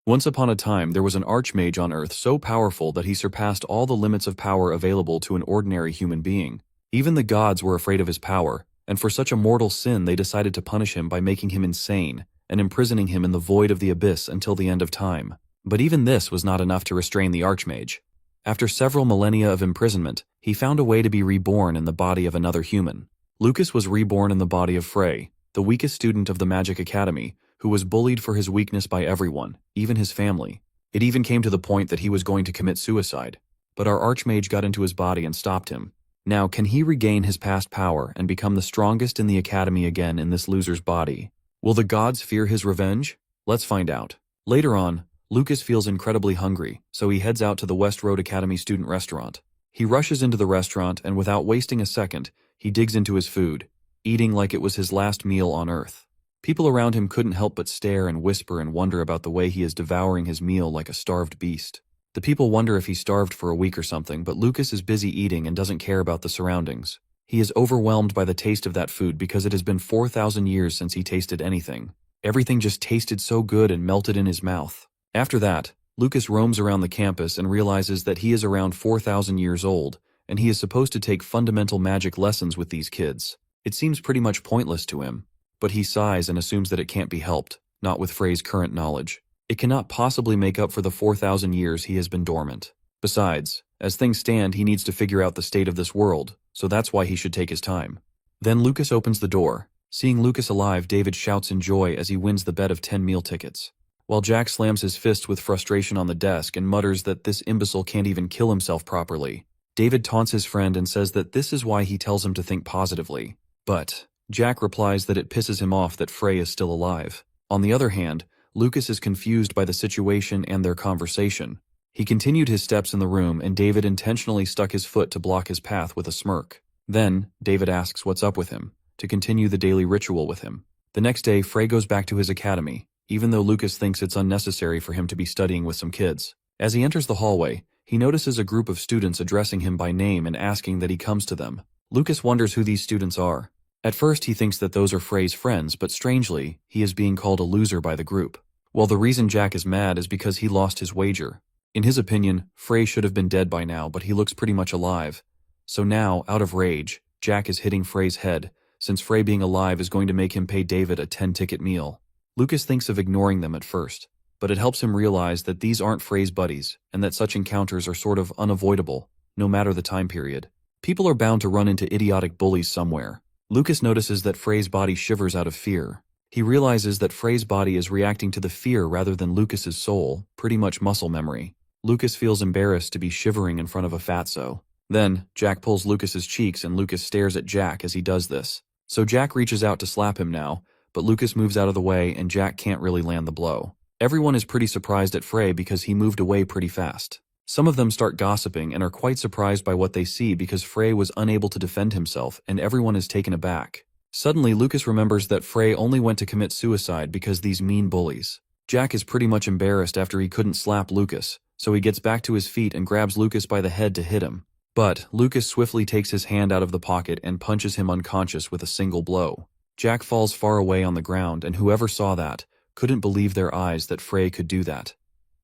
Once upon a time, there was an Archmage on Earth so powerful that he surpassed all the limits of power available to an ordinary human being. Even the gods were afraid of his power, and for such a mortal sin they decided to punish him by making him insane and imprisoning him in the void of the abyss until the end of time. But even this was not enough to restrain the Archmage. After several millennia of imprisonment, he found a way to be reborn in the body of another human. Lucas was reborn in the body of Frey, the weakest student of the Magic Academy, who was bullied for his weakness by everyone, even his family. It even came to the point that he was going to commit suicide. But our Archmage got into his body and stopped him. Now, can he regain his past power and become the strongest in the Academy again in this loser's body? Will the gods fear his revenge? Let's find out. Later on, Lucas feels incredibly hungry, so he heads out to the West Road Academy student restaurant. He rushes into the restaurant and without wasting a second, he digs into his food, eating like it was his last meal on Earth. People around him couldn't help but stare and whisper and wonder about the way he is devouring his meal like a starved beast. The people wonder if he starved for a week or something, but Lucas is busy eating and doesn't care about the surroundings. He is overwhelmed by the taste of that food because it has been 4,000 years since he tasted anything. Everything just tasted so good and melted in his mouth. After that, Lucas roams around the campus and realizes that he is around 4,000 years old, and he is supposed to take fundamental magic lessons with these kids. It seems pretty much pointless to him. But he sighs and assumes that it can't be helped, not with Frey's current knowledge. It cannot possibly make up for the 4,000 years he has been dormant. Besides, as things stand, he needs to figure out the state of this world, so that's why he should take his time. Then Lucas opens the door. Seeing Lucas alive, David shouts in joy as he wins the bet of 10 meal tickets. While Jack slams his fist with frustration on the desk and mutters that this imbecile can't even kill himself properly. David taunts his friend and says that this is why he tells him to think positively. But Jack replies that it pisses him off that Frey is still alive. On the other hand, Lucas is confused by the situation and their conversation. He continued his steps in the room and David intentionally stuck his foot to block his path with a smirk. Then, David asks what's up with him, to continue the daily ritual with him. The next day, Frey goes back to his academy, even though Lucas thinks it's unnecessary for him to be studying with some kids. As he enters the hallway, he notices a group of students addressing him by name and asking that he comes to them. Lucas wonders who these students are. At first he thinks that those are Frey's friends, but strangely, he is being called a loser by the group. Well, the reason Jack is mad is because he lost his wager. In his opinion, Frey should have been dead by now, but he looks pretty much alive. So now, out of rage, Jack is hitting Frey's head, since Frey being alive is going to make him pay David a 10-ticket meal. Lucas thinks of ignoring them at first, but it helps him realize that these aren't Frey's buddies, and that such encounters are sort of unavoidable, no matter the time period. People are bound to run into idiotic bullies somewhere. Lucas notices that Frey's body shivers out of fear. He realizes that Frey's body is reacting to the fear rather than Lucas's soul, pretty much muscle memory. Lucas feels embarrassed to be shivering in front of a fatso. Then, Jack pulls Lucas's cheeks and Lucas stares at Jack as he does this. So Jack reaches out to slap him now, but Lucas moves out of the way and Jack can't really land the blow. Everyone is pretty surprised at Frey because he moved away pretty fast. Some of them start gossiping and are quite surprised by what they see because Frey was unable to defend himself and everyone is taken aback. Suddenly, Lucas remembers that Frey only went to commit suicide because these mean bullies. Jack is pretty much embarrassed after he couldn't slap Lucas, so he gets back to his feet and grabs Lucas by the head to hit him. But Lucas swiftly takes his hand out of the pocket and punches him unconscious with a single blow. Jack falls far away on the ground and whoever saw that couldn't believe their eyes that Frey could do that.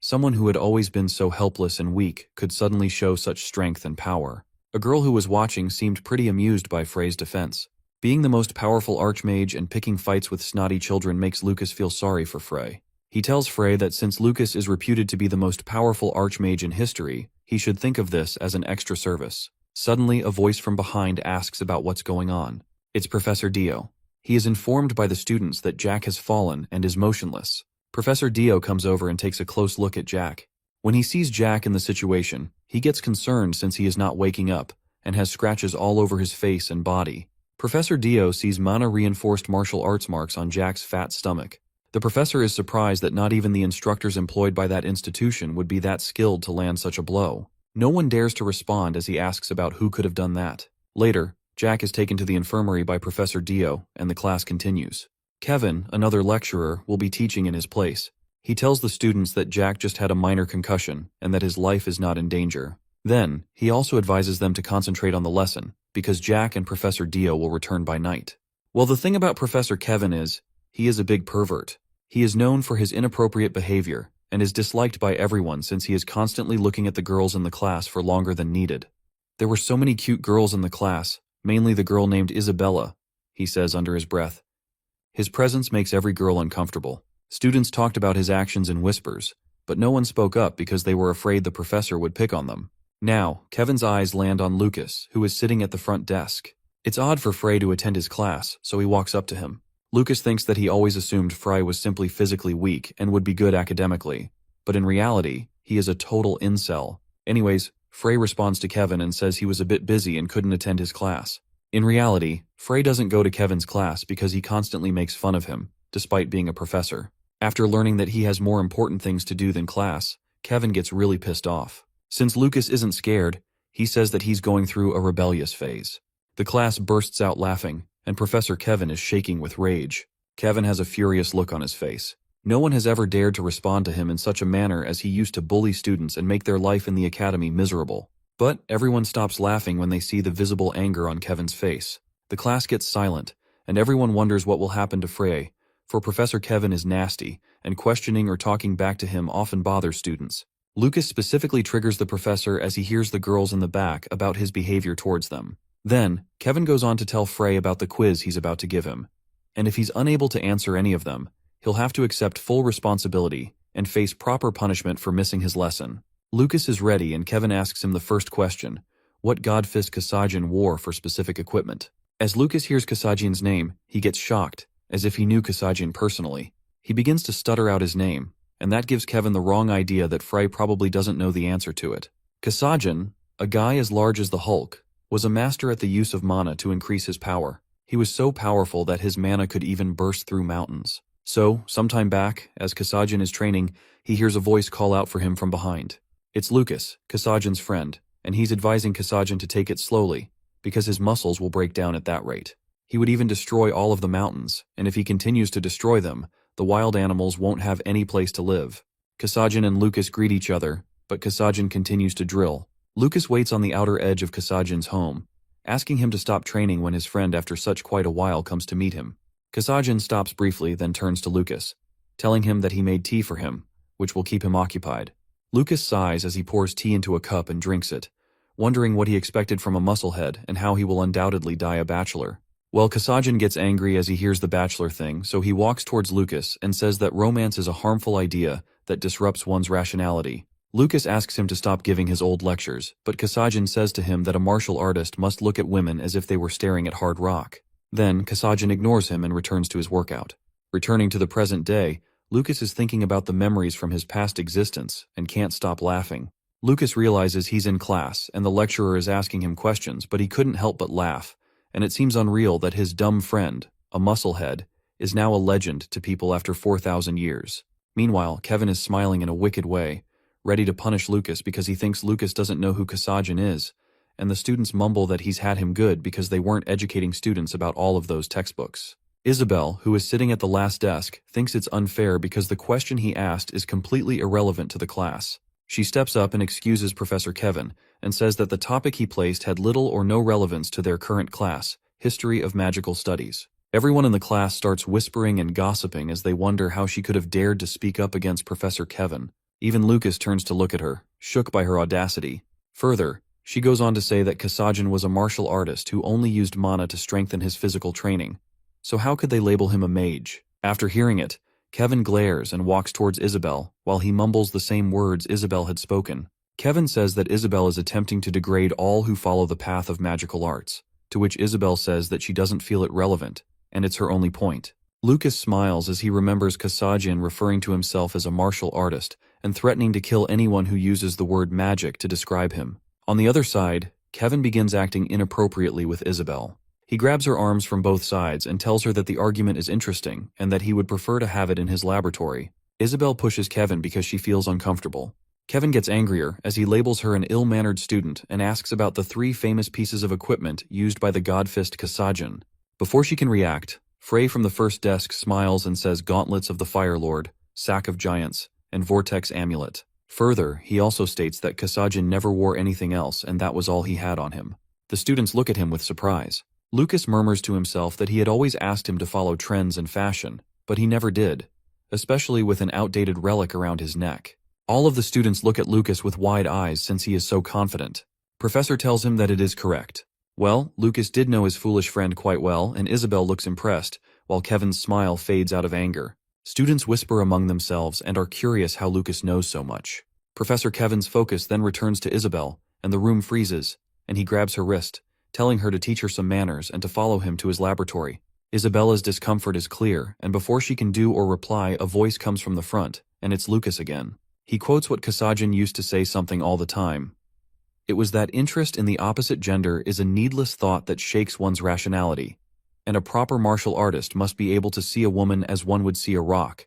Someone who had always been so helpless and weak could suddenly show such strength and power. A girl who was watching seemed pretty amused by Frey's defense. Being the most powerful Archmage and picking fights with snotty children makes Lucas feel sorry for Frey. He tells Frey that since Lucas is reputed to be the most powerful Archmage in history, he should think of this as an extra service. Suddenly, a voice from behind asks about what's going on. It's Professor Dio. He is informed by the students that Jack has fallen and is motionless. Professor Dio comes over and takes a close look at Jack. When he sees Jack in the situation, he gets concerned since he is not waking up and has scratches all over his face and body. Professor Dio sees mana-reinforced martial arts marks on Jack's fat stomach. The professor is surprised that not even the instructors employed by that institution would be that skilled to land such a blow. No one dares to respond as he asks about who could have done that. Later, Jack is taken to the infirmary by Professor Dio, and the class continues. Kevin, another lecturer, will be teaching in his place. He tells the students that Jack just had a minor concussion and that his life is not in danger. Then, he also advises them to concentrate on the lesson, because Jack and Professor Dio will return by night. Well, the thing about Professor Kevin is, he is a big pervert. He is known for his inappropriate behavior, and is disliked by everyone since he is constantly looking at the girls in the class for longer than needed. There were so many cute girls in the class, mainly the girl named Isabella, he says under his breath. His presence makes every girl uncomfortable. Students talked about his actions in whispers, but no one spoke up because they were afraid the professor would pick on them. Now, Kevin's eyes land on Lucas, who is sitting at the front desk. It's odd for Frey to attend his class, so he walks up to him. Lucas thinks that he always assumed Frey was simply physically weak and would be good academically, but in reality, he is a total incel. Anyways, Frey responds to Kevin and says he was a bit busy and couldn't attend his class. In reality, Frey doesn't go to Kevin's class because he constantly makes fun of him, despite being a professor. After learning that he has more important things to do than class, Kevin gets really pissed off. Since Lucas isn't scared, he says that he's going through a rebellious phase. The class bursts out laughing, and Professor Kevin is shaking with rage. Kevin has a furious look on his face. No one has ever dared to respond to him in such a manner as he used to bully students and make their life in the academy miserable. But everyone stops laughing when they see the visible anger on Kevin's face. The class gets silent, and everyone wonders what will happen to Frey, for Professor Kevin is nasty, and questioning or talking back to him often bothers students. Lucas specifically triggers the professor as he hears the girls in the back about his behavior towards them. Then, Kevin goes on to tell Frey about the quiz he's about to give him, and if he's unable to answer any of them, he'll have to accept full responsibility and face proper punishment for missing his lesson. Lucas is ready and Kevin asks him the first question, what Godfist Kasajin wore for specific equipment. As Lucas hears Kasajin's name, he gets shocked, as if he knew Kasajin personally. He begins to stutter out his name, and that gives Kevin the wrong idea that Frey probably doesn't know the answer to it. Kasajin, a guy as large as the Hulk, was a master at the use of mana to increase his power. He was so powerful that his mana could even burst through mountains. So, sometime back, as Kasajin is training, he hears a voice call out for him from behind. It's Lucas, Kasajin's friend, and he's advising Kasajin to take it slowly, because his muscles will break down at that rate. He would even destroy all of the mountains, and if he continues to destroy them, the wild animals won't have any place to live. Kasajin and Lucas greet each other, but Kasajin continues to drill. Lucas waits on the outer edge of Kasajin's home, asking him to stop training when his friend after such quite a while comes to meet him. Kasajin stops briefly, then turns to Lucas, telling him that he made tea for him, which will keep him occupied. Lucas sighs as he pours tea into a cup and drinks it, wondering what he expected from a musclehead and how he will undoubtedly die a bachelor. Well, Kasajin gets angry as he hears the bachelor thing, so he walks towards Lucas and says that romance is a harmful idea that disrupts one's rationality. Lucas asks him to stop giving his old lectures, but Kasajin says to him that a martial artist must look at women as if they were staring at hard rock. Then, Kasajin ignores him and returns to his workout. Returning to the present day, Lucas is thinking about the memories from his past existence and can't stop laughing. Lucas realizes he's in class and the lecturer is asking him questions, but he couldn't help but laugh, and it seems unreal that his dumb friend, a musclehead, is now a legend to people after 4,000 years. Meanwhile, Kevin is smiling in a wicked way, ready to punish Lucas because he thinks Lucas doesn't know who Kasajin is, and the students mumble that he's had him good because they weren't educating students about all of those textbooks. Isabel, who is sitting at the last desk, thinks it's unfair because the question he asked is completely irrelevant to the class. She steps up and excuses Professor Kevin and says that the topic he placed had little or no relevance to their current class, History of Magical Studies. Everyone in the class starts whispering and gossiping as they wonder how she could have dared to speak up against Professor Kevin. Even Lucas turns to look at her, shook by her audacity. Further, she goes on to say that Kasajin was a martial artist who only used mana to strengthen his physical training. So how could they label him a mage? After hearing it, Kevin glares and walks towards Isabel, while he mumbles the same words Isabel had spoken. Kevin says that Isabel is attempting to degrade all who follow the path of magical arts, to which Isabel says that she doesn't feel it relevant, and it's her only point. Lucas smiles as he remembers Kasajin referring to himself as a martial artist and threatening to kill anyone who uses the word magic to describe him. On the other side, Kevin begins acting inappropriately with Isabel. He grabs her arms from both sides and tells her that the argument is interesting and that he would prefer to have it in his laboratory. Isabel pushes Kevin because she feels uncomfortable. Kevin gets angrier as he labels her an ill-mannered student and asks about the 3 famous pieces of equipment used by the Godfist Kasajin. Before she can react, Frey from the first desk smiles and says Gauntlets of the Fire Lord, Sack of Giants, and Vortex Amulet. Further, he also states that Kasajin never wore anything else and that was all he had on him. The students look at him with surprise. Lucas murmurs to himself that he had always asked him to follow trends and fashion, but he never did. especially with an outdated relic around his neck. All of the students look at Lucas with wide eyes since he is so confident. Professor tells him that it is correct. Well, Lucas did know his foolish friend quite well, and Isabel looks impressed, while Kevin's smile fades out of anger. Students whisper among themselves and are curious how Lucas knows so much. Professor Kevin's focus then returns to Isabel, and the room freezes, and he grabs her wrist, telling her to teach her some manners and to follow him to his laboratory. Isabella's discomfort is clear, and before she can do or reply, a voice comes from the front, and it's Lucas again. He quotes what Kasajin used to say something all the time. It was that interest in the opposite gender is a needless thought that shakes one's rationality, and a proper martial artist must be able to see a woman as one would see a rock.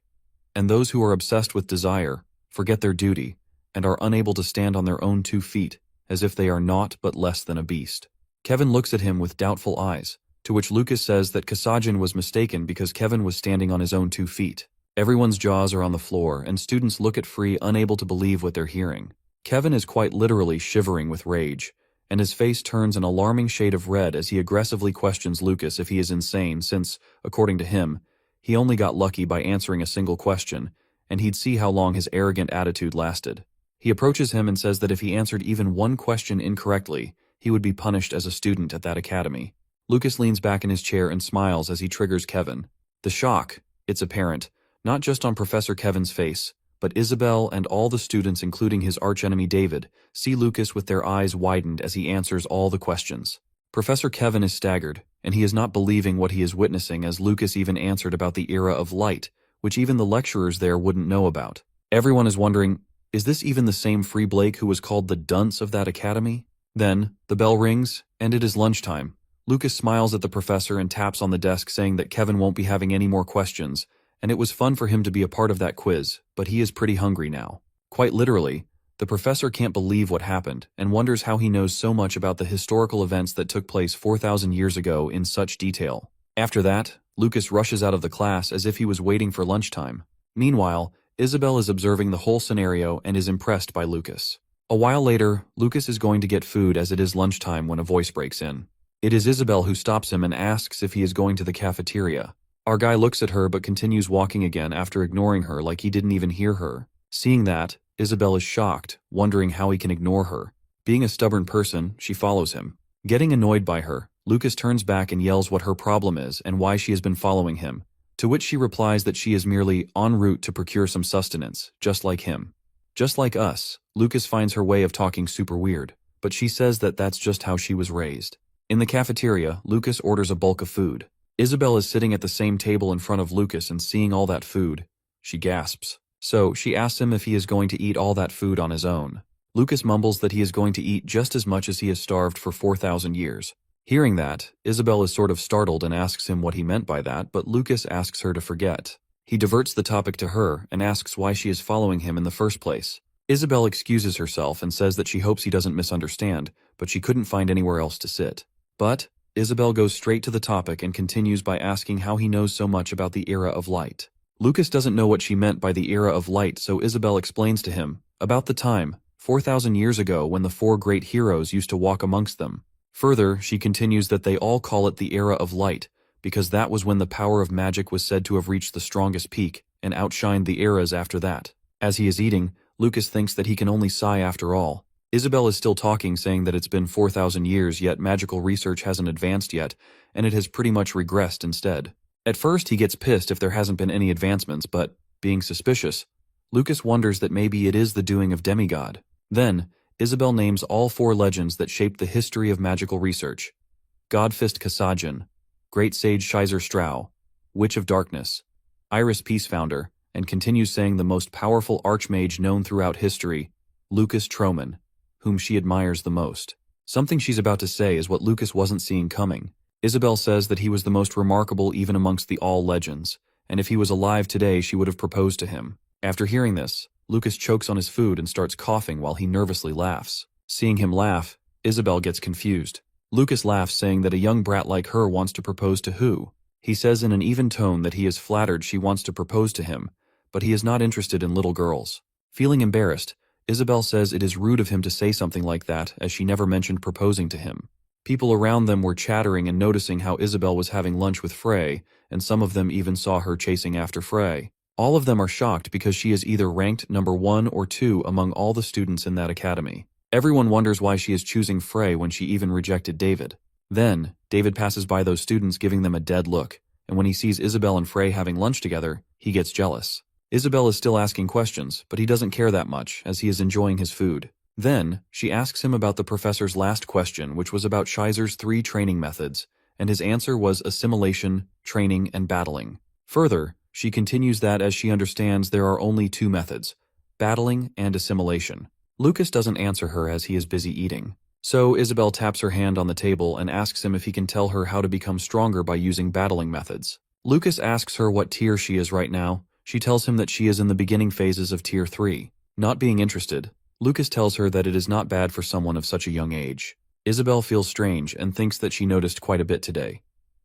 And those who are obsessed with desire forget their duty and are unable to stand on their own 2 feet, as if they are naught but less than a beast. Kevin looks at him with doubtful eyes, to which Lucas says that Kasajin was mistaken because Kevin was standing on his own 2 feet. Everyone's jaws are on the floor, and students look at Free, unable to believe what they're hearing. Kevin is quite literally shivering with rage, and his face turns an alarming shade of red as he aggressively questions Lucas if he is insane since, according to him, he only got lucky by answering a single question, and he'd see how long his arrogant attitude lasted. He approaches him and says that if he answered even one question incorrectly, he would be punished as a student at that academy. Lucas leans back in his chair and smiles as he triggers Kevin. The shock, it's apparent, not just on Professor Kevin's face, but Isabel and all the students, including his archenemy David, see Lucas with their eyes widened as he answers all the questions. Professor Kevin is staggered, and he is not believing what he is witnessing as Lucas even answered about the era of light, which even the lecturers there wouldn't know about. Everyone is wondering, is this even the same Free Blake who was called the dunce of that academy? Then, the bell rings, and it is lunchtime. Lucas smiles at the professor and taps on the desk saying that Kevin won't be having any more questions, and it was fun for him to be a part of that quiz, but he is pretty hungry now. Quite literally, the professor can't believe what happened and wonders how he knows so much about the historical events that took place 4,000 years ago in such detail. After that, Lucas rushes out of the class as if he was waiting for lunchtime. Meanwhile, Isabel is observing the whole scenario and is impressed by Lucas. A while later, Lucas is going to get food as it is lunchtime when a voice breaks in. It is Isabel who stops him and asks if he is going to the cafeteria. Our guy looks at her but continues walking again after ignoring her like he didn't even hear her. Seeing that, Isabel is shocked, wondering how he can ignore her. Being a stubborn person, she follows him. Getting annoyed by her, Lucas turns back and yells what her problem is and why she has been following him, to which she replies that she is merely en route to procure some sustenance, just like him. Just like us, Lucas finds her way of talking super weird, but she says that that's just how she was raised. In the cafeteria, Lucas orders a bulk of food. Isabel is sitting at the same table in front of Lucas and seeing all that food. She gasps. So, she asks him if he is going to eat all that food on his own. Lucas mumbles that he is going to eat just as much as he has starved for 4,000 years. Hearing that, Isabel is sort of startled and asks him what he meant by that, but Lucas asks her to forget. He diverts the topic to her and asks why she is following him in the first place. Isabel excuses herself and says that she hopes he doesn't misunderstand, but she couldn't find anywhere else to sit. But Isabel goes straight to the topic and continues by asking how he knows so much about the era of light. Lucas doesn't know what she meant by the era of light, so Isabel explains to him about the time, 4,000 years ago, when the 4 great heroes used to walk amongst them. Further, she continues that they all call it the era of light, because that was when the power of magic was said to have reached the strongest peak and outshined the eras after that. As he is eating, Lucas thinks that he can only sigh after all. Isabel is still talking, saying that it's been 4,000 years, yet magical research hasn't advanced yet, and it has pretty much regressed instead. At first, he gets pissed if there hasn't been any advancements, but, being suspicious, Lucas wonders that maybe it is the doing of demigod. Then, Isabel names all 4 legends that shaped the history of magical research. Godfist Kasajin, Great Sage Shizer Strau, Witch of Darkness, Iris Peacefounder, and continues saying the most powerful archmage known throughout history, Lucas Troman, whom she admires the most. Something she's about to say is what Lucas wasn't seeing coming. Isabel says that he was the most remarkable even amongst the all legends, and if he was alive today she would have proposed to him. After hearing this, Lucas chokes on his food and starts coughing while he nervously laughs. Seeing him laugh, Isabel gets confused. Lucas laughs, saying that a young brat like her wants to propose to who? He says in an even tone that he is flattered she wants to propose to him, but he is not interested in little girls. Feeling embarrassed, Isabel says it is rude of him to say something like that, as she never mentioned proposing to him. People around them were chattering and noticing how Isabel was having lunch with Frey, and some of them even saw her chasing after Frey. All of them are shocked because she is either ranked number 1 or 2 among all the students in that academy. Everyone wonders why she is choosing Frey when she even rejected David. Then, David passes by those students giving them a dead look, and when he sees Isabel and Frey having lunch together, he gets jealous. Isabel is still asking questions, but he doesn't care that much, as he is enjoying his food. Then, she asks him about the professor's last question, which was about Scheiser's 3 training methods, and his answer was assimilation, training, and battling. Further, she continues that as she understands there are only 2 methods, battling and assimilation. Lucas doesn't answer her as he is busy eating. So Isabel taps her hand on the table and asks him if he can tell her how to become stronger by using battling methods. Lucas asks her what tier she is right now. She tells him that she is in the beginning phases of tier 3. Not being interested, Lucas tells her that it is not bad for someone of such a young age. Isabel feels strange and thinks that she noticed quite a bit today.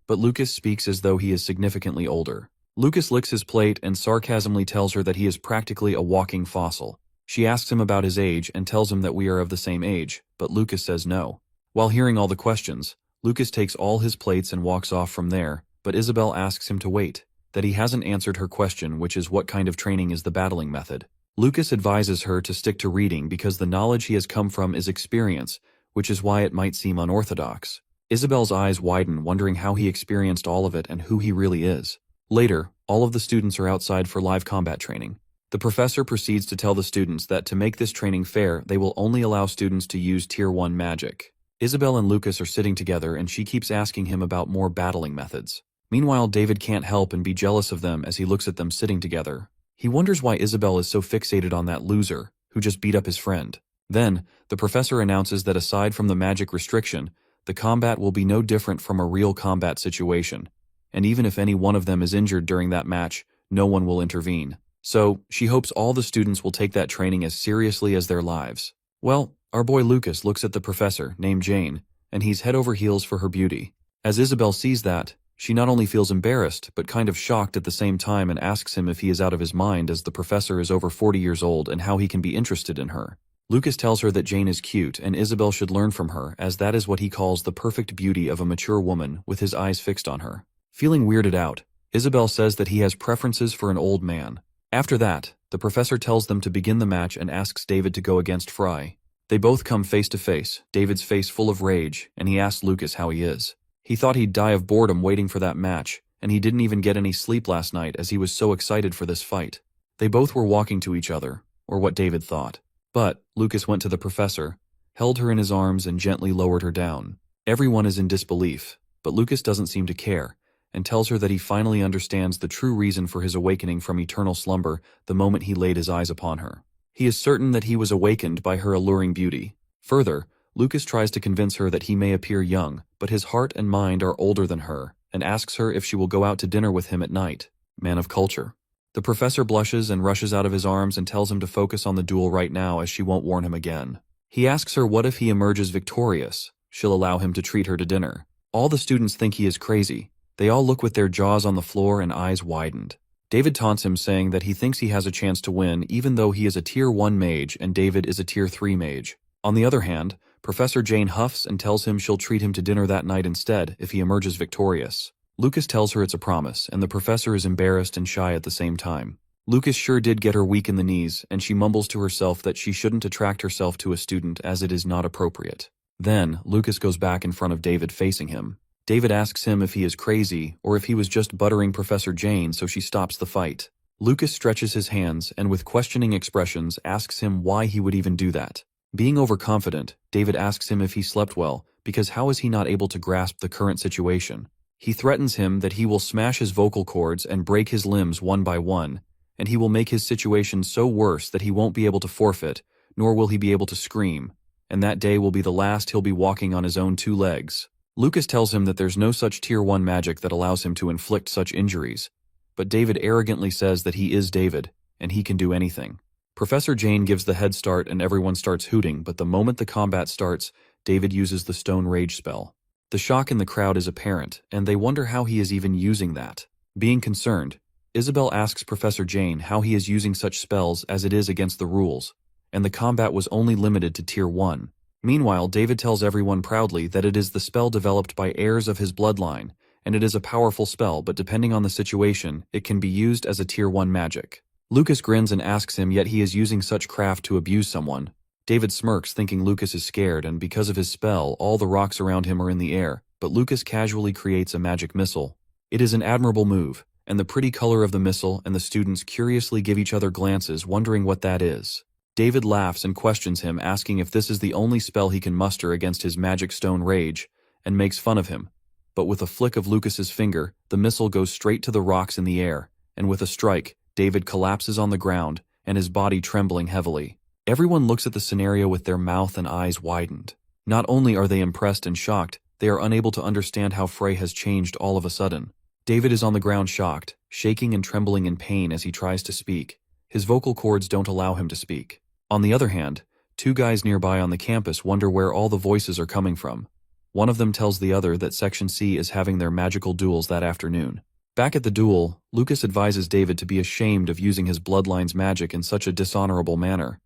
But Lucas speaks as though he is significantly older. Lucas licks his plate and sarcasmically tells her that he is practically a walking fossil. She asks him about his age and tells him that we are of the same age, but Lucas says no. While hearing all the questions, Lucas takes all his plates and walks off from there, but Isabel asks him to wait, that he hasn't answered her question, which is what kind of training is the battling method. Lucas advises her to stick to reading because the knowledge he has come from is experience, which is why it might seem unorthodox. Isabel's eyes widen, wondering how he experienced all of it and who he really is. Later, all of the students are outside for live combat training. The professor proceeds to tell the students that to make this training fair, they will only allow students to use Tier 1 magic. Isabel and Lucas are sitting together and she keeps asking him about more battling methods. Meanwhile, David can't help and be jealous of them as he looks at them sitting together. He wonders why Isabel is so fixated on that loser, who just beat up his friend. Then, the professor announces that aside from the magic restriction, the combat will be no different from a real combat situation. And even if any one of them is injured during that match, no one will intervene. So, she hopes all the students will take that training as seriously as their lives. Well, our boy Lucas looks at the professor, named Jane, and he's head over heels for her beauty. As Isabel sees that, she not only feels embarrassed, but kind of shocked at the same time and asks him if he is out of his mind as the professor is over 40 years old and how he can be interested in her. Lucas tells her that Jane is cute and Isabel should learn from her, as that is what he calls the perfect beauty of a mature woman with his eyes fixed on her. Feeling weirded out, Isabel says that he has preferences for an old man. After that, the professor tells them to begin the match and asks David to go against Fry. They both come face to face, David's face full of rage, and he asks Lucas how he is. He thought he'd die of boredom waiting for that match, and he didn't even get any sleep last night as he was so excited for this fight. They both were walking to each other, or what David thought. But Lucas went to the professor, held her in his arms and gently lowered her down. Everyone is in disbelief, but Lucas doesn't seem to care, and tells her that he finally understands the true reason for his awakening from eternal slumber the moment he laid his eyes upon her. He is certain that he was awakened by her alluring beauty. Further, Lucas tries to convince her that he may appear young, but his heart and mind are older than her, and asks her if she will go out to dinner with him at night. Man of culture. The professor blushes and rushes out of his arms and tells him to focus on the duel right now as she won't warn him again. He asks her what if he emerges victorious. She'll allow him to treat her to dinner. All the students think he is crazy. They all look with their jaws on the floor and eyes widened. David taunts him, saying that he thinks he has a chance to win even though he is a Tier 1 mage and David is a Tier 3 mage. On the other hand, Professor Jane huffs and tells him she'll treat him to dinner that night instead if he emerges victorious. Lucas tells her it's a promise, and the professor is embarrassed and shy at the same time. Lucas sure did get her weak in the knees, and she mumbles to herself that she shouldn't attract herself to a student as it is not appropriate. Then, Lucas goes back in front of David facing him. David asks him if he is crazy or if he was just buttering Professor Jane so she stops the fight. Lucas stretches his hands and with questioning expressions asks him why he would even do that. Being overconfident, David asks him if he slept well, because how is he not able to grasp the current situation? He threatens him that he will smash his vocal cords and break his limbs one by one, and he will make his situation so worse that he won't be able to forfeit, nor will he be able to scream, and that day will be the last he'll be walking on his own 2 legs. Lucas tells him that there's no such Tier 1 magic that allows him to inflict such injuries, but David arrogantly says that he is David, and he can do anything. Professor Jane gives the head start and everyone starts hooting, but the moment the combat starts, David uses the Stone Rage spell. The shock in the crowd is apparent, and they wonder how he is even using that. Being concerned, Isabel asks Professor Jane how he is using such spells as it is against the rules, and the combat was only limited to Tier 1. Meanwhile, David tells everyone proudly that it is the spell developed by heirs of his bloodline, and it is a powerful spell, but depending on the situation, it can be used as a tier 1 magic. Lucas grins and asks him yet he is using such craft to abuse someone. David smirks, thinking Lucas is scared, and because of his spell, all the rocks around him are in the air, but Lucas casually creates a magic missile. It is an admirable move, and the pretty color of the missile and the students curiously give each other glances, wondering what that is. David laughs and questions him, asking if this is the only spell he can muster against his magic stone rage, and makes fun of him. But with a flick of Lucas's finger, the missile goes straight to the rocks in the air, and with a strike, David collapses on the ground, and his body trembling heavily. Everyone looks at the scenario with their mouth and eyes widened. Not only are they impressed and shocked, they are unable to understand how Frey has changed all of a sudden. David is on the ground shocked, shaking and trembling in pain as he tries to speak. His vocal cords don't allow him to speak. On the other hand, two guys nearby on the campus wonder where all the voices are coming from. One of them tells the other that Section C is having their magical duels that afternoon. Back at the duel, Lucas advises David to be ashamed of using his bloodline's magic in such a dishonorable manner.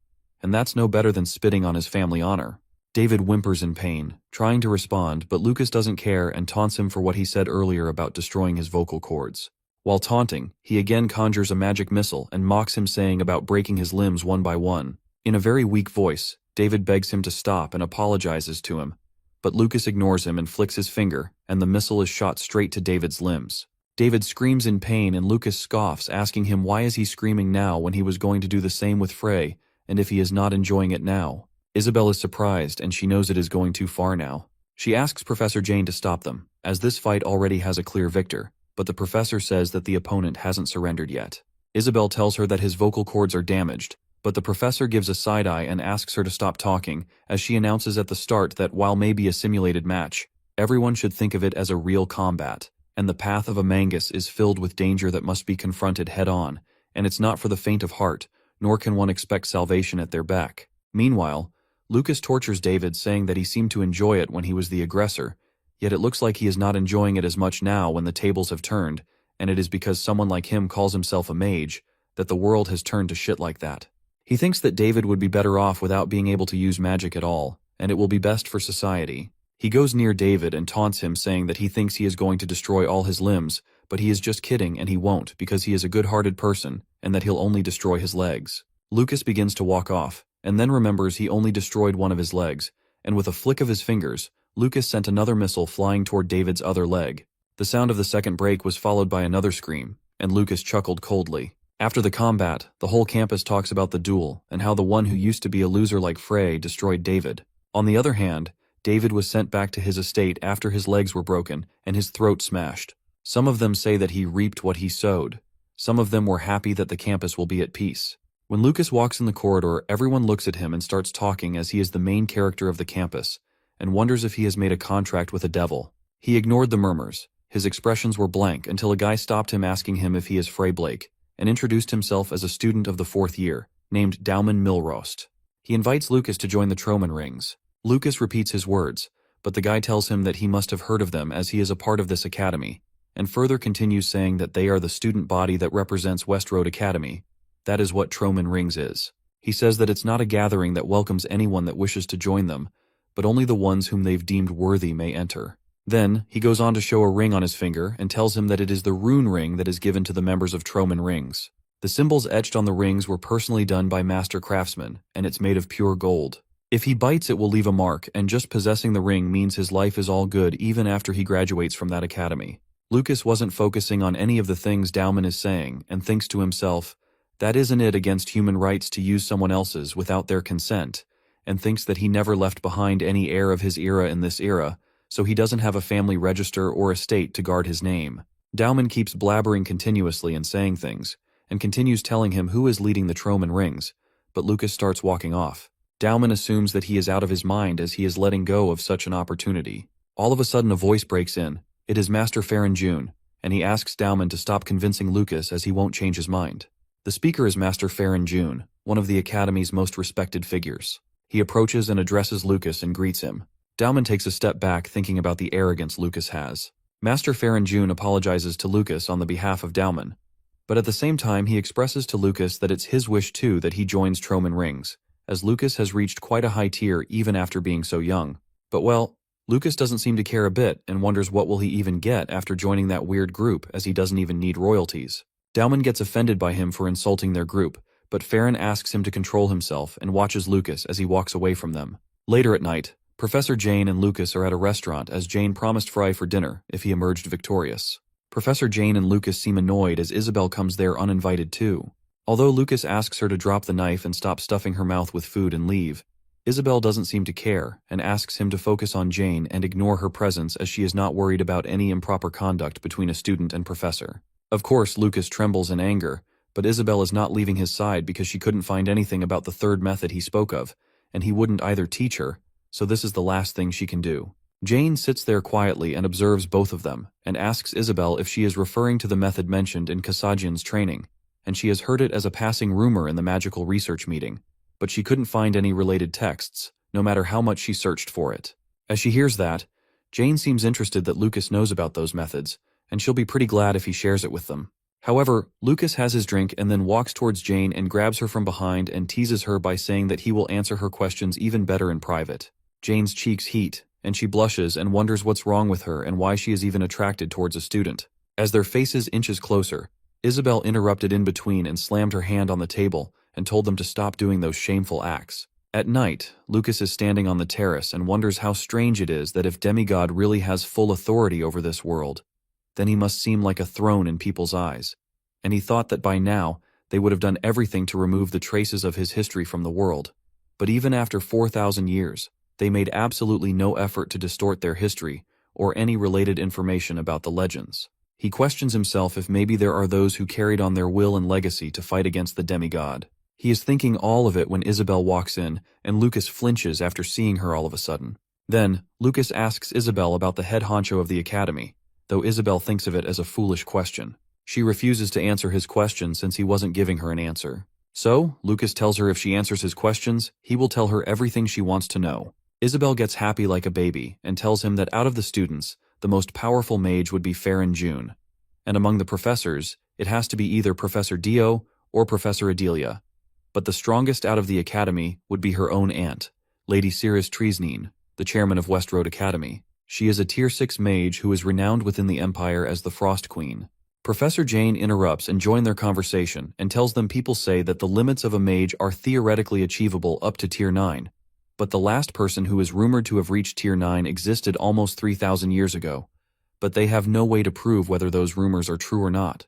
And that's no better than spitting on his family honor. David whimpers in pain, trying to respond, but Lucas doesn't care and taunts him for what he said earlier about destroying his vocal cords. While taunting, he again conjures a magic missile and mocks him, saying about breaking his limbs one by one. In a very weak voice, David begs him to stop and apologizes to him. But Lucas ignores him and flicks his finger, and the missile is shot straight to David's limbs. David screams in pain and Lucas scoffs, asking him why is he screaming now when he was going to do the same with Frey, and if he is not enjoying it now. Isabel is surprised, and she knows it is going too far now. She asks Professor Jane to stop them, as this fight already has a clear victor, but the professor says that the opponent hasn't surrendered yet. Isabel tells her that his vocal cords are damaged, but the professor gives a side-eye and asks her to stop talking, as she announces at the start that while maybe a simulated match, everyone should think of it as a real combat, and the path of a mangas is filled with danger that must be confronted head-on, and it's not for the faint of heart, nor can one expect salvation at their beck. Meanwhile, Lucas tortures David, saying that he seemed to enjoy it when he was the aggressor, yet it looks like he is not enjoying it as much now when the tables have turned, and it is because someone like him calls himself a mage that the world has turned to shit like that. He thinks that David would be better off without being able to use magic at all, and it will be best for society. He goes near David and taunts him, saying that he thinks he is going to destroy all his limbs, but he is just kidding and he won't, because he is a good-hearted person, and that he'll only destroy his legs. Lucas begins to walk off, and then remembers he only destroyed one of his legs, and with a flick of his fingers, Lucas sent another missile flying toward David's other leg. The sound of the second break was followed by another scream, and Lucas chuckled coldly. After the combat, the whole campus talks about the duel, and how the one who used to be a loser like Frey destroyed David. On the other hand, David was sent back to his estate after his legs were broken and his throat smashed. Some of them say that he reaped what he sowed. Some of them were happy that the campus will be at peace. When Lucas walks in the corridor, everyone looks at him and starts talking, as he is the main character of the campus, and wonders if he has made a contract with a devil. He ignored the murmurs. His expressions were blank until a guy stopped him, asking him if he is Frey Blake, and introduced himself as a student of the 4th year, named Dauman Milrost. He invites Lucas to join the Troman Rings. Lucas repeats his words, but the guy tells him that he must have heard of them as he is a part of this academy, and further continues saying that they are the student body that represents West Road Academy. That is what Troman Rings is. He says that it's not a gathering that welcomes anyone that wishes to join them, but only the ones whom they've deemed worthy may enter. Then, he goes on to show a ring on his finger and tells him that it is the rune ring that is given to the members of Troman Rings. The symbols etched on the rings were personally done by master craftsmen, and it's made of pure gold. If he bites it will leave a mark, and just possessing the ring means his life is all good even after he graduates from that academy. Lucas wasn't focusing on any of the things Dauman is saying, and thinks to himself, that isn't it against human rights to use someone else's without their consent, and thinks that he never left behind any heir of his era in this era, so he doesn't have a family register or estate to guard his name. Dauman keeps blabbering continuously and saying things, and continues telling him who is leading the Troman Rings, but Lucas starts walking off. Dauman assumes that he is out of his mind as he is letting go of such an opportunity. All of a sudden a voice breaks in. It is Master Farron June, and he asks Dauman to stop convincing Lucas as he won't change his mind. The speaker is Master Farron June, one of the Academy's most respected figures. He approaches and addresses Lucas and greets him. Dauman takes a step back, thinking about the arrogance Lucas has. Master Farron June apologizes to Lucas on the behalf of Dauman, but at the same time he expresses to Lucas that it's his wish too that he joins Troman Rings, as Lucas has reached quite a high tier even after being so young. But well, Lucas doesn't seem to care a bit and wonders what will he even get after joining that weird group, as he doesn't even need royalties. Dauman gets offended by him for insulting their group, but Farron asks him to control himself and watches Lucas as he walks away from them. Later at night, Professor Jane and Lucas are at a restaurant as Jane promised Fry for dinner if he emerged victorious. Professor Jane and Lucas seem annoyed as Isabel comes there uninvited too. Although Lucas asks her to drop the knife and stop stuffing her mouth with food and leave, Isabel doesn't seem to care and asks him to focus on Jane and ignore her presence as she is not worried about any improper conduct between a student and professor. Of course, Lucas trembles in anger, but Isabel is not leaving his side because she couldn't find anything about the third method he spoke of, and he wouldn't either teach her, so this is the last thing she can do. Jane sits there quietly and observes both of them, and asks Isabel if she is referring to the method mentioned in Kasajian's training, and she has heard it as a passing rumor in the magical research meeting, but she couldn't find any related texts, no matter how much she searched for it. As she hears that, Jane seems interested that Lucas knows about those methods, and she'll be pretty glad if he shares it with them. However, Lucas has his drink and then walks towards Jane and grabs her from behind and teases her by saying that he will answer her questions even better in private. Jane's cheeks heat, and she blushes and wonders what's wrong with her and why she is even attracted towards a student. As their faces inches closer, Isabel interrupted in between and slammed her hand on the table and told them to stop doing those shameful acts. At night, Lucas is standing on the terrace and wonders how strange it is that if demigod really has full authority over this world, then he must seem like a throne in people's eyes. And he thought that by now, they would have done everything to remove the traces of his history from the world. But even after 4,000 years, they made absolutely no effort to distort their history or any related information about the legends. He questions himself if maybe there are those who carried on their will and legacy to fight against the demigod. He is thinking all of it when Isabel walks in, and Lucas flinches after seeing her all of a sudden. Then, Lucas asks Isabel about the head honcho of the academy, though Isabel thinks of it as a foolish question. She refuses to answer his question since he wasn't giving her an answer. So, Lucas tells her if she answers his questions, he will tell her everything she wants to know. Isabel gets happy like a baby and tells him that out of the students, the most powerful mage would be Farron June. And among the professors, it has to be either Professor Dio or Professor Adelia. But the strongest out of the academy would be her own aunt, Lady Cirrus Tresnine, the chairman of West Road Academy. She is a Tier 6 mage who is renowned within the Empire as the Frost Queen. Professor Jane interrupts and joins their conversation and tells them people say that the limits of a mage are theoretically achievable up to Tier 9, but the last person who is rumored to have reached Tier 9 existed almost 3,000 years ago, but they have no way to prove whether those rumors are true or not.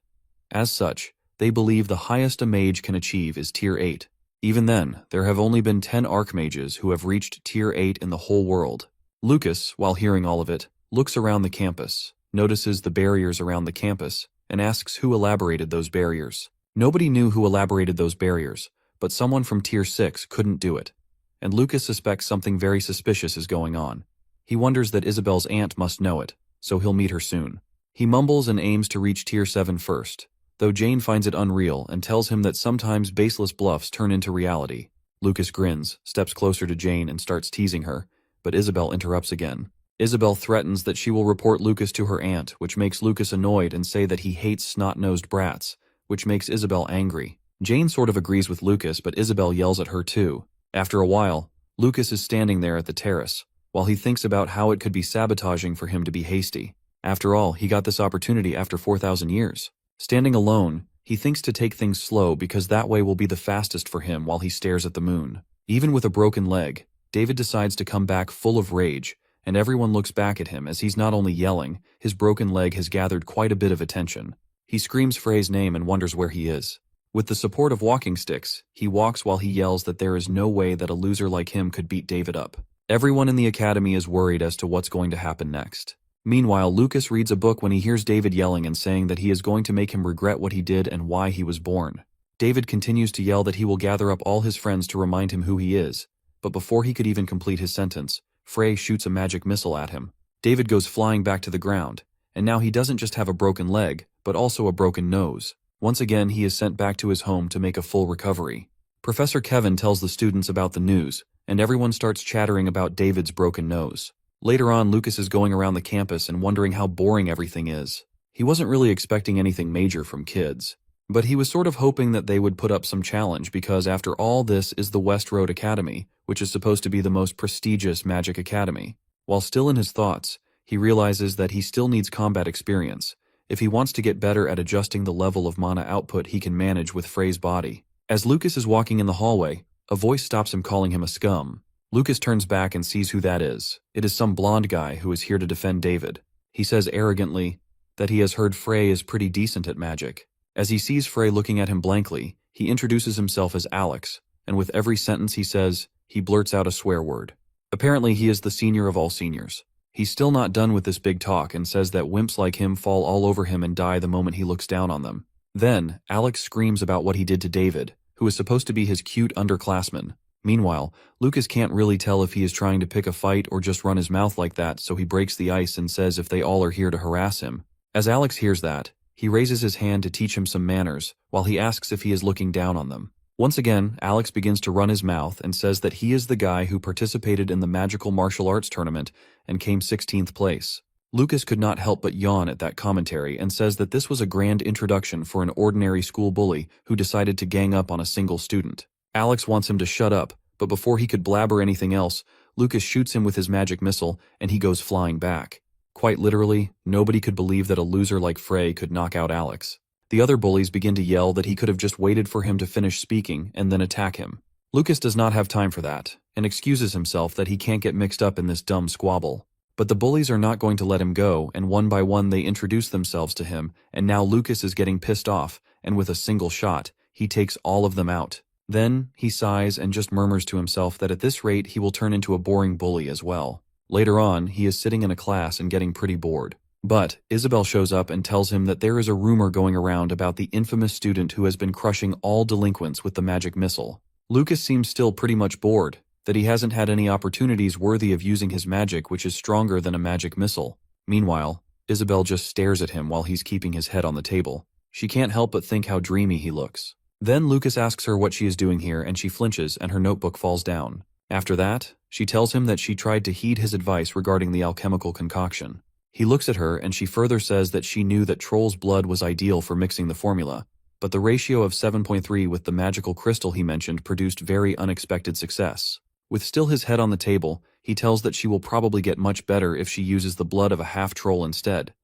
As such, they believe the highest a mage can achieve is Tier 8. Even then, there have only been 10 Archmages who have reached Tier 8 in the whole world. Lucas, while hearing all of it, looks around the campus, notices the barriers around the campus, and asks who elaborated those barriers. Nobody knew who elaborated those barriers, but someone from Tier 6 couldn't do it, and Lucas suspects something very suspicious is going on. He wonders that Isabel's aunt must know it, so he'll meet her soon. He mumbles and aims to reach Tier 7 first, though Jane finds it unreal and tells him that sometimes baseless bluffs turn into reality. Lucas grins, steps closer to Jane and starts teasing her, but Isabel interrupts again. Isabel threatens that she will report Lucas to her aunt, which makes Lucas annoyed and say that he hates snot-nosed brats, which makes Isabel angry. Jane sort of agrees with Lucas, but Isabel yells at her too. After a while, Lucas is standing there at the terrace, while he thinks about how it could be sabotaging for him to be hasty. After all, he got this opportunity after 4,000 years. Standing alone, he thinks to take things slow because that way will be the fastest for him while he stares at the moon. Even with a broken leg, David decides to come back full of rage, and everyone looks back at him as he's not only yelling, his broken leg has gathered quite a bit of attention. He screams Frey's name and wonders where he is. With the support of walking sticks, he walks while he yells that there is no way that a loser like him could beat David up. Everyone in the academy is worried as to what's going to happen next. Meanwhile, Lucas reads a book when he hears David yelling and saying that he is going to make him regret what he did and why he was born. David continues to yell that he will gather up all his friends to remind him who he is, but before he could even complete his sentence, Frey shoots a magic missile at him. David goes flying back to the ground, and now he doesn't just have a broken leg, but also a broken nose. Once again, he is sent back to his home to make a full recovery. Professor Kevin tells the students about the news, and everyone starts chattering about David's broken nose. Later on, Lucas is going around the campus and wondering how boring everything is. He wasn't really expecting anything major from kids, but he was sort of hoping that they would put up some challenge because after all, this is the West Road Academy, which is supposed to be the most prestigious magic academy. While still in his thoughts, he realizes that he still needs combat experience if he wants to get better at adjusting the level of mana output he can manage with Frey's body. As Lucas is walking in the hallway, a voice stops him calling him a scum. Lucas turns back and sees who that is. It is some blonde guy who is here to defend David. He says arrogantly that he has heard Frey is pretty decent at magic. As he sees Frey looking at him blankly, he introduces himself as Alex, and with every sentence he says, he blurts out a swear word. Apparently he is the senior of all seniors. He's still not done with this big talk and says that wimps like him fall all over him and die the moment he looks down on them. Then, Alex screams about what he did to David, who is supposed to be his cute underclassman. Meanwhile, Lucas can't really tell if he is trying to pick a fight or just run his mouth like that, so he breaks the ice and says if they all are here to harass him. As Alex hears that, he raises his hand to teach him some manners, while he asks if he is looking down on them. Once again, Alex begins to run his mouth and says that he is the guy who participated in the magical martial arts tournament and came 16th place. Lucas could not help but yawn at that commentary and says that this was a grand introduction for an ordinary school bully who decided to gang up on a single student. Alex wants him to shut up, but before he could blabber anything else, Lucas shoots him with his magic missile and he goes flying back. Quite literally, nobody could believe that a loser like Frey could knock out Alex. The other bullies begin to yell that he could have just waited for him to finish speaking and then attack him. Lucas does not have time for that, and excuses himself that he can't get mixed up in this dumb squabble. But the bullies are not going to let him go, and one by one they introduce themselves to him, and now Lucas is getting pissed off, and with a single shot, he takes all of them out. Then, he sighs and just murmurs to himself that at this rate he will turn into a boring bully as well. Later on, he is sitting in a class and getting pretty bored. But Isabel shows up and tells him that there is a rumor going around about the infamous student who has been crushing all delinquents with the magic missile. Lucas seems still pretty much bored, that he hasn't had any opportunities worthy of using his magic, which is stronger than a magic missile. Meanwhile, Isabel just stares at him while he's keeping his head on the table. She can't help but think how dreamy he looks. Then Lucas asks her what she is doing here and she flinches and her notebook falls down. After that, she tells him that she tried to heed his advice regarding the alchemical concoction. He looks at her and she further says that she knew that Troll's blood was ideal for mixing the formula, but the ratio of 7.3 with the magical crystal he mentioned produced very unexpected success. With still his head on the table, he tells that she will probably get much better if she uses the blood of a half-troll instead,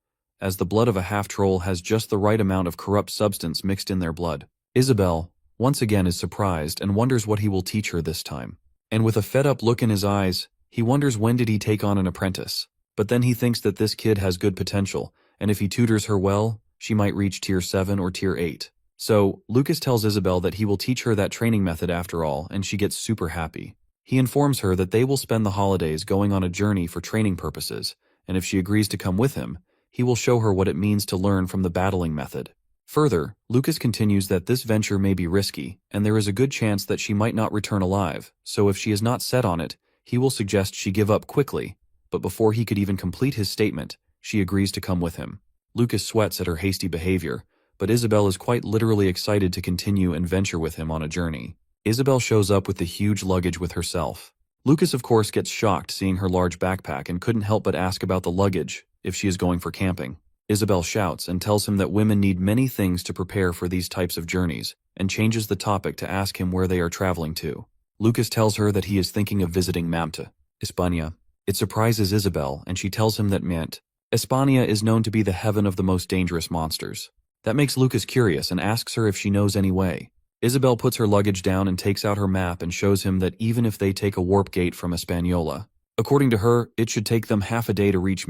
as the blood of a half-troll has just the right amount of corrupt substance mixed in their blood. Isabel, once again, is surprised and wonders what he will teach her this time. And with a fed-up look in his eyes, he wonders when did he take on an apprentice. But then he thinks that this kid has good potential, and if he tutors her well, she might reach tier 7 or tier 8. So, Lucas tells Isabel that he will teach her that training method after all, and she gets super happy. He informs her that they will spend the holidays going on a journey for training purposes, and if she agrees to come with him, he will show her what it means to learn from the battling method. Further, Lucas continues that this venture may be risky, and there is a good chance that she might not return alive, so if she is not set on it, he will suggest she give up quickly, but before he could even complete his statement, she agrees to come with him. Lucas sweats at her hasty behavior, but Isabel is quite literally excited to continue and venture with him on a journey. Isabel shows up with the huge luggage with herself. Lucas of course gets shocked seeing her large backpack and couldn't help but ask about the luggage, if she is going for camping. Isabel shouts and tells him that women need many things to prepare for these types of journeys, and changes the topic to ask him where they are traveling to. Lucas tells her that he is thinking of visiting Mamta, España. It surprises Isabel, and she tells him that España is known to be the heaven of the most dangerous monsters. That makes Lucas curious and asks her if she knows any way. Isabel puts her luggage down and takes out her map and shows him that even if they take a warp gate from Española, according to her, it should take them half a day to reach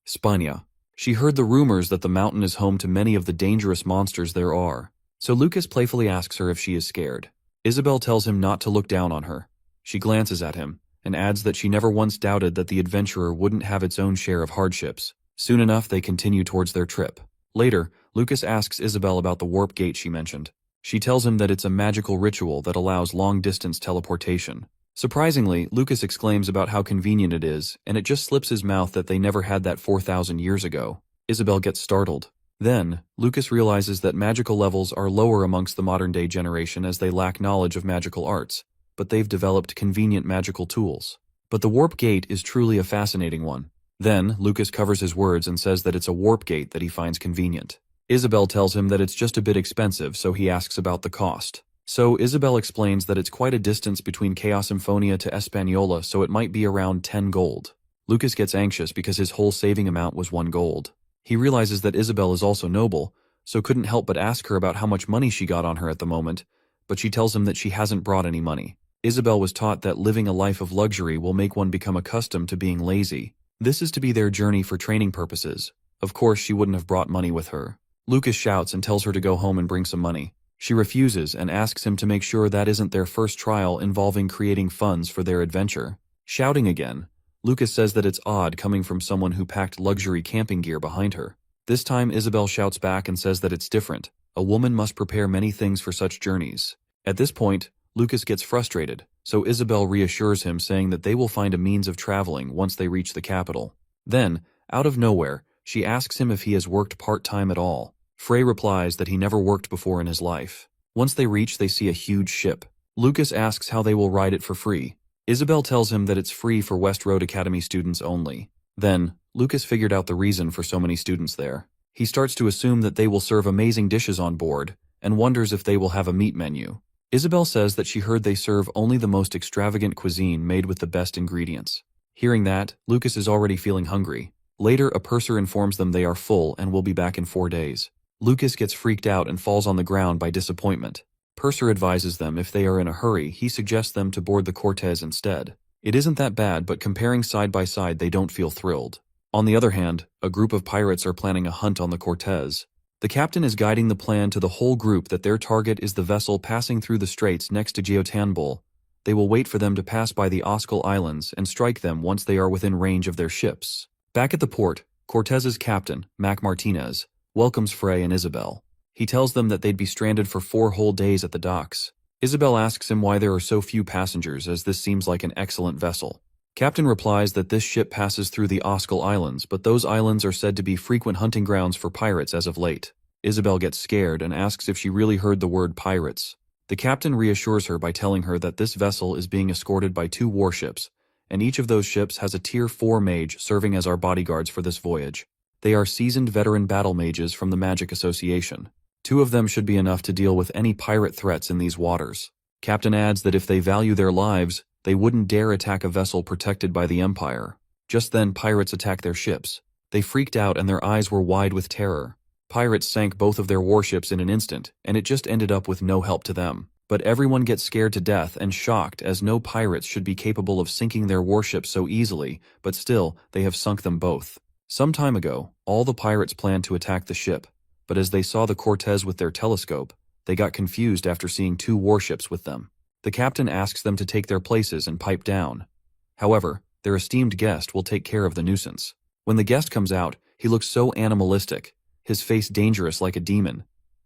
España. She heard the rumors that the mountain is home to many of the dangerous monsters there are, so Lucas playfully asks her if she is scared. Isabel tells him not to look down on her. She glances at him, and adds that she never once doubted that the adventurer wouldn't have its own share of hardships. Soon enough, they continue towards their trip. Later, Lucas asks Isabel about the warp gate she mentioned. She tells him that it's a magical ritual that allows long-distance teleportation. Surprisingly, Lucas exclaims about how convenient it is, and it just slips his mouth that they never had that 4,000 years ago. Isabel gets startled. Then, Lucas realizes that magical levels are lower amongst the modern-day generation as they lack knowledge of magical arts, but they've developed convenient magical tools. But the warp gate is truly a fascinating one. Then, Lucas covers his words and says that it's a warp gate that he finds convenient. Isabel tells him that it's just a bit expensive, so he asks about the cost. So Isabel explains that it's quite a distance between Chaos Symphonia to Española, so it might be around 10 gold. Lucas gets anxious because his whole saving amount was 1 gold. He realizes that Isabel is also noble, so couldn't help but ask her about how much money she got on her at the moment, but she tells him that she hasn't brought any money. Isabel was taught that living a life of luxury will make one become accustomed to being lazy. This is to be their journey for training purposes. Of course, she wouldn't have brought money with her. Lucas shouts and tells her to go home and bring some money. She refuses and asks him to make sure that isn't their first trial involving creating funds for their adventure. Shouting again, Lucas says that it's odd coming from someone who packed luxury camping gear behind her. This time Isabel shouts back and says that it's different. A woman must prepare many things for such journeys. At this point, Lucas gets frustrated, so Isabel reassures him, saying that they will find a means of traveling once they reach the capital. Then, out of nowhere, she asks him if he has worked part-time at all. Frey replies that he never worked before in his life. Once they reach, they see a huge ship. Lucas asks how they will ride it for free. Isabel tells him that it's free for West Road Academy students only. Then, Lucas figured out the reason for so many students there. He starts to assume that they will serve amazing dishes on board, and wonders if they will have a meat menu. Isabel says that she heard they serve only the most extravagant cuisine made with the best ingredients. Hearing that, Lucas is already feeling hungry. Later, a purser informs them they are full and will be back in 4 days. Lucas gets freaked out and falls on the ground by disappointment. Purser advises them if they are in a hurry, he suggests them to board the Cortez instead. It isn't that bad, but comparing side by side they don't feel thrilled. On the other hand, a group of pirates are planning a hunt on the Cortez. The captain is guiding the plan to the whole group that their target is the vessel passing through the straits next to Geotanbul. They will wait for them to pass by the Oscal Islands and strike them once they are within range of their ships. Back at the port, Cortez's captain, Mac Martinez, welcomes Frey and Isabel. He tells them that they'd be stranded for 4 whole days at the docks. Isabel asks him why there are so few passengers, as this seems like an excellent vessel. Captain replies that this ship passes through the Oscal Islands, but those islands are said to be frequent hunting grounds for pirates as of late. Isabel gets scared and asks if she really heard the word pirates. The captain reassures her by telling her that this vessel is being escorted by 2 warships, and each of those ships has a Tier 4 mage serving as our bodyguards for this voyage. They are seasoned veteran battle mages from the Magic Association. 2 of them should be enough to deal with any pirate threats in these waters. Captain adds that if they value their lives, they wouldn't dare attack a vessel protected by the Empire. Just then, pirates attack their ships. They freaked out and their eyes were wide with terror. Pirates sank both of their warships in an instant, and it just ended up with no help to them. But everyone gets scared to death and shocked, as no pirates should be capable of sinking their warships so easily, but still, they have sunk them both. Some time ago, all the pirates planned to attack the ship, but as they saw the Cortez with their telescope, they got confused after seeing 2 warships with them. The captain asks them to take their places and pipe down. However, their esteemed guest will take care of the nuisance. When the guest comes out, he looks so animalistic, his face dangerous like a demon.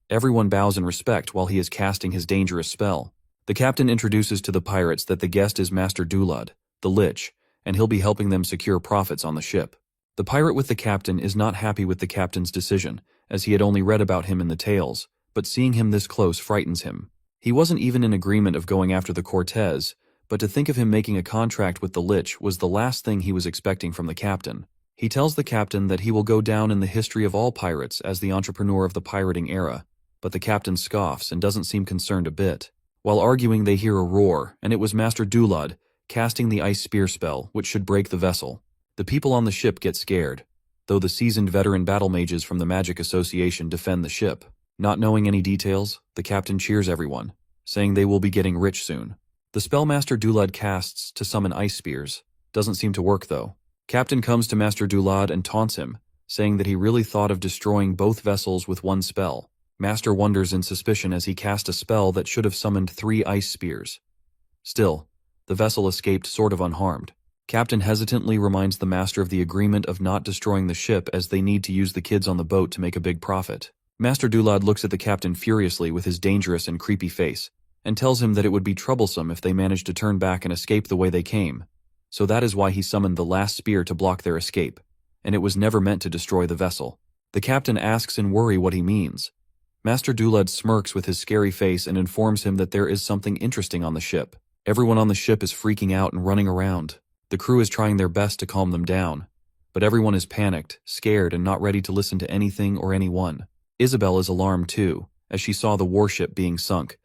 Everyone bows in respect while he is casting his dangerous spell. The captain introduces to the pirates that the guest is Master Dulad, the Lich, and he'll be helping them secure profits on the ship. The pirate with the captain is not happy with the captain's decision, as he had only read about him in the tales, but seeing him this close frightens him. He wasn't even in agreement of going after the Cortez, but to think of him making a contract with the Lich was the last thing he was expecting from the captain. He tells the captain that he will go down in the history of all pirates as the entrepreneur of the pirating era, but the captain scoffs and doesn't seem concerned a bit. While arguing, they hear a roar, and it was Master Dulad casting the ice spear spell, which should break the vessel. The people on the ship get scared, though the seasoned veteran battle mages from the Magic Association defend the ship. Not knowing any details, the captain cheers everyone, saying they will be getting rich soon. The spell Master Dulad casts to summon ice spears doesn't seem to work though. Captain comes to Master Dulad and taunts him, saying that he really thought of destroying both vessels with one spell. Master wonders in suspicion as he cast a spell that should have summoned 3 ice spears. Still, the vessel escaped sort of unharmed. Captain hesitantly reminds the master of the agreement of not destroying the ship, as they need to use the kids on the boat to make a big profit. Master Dulad looks at the captain furiously with his dangerous and creepy face, and tells him that it would be troublesome if they managed to turn back and escape the way they came. So that is why he summoned the last spear to block their escape, and it was never meant to destroy the vessel. The captain asks in worry what he means. Master Dulad smirks with his scary face and informs him that there is something interesting on the ship. Everyone on the ship is freaking out and running around. The crew is trying their best to calm them down, but everyone is panicked, scared, and not ready to listen to anything or anyone. Isabel is alarmed too, as she saw the warship being sunk,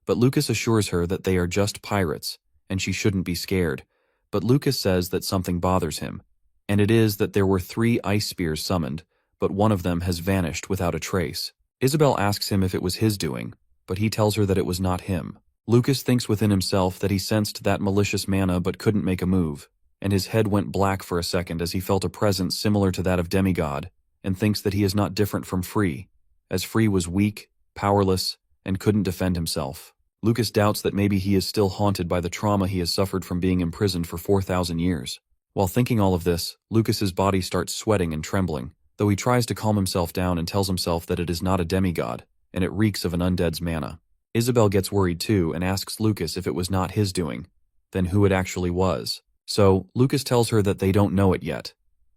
but Lucas assures her that they are just pirates, and she shouldn't be scared. But Lucas says that something bothers him. And it is that there were 3 ice spears summoned, but one of them has vanished without a trace. Isabel asks him if it was his doing, but he tells her that it was not him. Lucas thinks within himself that he sensed that malicious mana but couldn't make a move, and his head went black for a second as he felt a presence similar to that of demigod, and thinks that he is not different from Free, as Free was weak, powerless, and couldn't defend himself. Lucas doubts that maybe he is still haunted by the trauma he has suffered from being imprisoned for 4,000 years. While thinking all of this, Lucas's body starts sweating and trembling, though he tries to calm himself down and tells himself that it is not a demigod, and it reeks of an undead's mana. Isabel gets worried too and asks Lucas if it was not his doing, then who it actually was. So, Lucas tells her that they don't know it yet,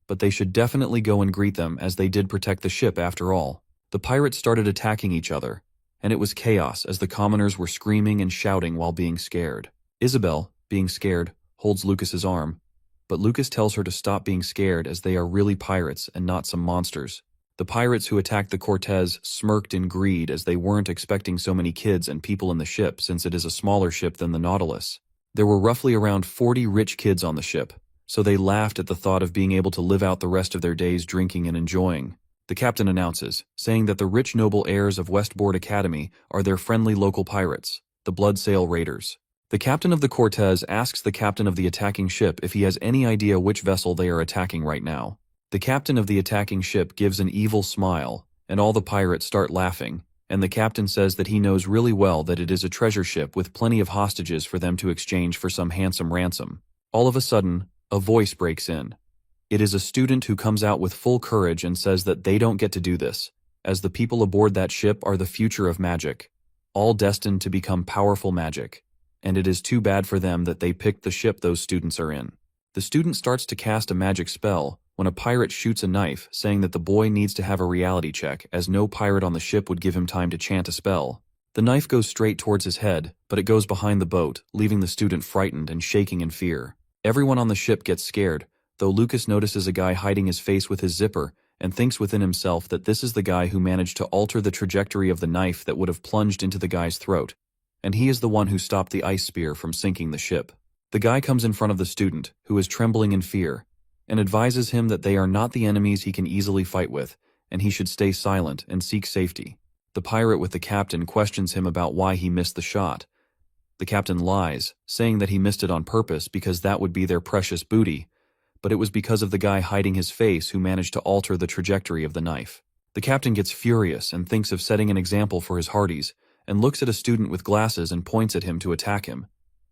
but they should definitely go and greet them as they did protect the ship after all. The pirates started attacking each other, and it was chaos as the commoners were screaming and shouting while being scared. Isabel, being scared, holds Lucas's arm, but Lucas tells her to stop being scared as they are really pirates and not some monsters. The pirates who attacked the Cortez smirked in greed as they weren't expecting so many kids and people in the ship since it is a smaller ship than the Nautilus. There were roughly around 40 rich kids on the ship, so they laughed at the thought of being able to live out the rest of their days drinking and enjoying. The captain announces, saying that the rich noble heirs of Westboard Academy are their friendly local pirates, the Bloodsail Raiders. The captain of the Cortez asks the captain of the attacking ship if he has any idea which vessel they are attacking right now. The captain of the attacking ship gives an evil smile, and all the pirates start laughing, and the captain says that he knows really well that it is a treasure ship with plenty of hostages for them to exchange for some handsome ransom. All of a sudden, a voice breaks in. It is a student who comes out with full courage and says that they don't get to do this, as the people aboard that ship are the future of magic, all destined to become powerful magic, and it is too bad for them that they picked the ship those students are in. The student starts to cast a magic spell when a pirate shoots a knife, saying that the boy needs to have a reality check as no pirate on the ship would give him time to chant a spell. The knife goes straight towards his head, but it goes behind the boat, leaving the student frightened and shaking in fear. Everyone on the ship gets scared, though Lucas notices a guy hiding his face with his zipper and thinks within himself that this is the guy who managed to alter the trajectory of the knife that would have plunged into the guy's throat, and he is the one who stopped the ice spear from sinking the ship. The guy comes in front of the student, who is trembling in fear, and advises him that they are not the enemies he can easily fight with, and he should stay silent and seek safety. The pirate with the captain questions him about why he missed the shot. The captain lies, saying that he missed it on purpose because that would be their precious booty, but it was because of the guy hiding his face who managed to alter the trajectory of the knife. The captain gets furious and thinks of setting an example for his hearties, and looks at a student with glasses and points at him to attack him.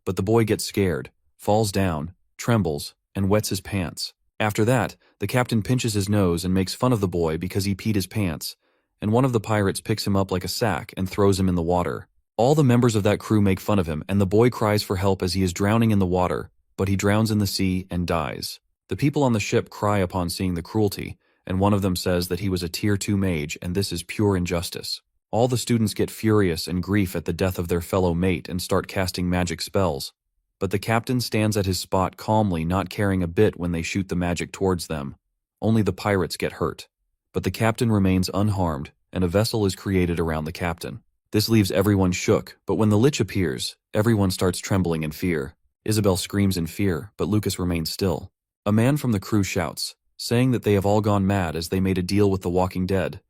But the boy gets scared, falls down, trembles, and wets his pants. After that, the captain pinches his nose and makes fun of the boy because he peed his pants, and one of the pirates picks him up like a sack and throws him in the water. All the members of that crew make fun of him, and the boy cries for help as he is drowning in the water, but he drowns in the sea and dies. The people on the ship cry upon seeing the cruelty, and one of them says that he was a Tier 2 mage and this is pure injustice. All the students get furious and grief at the death of their fellow mate and start casting magic spells. But the captain stands at his spot calmly, not caring a bit when they shoot the magic towards them. Only the pirates get hurt. But the captain remains unharmed, and a vessel is created around the captain. This leaves everyone shook, but when the Lich appears, everyone starts trembling in fear. Isabel screams in fear, but Lucas remains still. A man from the crew shouts, saying that they have all gone mad as they made a deal with the Walking Dead,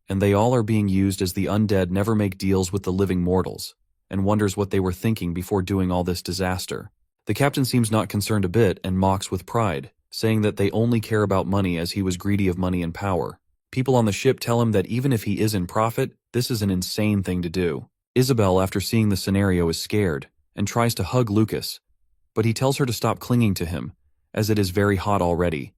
and they all are being used as the undead never make deals with the living mortals, and wonders what they were thinking before doing all this disaster. The captain seems not concerned a bit and mocks with pride, saying that they only care about money as he was greedy of money and power. People on the ship tell him that even if he is in profit, this is an insane thing to do. Isabel, after seeing the scenario, is scared and tries to hug Lucas, but he tells her to stop clinging to him, as it is very hot already.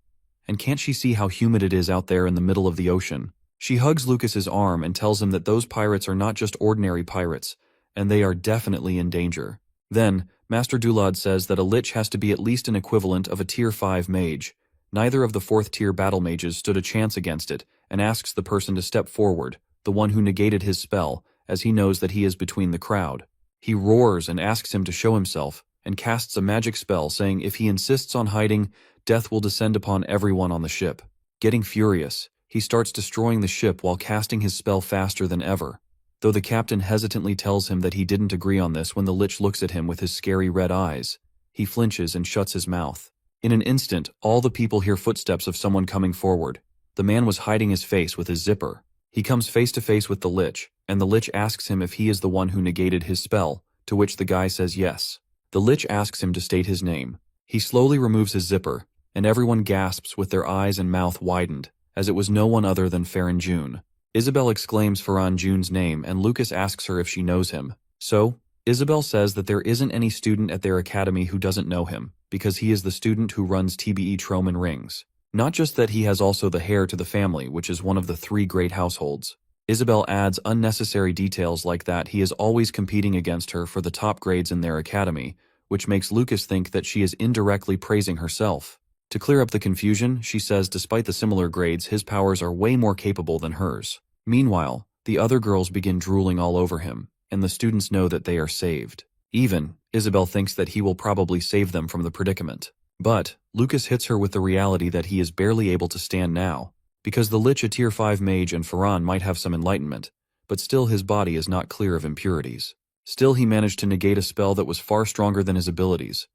And can't she see how humid it is out there in the middle of the ocean? She hugs Lucas's arm and tells him that those pirates are not just ordinary pirates, and they are definitely in danger. Then, Master Dulad says that a Lich has to be at least an equivalent of a Tier 5 mage. Neither of the 4th tier battle mages stood a chance against it, and asks the person to step forward, the one who negated his spell, as he knows that he is between the crowd. He roars and asks him to show himself, and casts a magic spell saying if he insists on hiding, death will descend upon everyone on the ship. Getting furious, he starts destroying the ship while casting his spell faster than ever. Though the captain hesitantly tells him that he didn't agree on this when the Lich looks at him with his scary red eyes, he flinches and shuts his mouth. In an instant, all the people hear footsteps of someone coming forward. The man was hiding his face with his zipper. He comes face to face with the Lich, and the Lich asks him if he is the one who negated his spell, to which the guy says yes. The Lich asks him to state his name. He slowly removes his zipper, and everyone gasps with their eyes and mouth widened, as it was no one other than Farron June. Isabel exclaims Farron June's name, and Lucas asks her if she knows him. So, Isabel says that there isn't any student at their academy who doesn't know him, because he is the student who runs TBE Troman Rings. Not just that, he has also the heir to the family, which is one of the 3 great households. Isabel adds unnecessary details like that he is always competing against her for the top grades in their academy, which makes Lucas think that she is indirectly praising herself. To clear up the confusion, she says despite the similar grades, his powers are way more capable than hers. Meanwhile, the other girls begin drooling all over him, and the students know that they are saved. Even, Isabel thinks that he will probably save them from the predicament. But, Lucas hits her with the reality that he is barely able to stand now, because the Lich, a tier 5 mage, and Farron might have some enlightenment, but still his body is not clear of impurities. Still he managed to negate a spell that was far stronger than his abilities.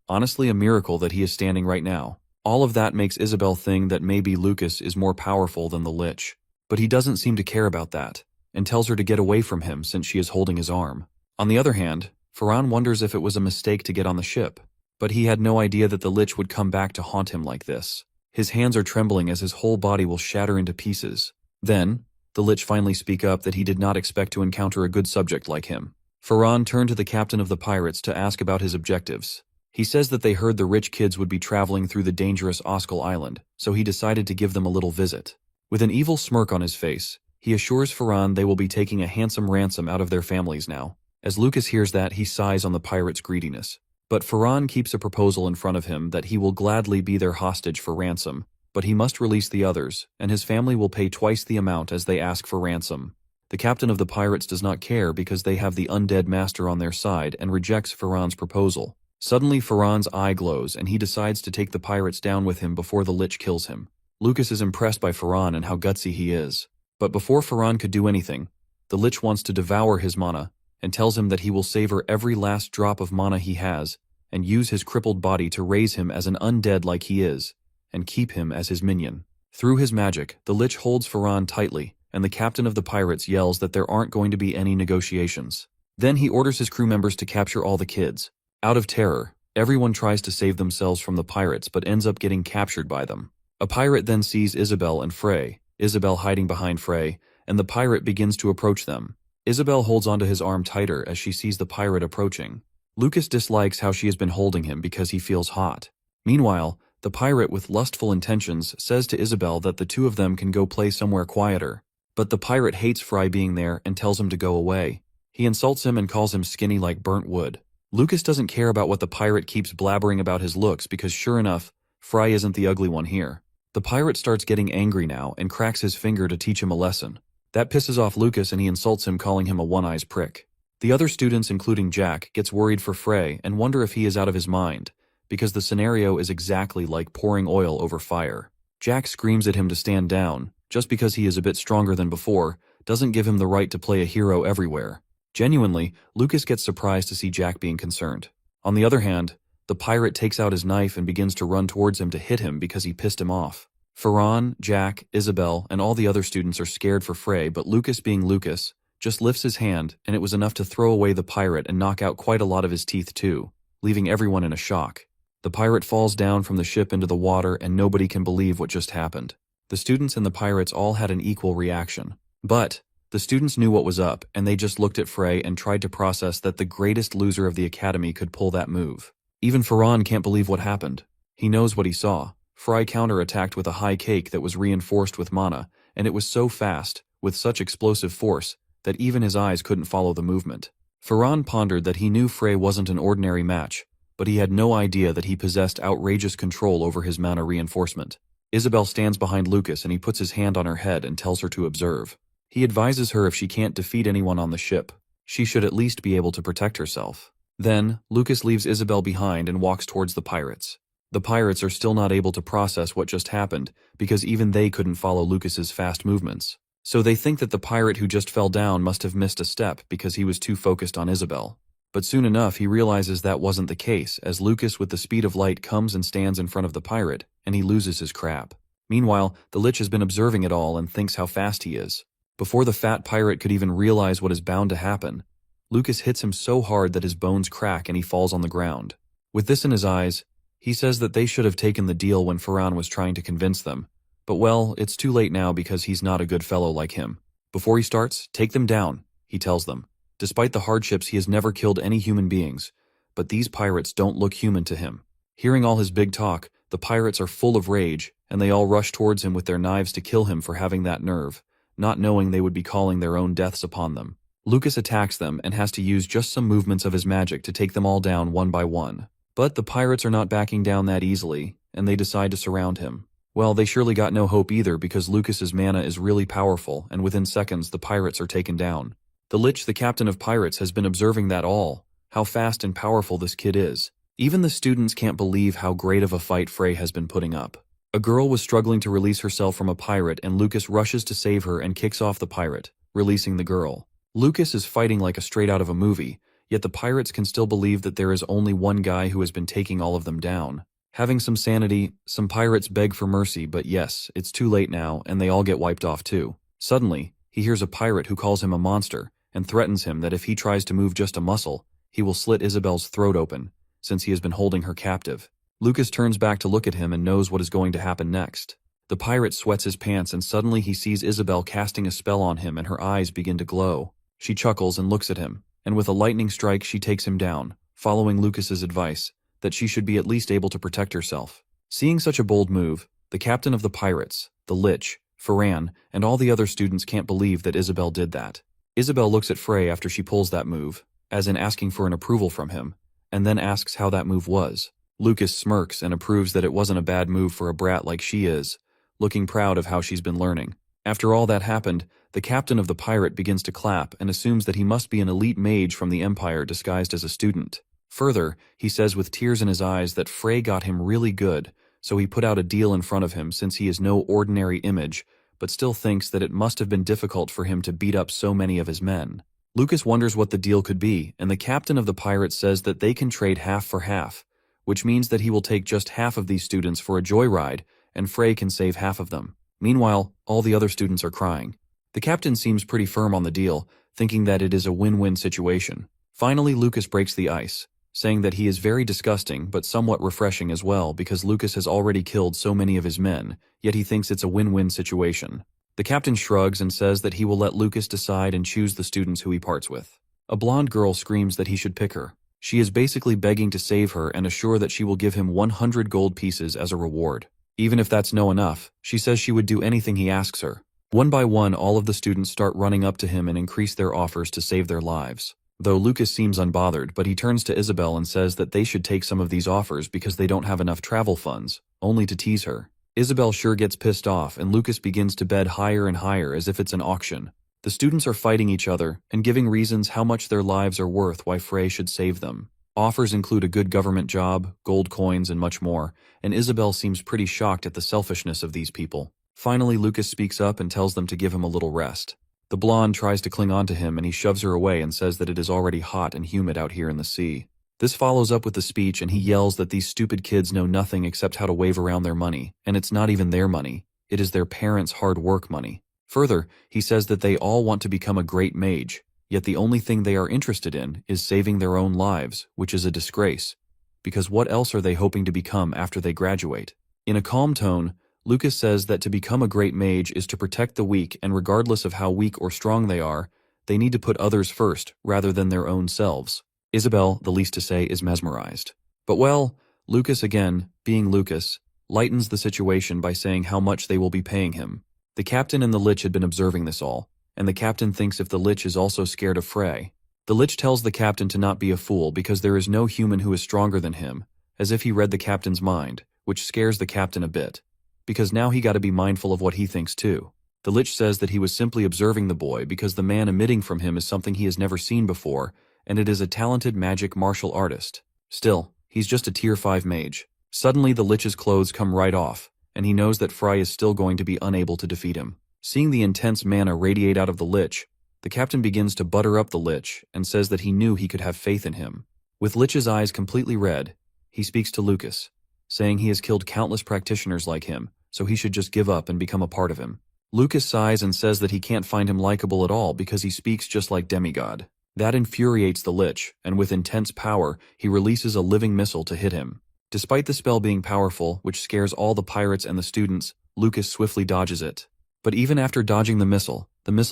Honestly, a miracle that he is standing right now. All of that makes Isabel think that maybe Lucas is more powerful than the Lich, but he doesn't seem to care about that, and tells her to get away from him since she is holding his arm. On the other hand, Farron wonders if it was a mistake to get on the ship, but he had no idea that the Lich would come back to haunt him like this. His hands are trembling as his whole body will shatter into pieces. Then, the Lich finally speak up that he did not expect to encounter a good subject like him. Farron turned to the captain of the pirates to ask about his objectives. He says that they heard the rich kids would be traveling through the dangerous Oskal Island, so he decided to give them a little visit. With an evil smirk on his face, he assures Farron they will be taking a handsome ransom out of their families now. As Lucas hears that, he sighs on the pirates' greediness. But Farron keeps a proposal in front of him that he will gladly be their hostage for ransom, but he must release the others, and his family will pay twice the amount as they ask for ransom. The captain of the pirates does not care because they have the undead master on their side and rejects Farron's proposal. Suddenly Farron's eye glows and he decides to take the pirates down with him before the Lich kills him. Lucas is impressed by Farron and how gutsy he is. But before Farron could do anything, the Lich wants to devour his mana, and tells him that he will savor every last drop of mana he has, and use his crippled body to raise him as an undead like he is, and keep him as his minion. Through his magic, the Lich holds Farron tightly, and the captain of the pirates yells that there aren't going to be any negotiations. Then he orders his crew members to capture all the kids. Out of terror, everyone tries to save themselves from the pirates but ends up getting captured by them. A pirate then sees Isabel and Frey, Isabel hiding behind Frey, and the pirate begins to approach them. Isabel holds onto his arm tighter as she sees the pirate approaching. Lucas dislikes how she has been holding him because he feels hot. Meanwhile, the pirate with lustful intentions says to Isabel that the two of them can go play somewhere quieter. But the pirate hates Frey being there and tells him to go away. He insults him and calls him skinny like burnt wood. Lucas doesn't care about what the pirate keeps blabbering about his looks because sure enough, Frey isn't the ugly one here. The pirate starts getting angry now and cracks his finger to teach him a lesson. That pisses off Lucas and he insults him, calling him a one-eyes prick. The other students, including Jack, gets worried for Frey and wonder if he is out of his mind, because the scenario is exactly like pouring oil over fire. Jack screams at him to stand down, just because he is a bit stronger than before, doesn't give him the right to play a hero everywhere. Genuinely, Lucas gets surprised to see Jack being concerned. On the other hand, the pirate takes out his knife and begins to run towards him to hit him because he pissed him off. Farron, Jack, Isabel, and all the other students are scared for Frey, but Lucas, being Lucas, just lifts his hand, and it was enough to throw away the pirate and knock out quite a lot of his teeth too, leaving everyone in a shock. The pirate falls down from the ship into the water and nobody can believe what just happened. The students and the pirates all had an equal reaction. But the students knew what was up, and they just looked at Frey and tried to process that the greatest loser of the academy could pull that move. Even Farron can't believe what happened. He knows what he saw. Frey counterattacked with a high cake that was reinforced with mana, and it was so fast, with such explosive force, that even his eyes couldn't follow the movement. Farron pondered that he knew Frey wasn't an ordinary match, but he had no idea that he possessed outrageous control over his mana reinforcement. Isabel stands behind Lucas and he puts his hand on her head and tells her to observe. He advises her if she can't defeat anyone on the ship, she should at least be able to protect herself. Then, Lucas leaves Isabel behind and walks towards the pirates. The pirates are still not able to process what just happened because even they couldn't follow Lucas's fast movements. So they think that the pirate who just fell down must have missed a step because he was too focused on Isabel. But soon enough he realizes that wasn't the case, as Lucas with the speed of light comes and stands in front of the pirate, and he loses his crap. Meanwhile, the Lich has been observing it all and thinks how fast he is. Before the fat pirate could even realize what is bound to happen, Lucas hits him so hard that his bones crack and he falls on the ground. With this in his eyes, he says that they should have taken the deal when Farhan was trying to convince them. But well, it's too late now because he's not a good fellow like him. Before he starts, take them down, he tells them. Despite the hardships, he has never killed any human beings. But these pirates don't look human to him. Hearing all his big talk, the pirates are full of rage, and they all rush towards him with their knives to kill him for having that nerve, not knowing they would be calling their own deaths upon them. Lucas attacks them and has to use just some movements of his magic to take them all down one by one. But the pirates are not backing down that easily, and they decide to surround him. Well, they surely got no hope either because Lucas's mana is really powerful, and within seconds the pirates are taken down. The Lich, the captain of pirates, has been observing that all, how fast and powerful this kid is. Even the students can't believe how great of a fight Frey has been putting up. A girl was struggling to release herself from a pirate and Lucas rushes to save her and kicks off the pirate, releasing the girl. Lucas is fighting like a straight out of a movie, yet the pirates can still believe that there is only one guy who has been taking all of them down. Having some sanity, some pirates beg for mercy, but yes, it's too late now and they all get wiped off too. Suddenly, he hears a pirate who calls him a monster and threatens him that if he tries to move just a muscle, he will slit Isabel's throat open, since he has been holding her captive. Lucas turns back to look at him and knows what is going to happen next. The pirate sweats his pants and suddenly he sees Isabel casting a spell on him and her eyes begin to glow. She chuckles and looks at him, and with a lightning strike she takes him down, following Lucas's advice, that she should be at least able to protect herself. Seeing such a bold move, the captain of the pirates, the Lich, Farhan, and all the other students can't believe that Isabel did that. Isabel looks at Frey after she pulls that move, as in asking for an approval from him, and then asks how that move was. Lucas smirks and approves that it wasn't a bad move for a brat like she is, looking proud of how she's been learning. After all that happened, the captain of the pirate begins to clap and assumes that he must be an elite mage from the Empire disguised as a student. Further, he says with tears in his eyes that Frey got him really good, so he put out a deal in front of him since he is no ordinary image, but still thinks that it must have been difficult for him to beat up so many of his men. Lucas wonders what the deal could be, and the captain of the pirates says that they can trade half for half, which means that he will take just half of these students for a joyride, and Frey can save half of them. Meanwhile, all the other students are crying. The captain seems pretty firm on the deal, thinking that it is a win-win situation. Finally, Lucas breaks the ice, saying that he is very disgusting but somewhat refreshing as well because Lucas has already killed so many of his men, yet he thinks it's a win-win situation. The captain shrugs and says that he will let Lucas decide and choose the students who he parts with. A blonde girl screams that he should pick her. She is basically begging to save her and assure that she will give him 100 gold pieces as a reward. Even if that's no enough, she says she would do anything he asks her. One by one, all of the students start running up to him and increase their offers to save their lives. Though Lucas seems unbothered, but he turns to Isabel and says that they should take some of these offers because they don't have enough travel funds, only to tease her. Isabel sure gets pissed off and Lucas begins to bid higher and higher as if it's an auction. The students are fighting each other and giving reasons how much their lives are worth why Frey should save them. Offers include a good government job, gold coins, and much more, and Isabel seems pretty shocked at the selfishness of these people. Finally, Lucas speaks up and tells them to give him a little rest. The blonde tries to cling on to him and he shoves her away and says that it is already hot and humid out here in the sea. This follows up with the speech and he yells that these stupid kids know nothing except how to wave around their money, and it's not even their money, it is their parents' hard work money. Further, he says that they all want to become a great mage, yet the only thing they are interested in is saving their own lives, which is a disgrace, because what else are they hoping to become after they graduate? In a calm tone, Lucas says that to become a great mage is to protect the weak, and regardless of how weak or strong they are, they need to put others first rather than their own selves. Isabel, the least to say, is mesmerized. But well, Lucas again, being Lucas, lightens the situation by saying how much they will be paying him. The captain and the Lich had been observing this all, and the captain thinks if the Lich is also scared of Frey. The Lich tells the captain to not be a fool because there is no human who is stronger than him, as if he read the captain's mind, which scares the captain a bit, because now he gotta be mindful of what he thinks too. The Lich says that he was simply observing the boy because the man emitting from him is something he has never seen before, and it is a talented magic martial artist. Still, he's just a tier 5 mage. Suddenly the Lich's clothes come right off, and he knows that Frey is still going to be unable to defeat him. Seeing the intense mana radiate out of the Lich, the The captain begins to butter up the Lich and says that he knew he could have faith in him. With Lich's eyes completely red, he speaks to Lucas, saying he has killed countless practitioners like him, so he should just give up and become a part of him. Lucas sighs and says that he can't find him likable at all because he speaks just like demigod. That infuriates the Lich, and with intense power, he releases a living missile to hit him. Despite the spell being powerful, which scares all the pirates and the students, Lucas swiftly dodges it. But even after dodging the missile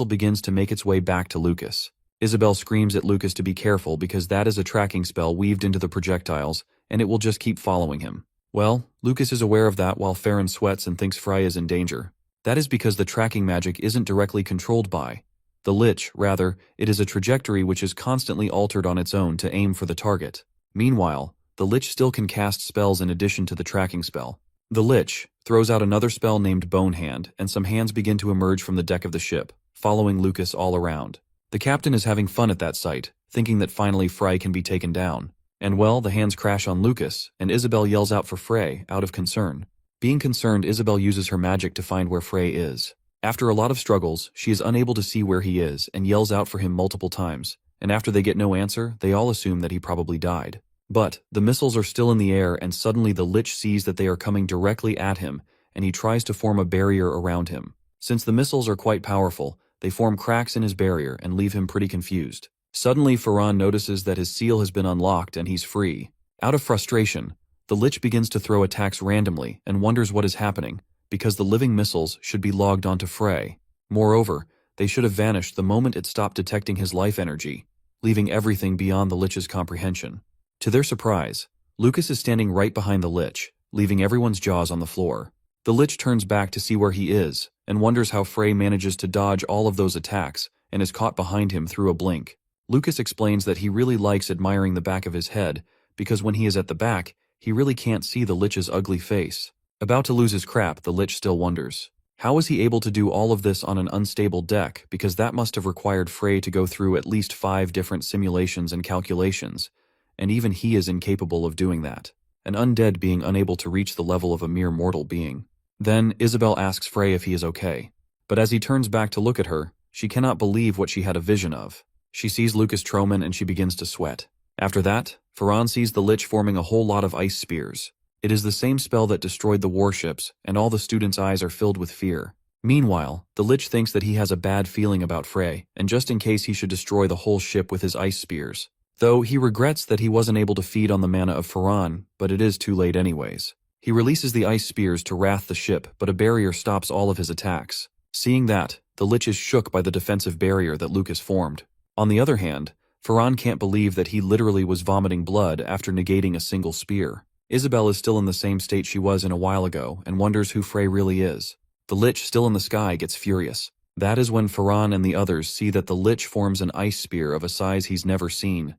begins to make its way back to Lucas. Isabel screams at Lucas to be careful because that is a tracking spell weaved into the projectiles, and it will just keep following him. Well, Lucas is aware of that while Farron sweats and thinks Frey is in danger. That is because the tracking magic isn't directly controlled by the Lich, rather, it is a trajectory which is constantly altered on its own to aim for the target. Meanwhile, the Lich still can cast spells in addition to the tracking spell. The Lich throws out another spell named Bone Hand, and some hands begin to emerge from the deck of the ship, following Lucas all around. The captain is having fun at that sight, thinking that finally Frey can be taken down. And well, the hands crash on Lucas, and Isabel yells out for Frey, out of concern. Being concerned, Isabel uses her magic to find where Frey is. After a lot of struggles, she is unable to see where he is and yells out for him multiple times, and after they get no answer, they all assume that he probably died. But the missiles are still in the air, and suddenly the Lich sees that they are coming directly at him, and he tries to form a barrier around him. Since the missiles are quite powerful, they form cracks in his barrier and leave him pretty confused. Suddenly, Farron notices that his seal has been unlocked and he's free. Out of frustration, the Lich begins to throw attacks randomly and wonders what is happening, because the living missiles should be logged onto Frey. Moreover, they should have vanished the moment it stopped detecting his life energy, leaving everything beyond the Lich's comprehension. To their surprise, Lucas is standing right behind the Lich, leaving everyone's jaws on the floor. The Lich turns back to see where he is, and wonders how Frey manages to dodge all of those attacks, and is caught behind him through a blink. Lucas explains that he really likes admiring the back of his head, because when he is at the back, he really can't see the Lich's ugly face. About to lose his crap, the Lich still wonders. How was he able to do all of this on an unstable deck, because that must have required Frey to go through at least 5 different simulations and calculations, and even he is incapable of doing that, an undead being unable to reach the level of a mere mortal being. Then, Isabel asks Frey if he is okay, but as he turns back to look at her, she cannot believe what she had a vision of. She sees Lucas Troman and she begins to sweat. After that, Farron sees the Lich forming a whole lot of ice spears. It is the same spell that destroyed the warships, and all the students' eyes are filled with fear. Meanwhile, the Lich thinks that he has a bad feeling about Frey, and just in case he should destroy the whole ship with his ice spears. Though he regrets that he wasn't able to feed on the mana of Farron, but it is too late anyways. He releases the ice spears to wrath the ship, but a barrier stops all of his attacks. Seeing that, the Lich is shook by the defensive barrier that Lucas formed. On the other hand, Farron can't believe that he literally was vomiting blood after negating a single spear. Isabel is still in the same state she was in a while ago and wonders who Frey really is. The Lich still in the sky gets furious. That is when Farron and the others see that the Lich forms an ice spear of a size he's never seen.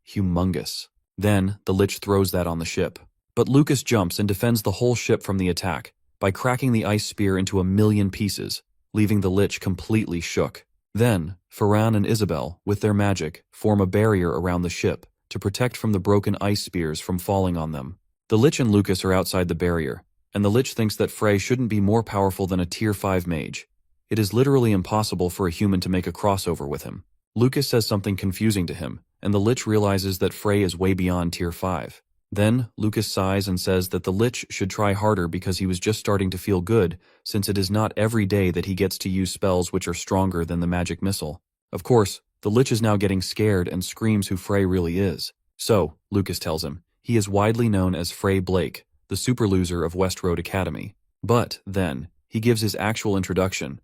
Humongous. Then, the Lich throws that on the ship. But Lucas jumps and defends the whole ship from the attack by cracking the ice spear into 1,000,000 pieces, leaving the Lich completely shook. Then, Farron and Isabel, with their magic, form a barrier around the ship to protect from the broken ice spears from falling on them. The Lich and Lucas are outside the barrier, and the Lich thinks that Frey shouldn't be more powerful than a Tier 5 mage. It is literally impossible for a human to make a crossover with him. Lucas says something confusing to him, and the Lich realizes that Frey is way beyond Tier 5. Then, Lucas sighs and says that the Lich should try harder because he was just starting to feel good, since it is not every day that he gets to use spells which are stronger than the magic missile. Of course, the Lich is now getting scared and screams who Frey really is. So, Lucas tells him, he is widely known as Frey Blake, the super loser of West Road Academy. But, then, he gives his actual introduction,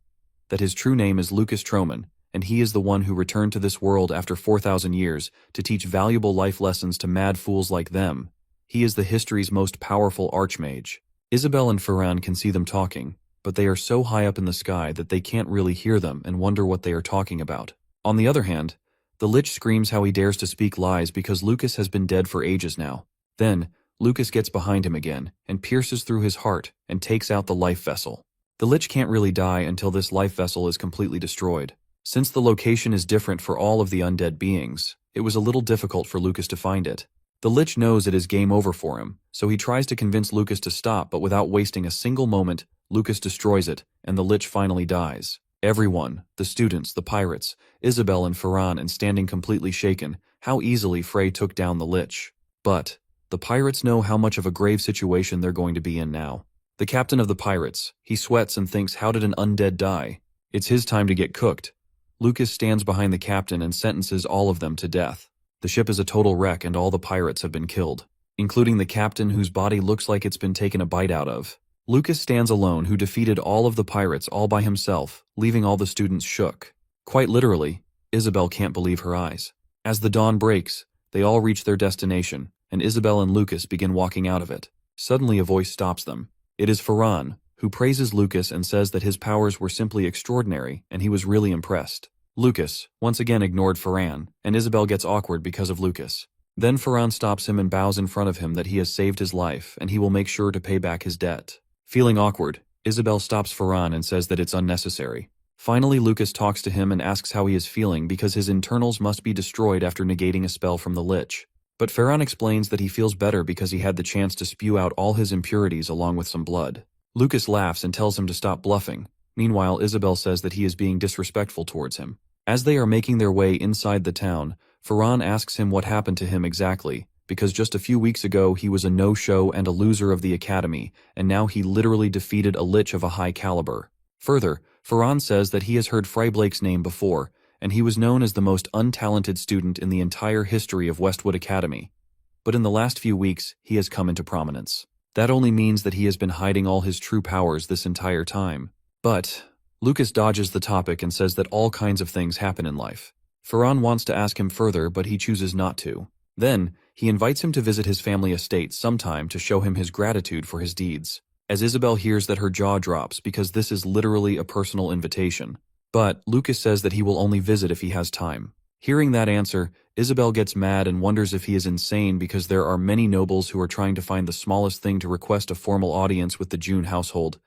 that his true name is Lucas Troman, and he is the one who returned to this world after 4,000 years to teach valuable life lessons to mad fools like them. He is the history's most powerful Archmage. Isabel and Farron can see them talking, but they are so high up in the sky that they can't really hear them and wonder what they are talking about. On the other hand, the Lich screams how he dares to speak lies because Lucas has been dead for ages now. Then, Lucas gets behind him again and pierces through his heart and takes out the life vessel. The Lich can't really die until this life vessel is completely destroyed. Since the location is different for all of the undead beings, it was a little difficult for Lucas to find it. The Lich knows it is game over for him, so he tries to convince Lucas to stop, but without wasting a single moment, Lucas destroys it, and the Lich finally dies. Everyone, the students, the pirates, Isabel and Ferran, and standing completely shaken, how easily Frey took down the Lich. But the pirates know how much of a grave situation they're going to be in now. The captain of the pirates, he sweats and thinks, how did an undead die? It's his time to get cooked. Lucas stands behind the captain and sentences all of them to death. The ship is a total wreck and all the pirates have been killed, including the captain whose body looks like it's been taken a bite out of. Lucas stands alone, who defeated all of the pirates all by himself, leaving all the students shook. Quite literally, Isabel can't believe her eyes. As the dawn breaks, they all reach their destination, and Isabel and Lucas begin walking out of it. Suddenly a voice stops them. It is Ferran, who praises Lucas and says that his powers were simply extraordinary and he was really impressed. Lucas once again ignored Ferran, and Isabel gets awkward because of Lucas. Then Ferran stops him and bows in front of him that he has saved his life and he will make sure to pay back his debt. Feeling awkward, Isabel stops Ferran and says that it's unnecessary. Finally, Lucas talks to him and asks how he is feeling because his internals must be destroyed after negating a spell from the Lich. But Ferran explains that he feels better because he had the chance to spew out all his impurities along with some blood. Lucas laughs and tells him to stop bluffing. Meanwhile, Isabel says that he is being disrespectful towards him. As they are making their way inside the town, Ferran asks him what happened to him exactly, because just a few weeks ago he was a no-show and a loser of the academy, and now he literally defeated a Lich of a high caliber. Further, Ferran says that he has heard Freyblake's name before, and he was known as the most untalented student in the entire history of Westwood Academy. But in the last few weeks, he has come into prominence. That only means that he has been hiding all his true powers this entire time. But Lucas dodges the topic and says that all kinds of things happen in life. Ferran wants to ask him further, but he chooses not to. Then, he invites him to visit his family estate sometime to show him his gratitude for his deeds. As Isabel hears that, her jaw drops because this is literally a personal invitation. But Lucas says that he will only visit if he has time. Hearing that answer, Isabel gets mad and wonders if he is insane because there are many nobles who are trying to find the smallest thing to request a formal audience with the June household.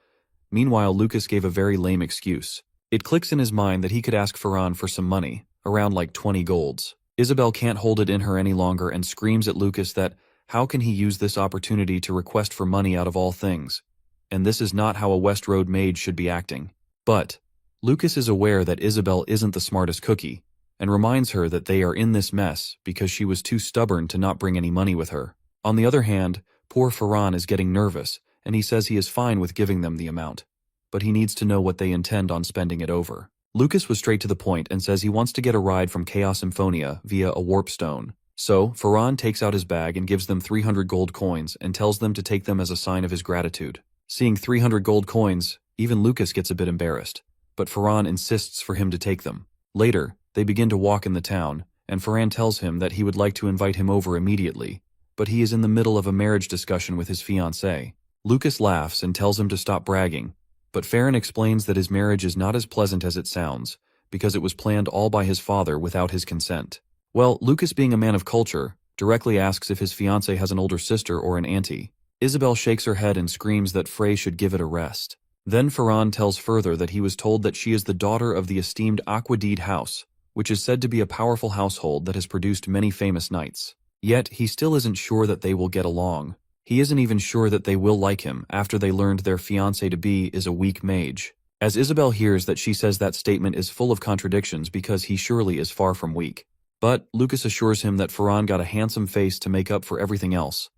Meanwhile, Lucas gave a very lame excuse. It clicks in his mind that he could ask Ferran for some money, around like 20 golds. Isabel can't hold it in her any longer and screams at Lucas that how can he use this opportunity to request for money out of all things? And this is not how a West Road mage should be acting. But Lucas is aware that Isabel isn't the smartest cookie, and reminds her that they are in this mess because she was too stubborn to not bring any money with her. On the other hand, poor Ferran is getting nervous, and he says he is fine with giving them the amount, but he needs to know what they intend on spending it over. Lucas was straight to the point and says he wants to get a ride from Chaos Symphonia via a warp stone. So, Ferran takes out his bag and gives them 300 gold coins and tells them to take them as a sign of his gratitude. Seeing 300 gold coins, even Lucas gets a bit embarrassed, but Ferran insists for him to take them. Later, they begin to walk in the town, and Ferran tells him that he would like to invite him over immediately, but he is in the middle of a marriage discussion with his fiancée. Lucas laughs and tells him to stop bragging, but Ferran explains that his marriage is not as pleasant as it sounds, because it was planned all by his father without his consent. Well, Lucas, being a man of culture, directly asks if his fiancée has an older sister or an auntie. Isabel shakes her head and screams that Frey should give it a rest. Then Ferran tells further that he was told that she is the daughter of the esteemed Aquadeed house, which is said to be a powerful household that has produced many famous knights. Yet, he still isn't sure that they will get along. He isn't even sure that they will like him after they learned their fiancé-to-be is a weak mage. As Isabel hears that, she says that statement is full of contradictions because he surely is far from weak. But Lucas assures him that Ferran got a handsome face to make up for everything else,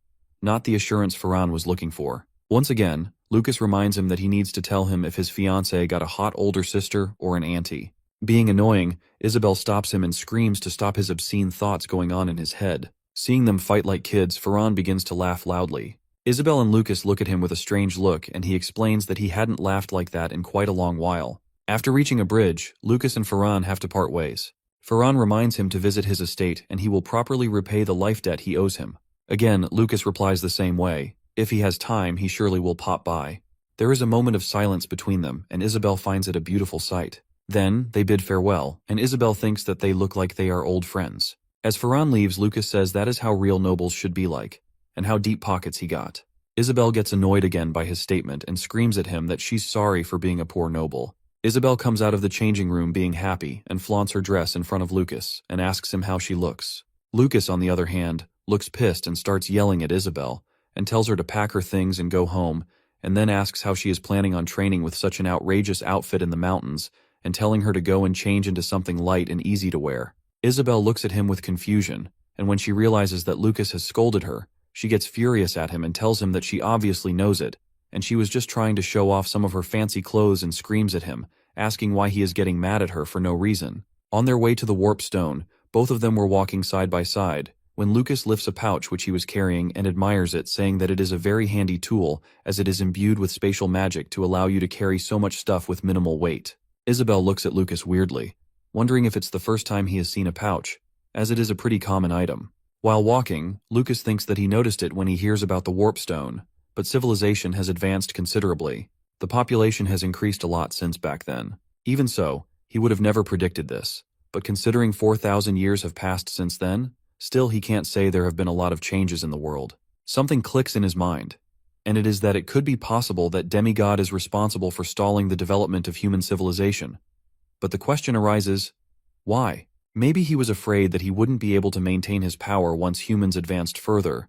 not the assurance Ferran was looking for. Once again, Lucas reminds him that he needs to tell him if his fiancée got a hot older sister or an auntie. Being annoying, Isabel stops him and screams to stop his obscene thoughts going on in his head. Seeing them fight like kids, Ferran begins to laugh loudly. Isabel and Lucas look at him with a strange look, and he explains that he hadn't laughed like that in quite a long while. After reaching a bridge, Lucas and Ferran have to part ways. Ferran reminds him to visit his estate and he will properly repay the life debt he owes him. Again, Lucas replies the same way. If he has time, he surely will pop by. There is a moment of silence between them, and Isabel finds it a beautiful sight. Then, they bid farewell, and Isabel thinks that they look like they are old friends. As Ferran leaves, Lucas says that is how real nobles should be like, and how deep pockets he got. Isabel gets annoyed again by his statement and screams at him that she's sorry for being a poor noble. Isabel comes out of the changing room being happy and flaunts her dress in front of Lucas and asks him how she looks. Lucas, on the other hand, looks pissed and starts yelling at Isabel and tells her to pack her things and go home, and then asks how she is planning on training with such an outrageous outfit in the mountains and telling her to go and change into something light and easy to wear. Isabel looks at him with confusion, and when she realizes that Lucas has scolded her, she gets furious at him and tells him that she obviously knows it, and she was just trying to show off some of her fancy clothes, and screams at him, asking why he is getting mad at her for no reason. On their way to the warp stone, both of them were walking side by side, when Lucas lifts a pouch which he was carrying and admires it, saying that it is a very handy tool as it is imbued with spatial magic to allow you to carry so much stuff with minimal weight. Isabel looks at Lucas weirdly, wondering if it's the first time he has seen a pouch, as it is a pretty common item. While walking, Lucas thinks that he noticed it when he hears about the warp stone, but civilization has advanced considerably. The population has increased a lot since back then. Even so, he would have never predicted this, but considering 4,000 years have passed since then, still he can't say there have been a lot of changes in the world. Something clicks in his mind, and it is that it could be possible that Demigod is responsible for stalling the development of human civilization. But the question arises, why? Maybe he was afraid that he wouldn't be able to maintain his power once humans advanced further,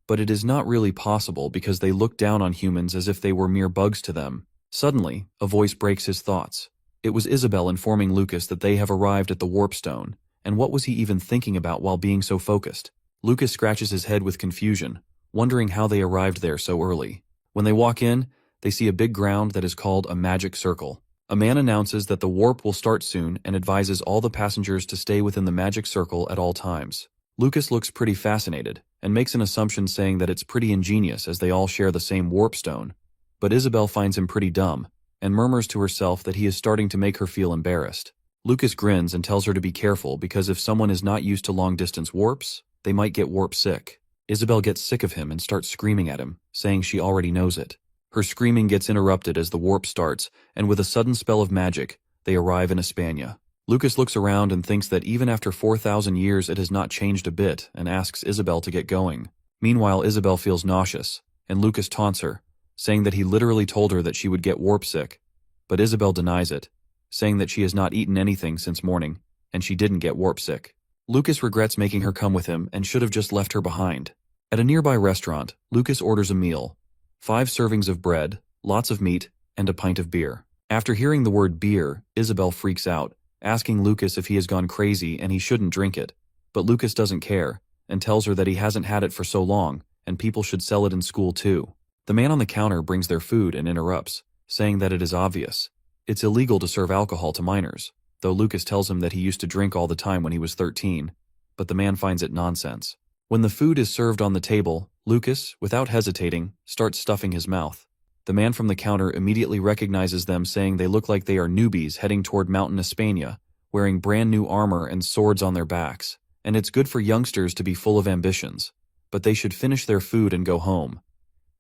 but it is not really possible because they look down on humans as if they were mere bugs to them. Suddenly, a voice breaks his thoughts. It was Isabel informing Lucas that they have arrived at the warp stone, and what was he even thinking about while being so focused? Lucas scratches his head with confusion, wondering how they arrived there so early. When they walk in, they see a big ground that is called a magic circle. A man announces that the warp will start soon and advises all the passengers to stay within the magic circle at all times. Lucas looks pretty fascinated, and makes an assumption saying that it's pretty ingenious as they all share the same warp stone. But Isabel finds him pretty dumb, and murmurs to herself that he is starting to make her feel embarrassed. Lucas grins and tells her to be careful because if someone is not used to long-distance warps, they might get warp sick. Isabel gets sick of him and starts screaming at him, saying she already knows it. Her screaming gets interrupted as the warp starts, and with a sudden spell of magic, they arrive in Hispania. Lucas looks around and thinks that even after 4,000 years it has not changed a bit, and asks Isabel to get going. Meanwhile, Isabel feels nauseous, and Lucas taunts her, saying that he literally told her that she would get warp sick. But Isabel denies it, saying that she has not eaten anything since morning, and she didn't get warp sick. Lucas regrets making her come with him and should have just left her behind. At a nearby restaurant, Lucas orders a meal, 5 servings of bread, lots of meat, and a pint of beer. After hearing the word beer, Isabel freaks out, asking Lucas if he has gone crazy and he shouldn't drink it. But Lucas doesn't care, and tells her that he hasn't had it for so long, and people should sell it in school too. The man on the counter brings their food and interrupts, saying that it is obvious. It's illegal to serve alcohol to minors, though Lucas tells him that he used to drink all the time when he was 13, but the man finds it nonsense. When the food is served on the table, Lucas, without hesitating, starts stuffing his mouth. The man from the counter immediately recognizes them, saying they look like they are newbies heading toward Mountain Hispania, wearing brand new armor and swords on their backs, and it's good for youngsters to be full of ambitions, but they should finish their food and go home,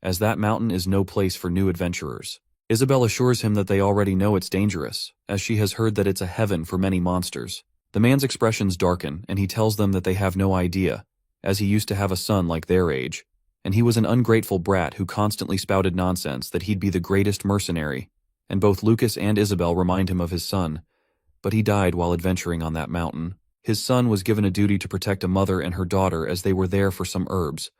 as that mountain is no place for new adventurers. Isabel assures him that they already know it's dangerous, as she has heard that it's a heaven for many monsters. The man's expressions darken, and he tells them that they have no idea, as he used to have a son like their age, and he was an ungrateful brat who constantly spouted nonsense that he'd be the greatest mercenary, and both Lucas and Isabel remind him of his son, but he died while adventuring on that mountain. His son was given a duty to protect a mother and her daughter as they were there for some herbs,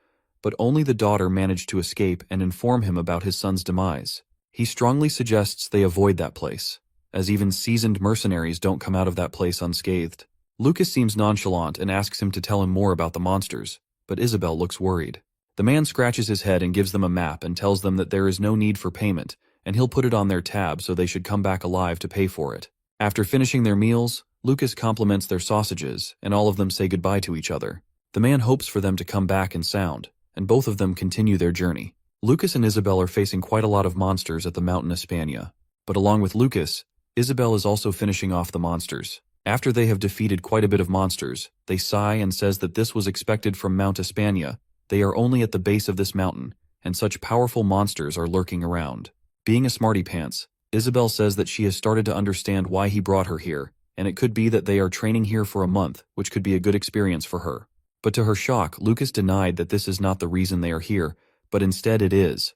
but only the daughter managed to escape and inform him about his son's demise. He strongly suggests they avoid that place, as even seasoned mercenaries don't come out of that place unscathed. Lucas seems nonchalant and asks him to tell him more about the monsters, but Isabel looks worried. The man scratches his head and gives them a map and tells them that there is no need for payment, and he'll put it on their tab so they should come back alive to pay for it. After finishing their meals, Lucas compliments their sausages, and all of them say goodbye to each other. The man hopes for them to come back in sound, and both of them continue their journey. Lucas and Isabel are facing quite a lot of monsters at the Mountain Hispania, but along with Lucas, Isabel is also finishing off the monsters. After they have defeated quite a bit of monsters, they sigh and says that this was expected from Mount Hispania. They are only at the base of this mountain, and such powerful monsters are lurking around. Being a smarty pants, Isabel says that she has started to understand why he brought her here, and it could be that they are training here for a month, which could be a good experience for her. But to her shock, Lucas denied that this is not the reason they are here, but instead it is.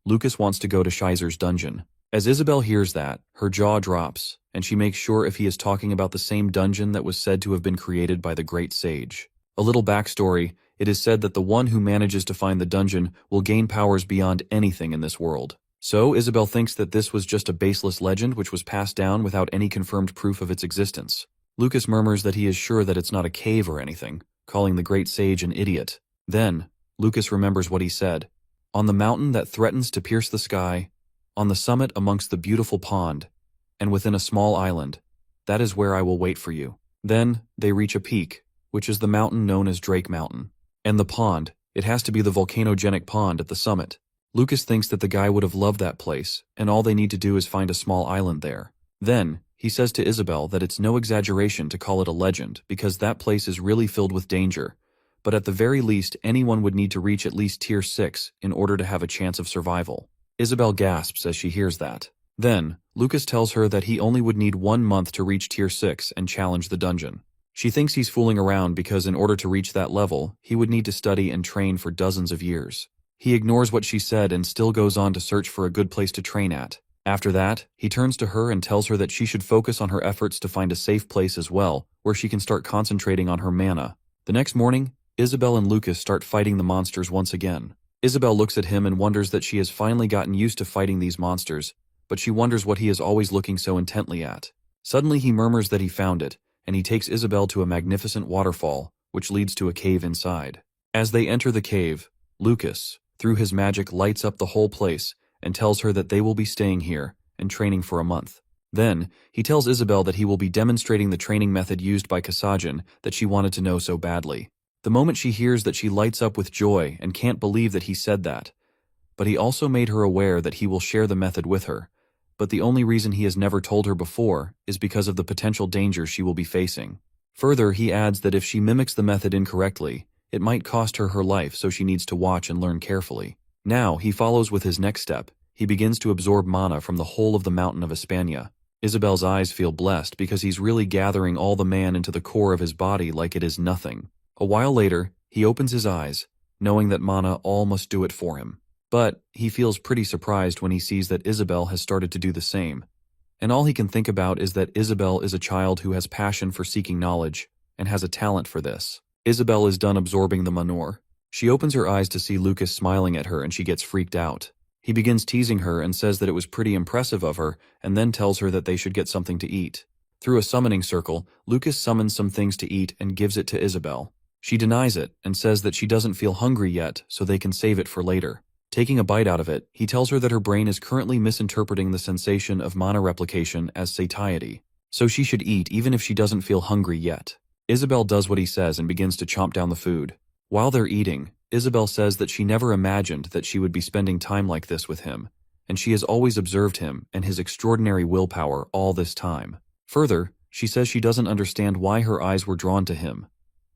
Lucas wants to go to Scheizer's dungeon. As Isabel hears that, her jaw drops, and she makes sure if he is talking about the same dungeon that was said to have been created by the great sage. A little backstory, it is said that the one who manages to find the dungeon will gain powers beyond anything in this world. So Isabel thinks that this was just a baseless legend which was passed down without any confirmed proof of its existence. Lucas murmurs that he is sure that it's not a cave or anything, calling the great sage an idiot. Then, Lucas remembers what he said. On the mountain that threatens to pierce the sky, on the summit amongst the beautiful pond, and within a small island, that is where I will wait for you. Then, they reach a peak, which is the mountain known as Drake Mountain. And the pond, it has to be the volcanogenic pond at the summit. Lucas thinks that the guy would have loved that place, and all they need to do is find a small island there. Then, he says to Isabel that it's no exaggeration to call it a legend because that place is really filled with danger, but at the very least anyone would need to reach at least tier 6 in order to have a chance of survival. Isabel gasps as she hears that. Then, Lucas tells her that he only would need 1 month to reach tier 6 and challenge the dungeon. She thinks he's fooling around because in order to reach that level, he would need to study and train for dozens of years. He ignores what she said and still goes on to search for a good place to train at. After that, he turns to her and tells her that she should focus on her efforts to find a safe place as well, where she can start concentrating on her mana. The next morning, Isabel and Lucas start fighting the monsters once again. Isabel looks at him and wonders that she has finally gotten used to fighting these monsters, but she wonders what he is always looking so intently at. Suddenly he murmurs that he found it, and he takes Isabel to a magnificent waterfall, which leads to a cave inside. As they enter the cave, Lucas, through his magic, lights up the whole place and tells her that they will be staying here and training for a month. Then, he tells Isabel that he will be demonstrating the training method used by Kasajin that she wanted to know so badly. The moment she hears that, she lights up with joy and can't believe that he said that. But he also made her aware that he will share the method with her, but the only reason he has never told her before is because of the potential danger she will be facing. Further, he adds that if she mimics the method incorrectly, it might cost her her life, so she needs to watch and learn carefully. Now, he follows with his next step. He begins to absorb mana from the whole of the mountain of Hispania. Isabel's eyes feel blessed because he's really gathering all the man into the core of his body like it is nothing. A while later, he opens his eyes, knowing that mana all must do it for him. But he feels pretty surprised when he sees that Isabel has started to do the same. And all he can think about is that Isabel is a child who has passion for seeking knowledge and has a talent for this. Isabel is done absorbing the manure. She opens her eyes to see Lucas smiling at her and she gets freaked out. He begins teasing her and says that it was pretty impressive of her, and then tells her that they should get something to eat. Through a summoning circle, Lucas summons some things to eat and gives it to Isabel. She denies it and says that she doesn't feel hungry yet, so they can save it for later. Taking a bite out of it, he tells her that her brain is currently misinterpreting the sensation of mana replication as satiety, so she should eat even if she doesn't feel hungry yet. Isabel does what he says and begins to chomp down the food. While they're eating, Isabel says that she never imagined that she would be spending time like this with him, and she has always observed him and his extraordinary willpower all this time. Further, she says she doesn't understand why her eyes were drawn to him.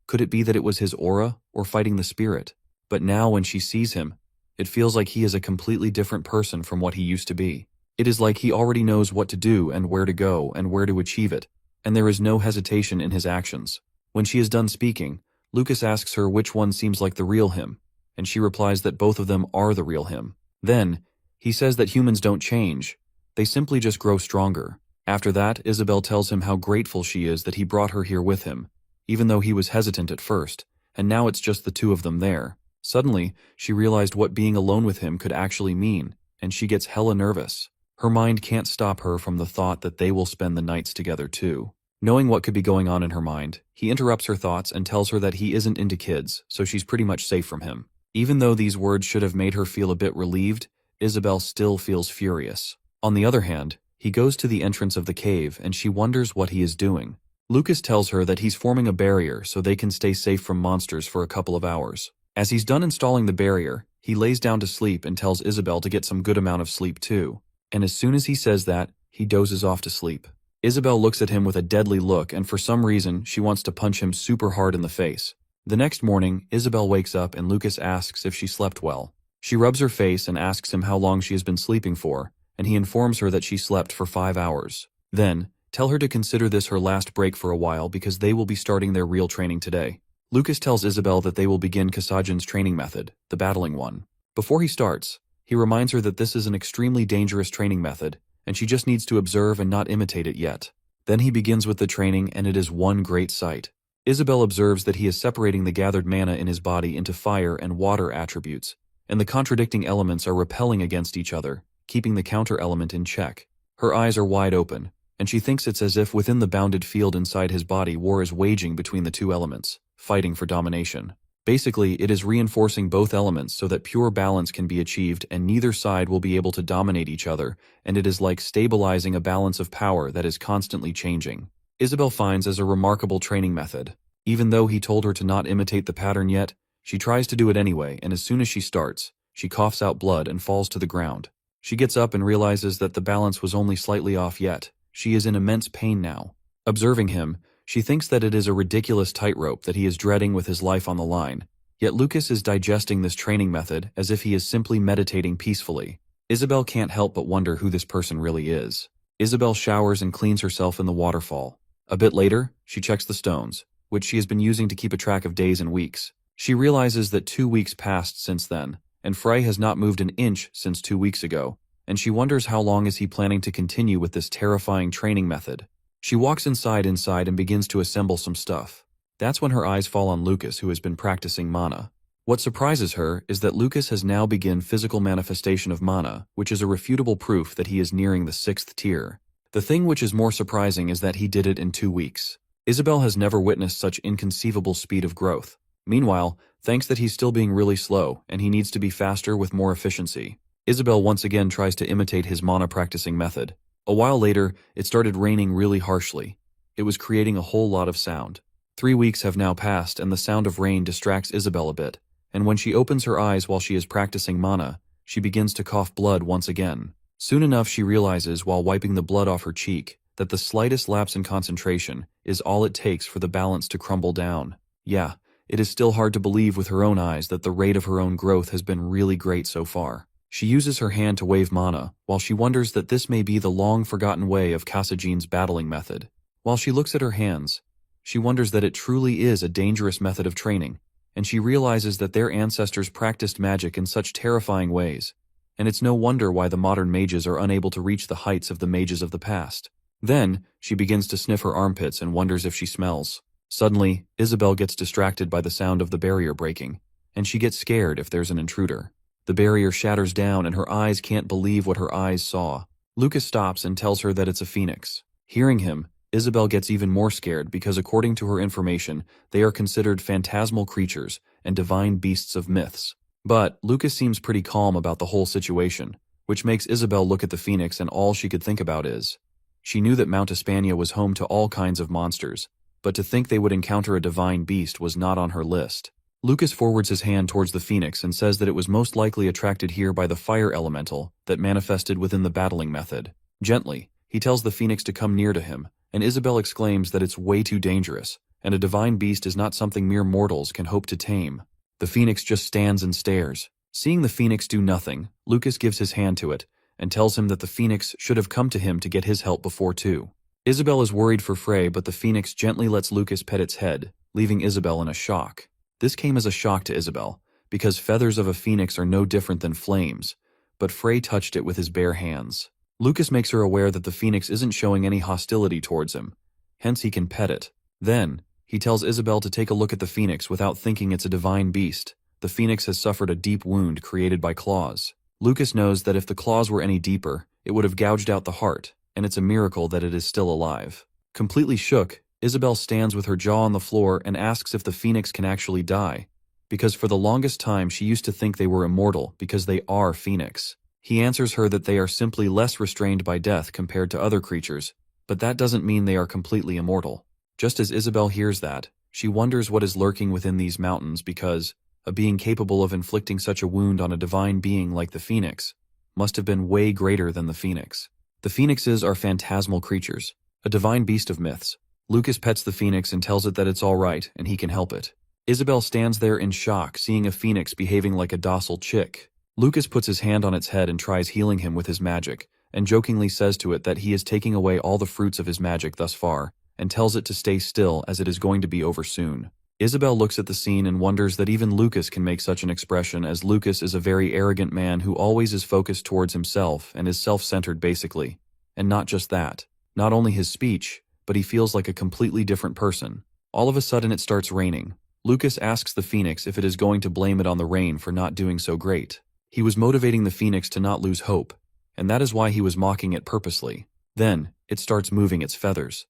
Could it be that it was his aura or fighting the spirit? But now when she sees him, it feels like he is a completely different person from what he used to be. It is like he already knows what to do and where to go and where to achieve it, and there is no hesitation in his actions. When she is done speaking, Lucas asks her which one seems like the real him, and she replies that both of them are the real him. Then, he says that humans don't change, they simply just grow stronger. After that, Isabel tells him how grateful she is that he brought her here with him, even though he was hesitant at first, and now it's just the two of them there. Suddenly, she realized what being alone with him could actually mean, and she gets hella nervous. Her mind can't stop her from the thought that they will spend the nights together too. Knowing what could be going on in her mind, he interrupts her thoughts and tells her that he isn't into kids, so she's pretty much safe from him. Even though these words should have made her feel a bit relieved, Isabel still feels furious. On the other hand, he goes to the entrance of the cave and she wonders what he is doing. Lucas tells her that he's forming a barrier so they can stay safe from monsters for a couple of hours. As he's done installing the barrier, he lays down to sleep and tells Isabel to get some good amount of sleep too. And as soon as he says that, he dozes off to sleep. Isabel looks at him with a deadly look, and for some reason, she wants to punch him super hard in the face. The next morning, Isabel wakes up and Lucas asks if she slept well. She rubs her face and asks him how long she has been sleeping for, and he informs her that she slept for 5 hours. Then, tell her to consider this her last break for a while because they will be starting their real training today. Lucas tells Isabel that they will begin Kasajin's training method, the battling one. Before he starts, he reminds her that this is an extremely dangerous training method, and she just needs to observe and not imitate it yet. Then he begins with the training, and it is one great sight. Isabel observes that he is separating the gathered mana in his body into fire and water attributes, and the contradicting elements are repelling against each other, keeping the counter-element in check. Her eyes are wide open, and she thinks it's as if within the bounded field inside his body war is waging between the two elements, fighting for domination. Basically, it is reinforcing both elements so that pure balance can be achieved and neither side will be able to dominate each other, and it is like stabilizing a balance of power that is constantly changing. Isabel finds as a remarkable training method. Even though he told her to not imitate the pattern yet, she tries to do it anyway, and as soon as she starts, she coughs out blood and falls to the ground. She gets up and realizes that the balance was only slightly off yet. She is in immense pain now. Observing him, she thinks that it is a ridiculous tightrope that he is dreading with his life on the line. Yet Lucas is digesting this training method as if he is simply meditating peacefully. Isabel can't help but wonder who this person really is. Isabel showers and cleans herself in the waterfall. A bit later, she checks the stones, which she has been using to keep a track of days and weeks. She realizes that 2 weeks passed since then, and Frey has not moved an inch since 2 weeks ago, and she wonders how long is he planning to continue with this terrifying training method. She walks inside and begins to assemble some stuff. That's when her eyes fall on Lucas, who has been practicing mana. What surprises her is that Lucas has now begun physical manifestation of mana, which is a refutable proof that he is nearing the 6th tier. The thing which is more surprising is that he did it in 2 weeks. Isabel has never witnessed such inconceivable speed of growth. Meanwhile, thanks that he's still being really slow, and he needs to be faster with more efficiency. Isabel once again tries to imitate his mana practicing method. A while later, it started raining really harshly. It was creating a whole lot of sound. 3 weeks have now passed and the sound of rain distracts Isabel a bit, and when she opens her eyes while she is practicing mana, she begins to cough blood once again. Soon enough she realizes while wiping the blood off her cheek that the slightest lapse in concentration is all it takes for the balance to crumble down. Yeah, it is still hard to believe with her own eyes that the rate of her own growth has been really great so far. She uses her hand to wave mana, while she wonders that this may be the long-forgotten way of Kasajine's battling method. While she looks at her hands, she wonders that it truly is a dangerous method of training, and she realizes that their ancestors practiced magic in such terrifying ways, and it's no wonder why the modern mages are unable to reach the heights of the mages of the past. Then, she begins to sniff her armpits and wonders if she smells. Suddenly, Isabel gets distracted by the sound of the barrier breaking, and she gets scared if there's an intruder. The barrier shatters down and her eyes can't believe what her eyes saw. Lucas stops and tells her that it's a phoenix. Hearing him, Isabel gets even more scared because according to her information, they are considered phantasmal creatures and divine beasts of myths. But Lucas seems pretty calm about the whole situation, which makes Isabel look at the phoenix and all she could think about is, she knew that Mount Hispania was home to all kinds of monsters, but to think they would encounter a divine beast was not on her list. Lucas forwards his hand towards the phoenix and says that it was most likely attracted here by the fire elemental that manifested within the battling method. Gently, he tells the phoenix to come near to him, and Isabel exclaims that it's way too dangerous, and a divine beast is not something mere mortals can hope to tame. The phoenix just stands and stares. Seeing the phoenix do nothing, Lucas gives his hand to it, and tells him that the phoenix should have come to him to get his help before too. Isabel is worried for Frey, but the phoenix gently lets Lucas pet its head, leaving Isabel in a shock. This came as a shock to Isabel, because feathers of a phoenix are no different than flames, but Frey touched it with his bare hands. Lucas makes her aware that the phoenix isn't showing any hostility towards him, hence he can pet it. Then, he tells Isabel to take a look at the phoenix without thinking it's a divine beast. The phoenix has suffered a deep wound created by claws. Lucas knows that if the claws were any deeper, it would have gouged out the heart, and it's a miracle that it is still alive. Completely shook, Isabel stands with her jaw on the floor and asks if the phoenix can actually die, because for the longest time she used to think they were immortal because they are phoenix. He answers her that they are simply less restrained by death compared to other creatures, but that doesn't mean they are completely immortal. Just as Isabel hears that, she wonders what is lurking within these mountains because a being capable of inflicting such a wound on a divine being like the phoenix must have been way greater than the phoenix. The phoenixes are phantasmal creatures, a divine beast of myths. Lucas pets the phoenix and tells it that it's all right and he can help it. Isabel stands there in shock, seeing a phoenix behaving like a docile chick. Lucas puts his hand on its head and tries healing him with his magic, and jokingly says to it that he is taking away all the fruits of his magic thus far, and tells it to stay still as it is going to be over soon. Isabel looks at the scene and wonders that even Lucas can make such an expression, as Lucas is a very arrogant man who always is focused towards himself and is self-centered basically. And not just that. Not only his speech, but he feels like a completely different person. All of a sudden it starts raining. Lucas asks the phoenix if it is going to blame it on the rain for not doing so great. He was motivating the phoenix to not lose hope, and that is why he was mocking it purposely. Then, it starts moving its feathers.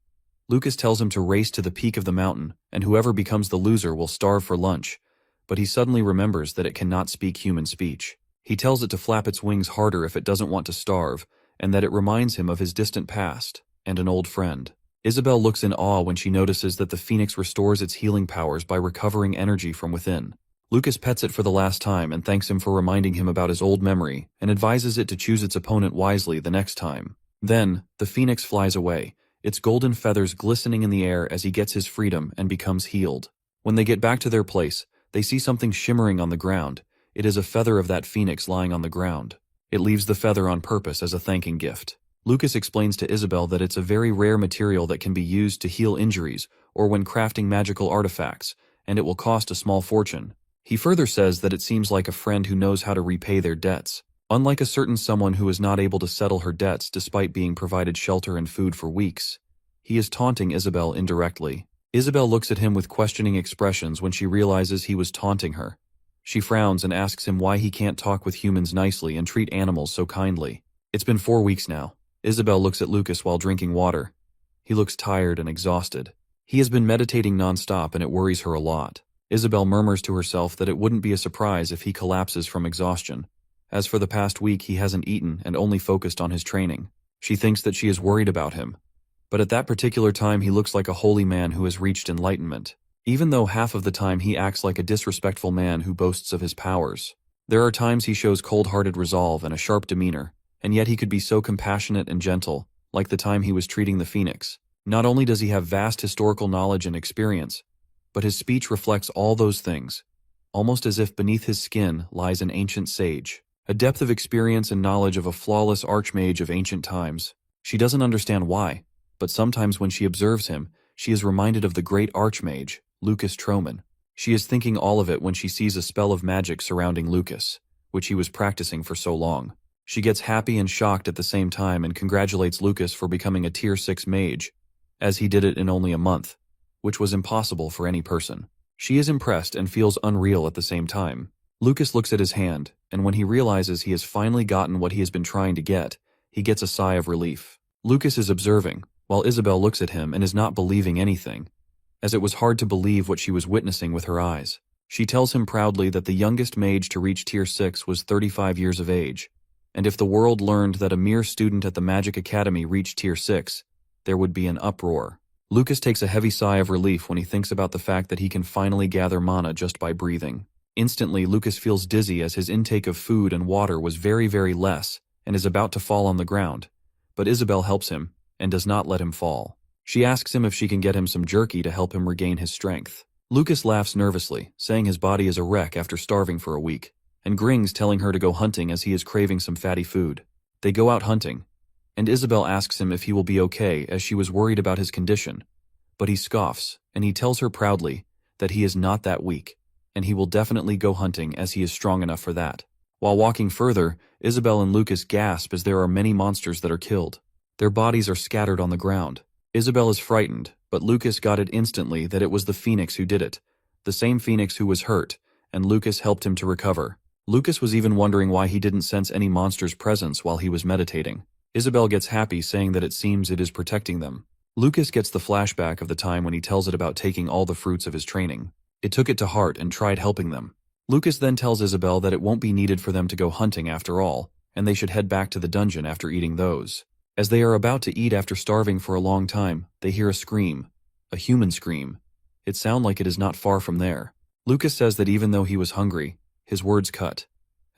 Lucas tells him to race to the peak of the mountain, and whoever becomes the loser will starve for lunch. But he suddenly remembers that it cannot speak human speech. He tells it to flap its wings harder if it doesn't want to starve, and that it reminds him of his distant past and an old friend. Isabel looks in awe when she notices that the phoenix restores its healing powers by recovering energy from within. Lucas pets it for the last time and thanks him for reminding him about his old memory and advises it to choose its opponent wisely the next time. Then, the phoenix flies away, its golden feathers glistening in the air as he gets his freedom and becomes healed. When they get back to their place, they see something shimmering on the ground. It is a feather of that phoenix lying on the ground. It leaves the feather on purpose as a thanking gift. Lucas explains to Isabel that it's a very rare material that can be used to heal injuries or when crafting magical artifacts, and it will cost a small fortune. He further says that it seems like a friend who knows how to repay their debts, unlike a certain someone who is not able to settle her debts despite being provided shelter and food for weeks. He is taunting Isabel indirectly. Isabel looks at him with questioning expressions when she realizes he was taunting her. She frowns and asks him why he can't talk with humans nicely and treat animals so kindly. It's been 4 weeks now. Isabel looks at Lucas while drinking water. He looks tired and exhausted. He has been meditating nonstop and it worries her a lot. Isabel murmurs to herself that it wouldn't be a surprise if he collapses from exhaustion. As for the past week, he hasn't eaten and only focused on his training. She thinks that she is worried about him. But at that particular time, he looks like a holy man who has reached enlightenment, even though half of the time he acts like a disrespectful man who boasts of his powers. There are times he shows cold-hearted resolve and a sharp demeanor, and yet he could be so compassionate and gentle, like the time he was treating the phoenix. Not only does he have vast historical knowledge and experience, but his speech reflects all those things, almost as if beneath his skin lies an ancient sage, a depth of experience and knowledge of a flawless archmage of ancient times. She doesn't understand why, but sometimes when she observes him, she is reminded of the great archmage, Lucas Troman. She is thinking all of it when she sees a spell of magic surrounding Lucas, which he was practicing for so long. She gets happy and shocked at the same time and congratulates Lucas for becoming a Tier 6 mage, as he did it in only a month, which was impossible for any person. She is impressed and feels unreal at the same time. Lucas looks at his hand, and when he realizes he has finally gotten what he has been trying to get, he gets a sigh of relief. Lucas is observing, while Isabel looks at him and is not believing anything, as it was hard to believe what she was witnessing with her eyes. She tells him proudly that the youngest mage to reach Tier 6 was 35 years of age, and if the world learned that a mere student at the Magic Academy reached Tier 6, there would be an uproar. Lucas takes a heavy sigh of relief when he thinks about the fact that he can finally gather mana just by breathing. Instantly, Lucas feels dizzy as his intake of food and water was very, very less and is about to fall on the ground. But Isabel helps him and does not let him fall. She asks him if she can get him some jerky to help him regain his strength. Lucas laughs nervously, saying his body is a wreck after starving for a week, and grings, telling her to go hunting as he is craving some fatty food. They go out hunting, and Isabel asks him if he will be okay as she was worried about his condition. But he scoffs, and he tells her proudly that he is not that weak, and he will definitely go hunting as he is strong enough for that. While walking further, Isabel and Lucas gasp as there are many monsters that are killed. Their bodies are scattered on the ground. Isabel is frightened, but Lucas got it instantly that it was the phoenix who did it, the same phoenix who was hurt, and Lucas helped him to recover. Lucas was even wondering why he didn't sense any monster's presence while he was meditating. Isabel gets happy, saying that it seems it is protecting them. Lucas gets the flashback of the time when he tells it about taking all the fruits of his training. It took it to heart and tried helping them. Lucas then tells Isabel that it won't be needed for them to go hunting after all, and they should head back to the dungeon after eating those. As they are about to eat after starving for a long time, they hear a scream. A human scream. It sounds like it is not far from there. Lucas says that even though he was hungry, his words cut,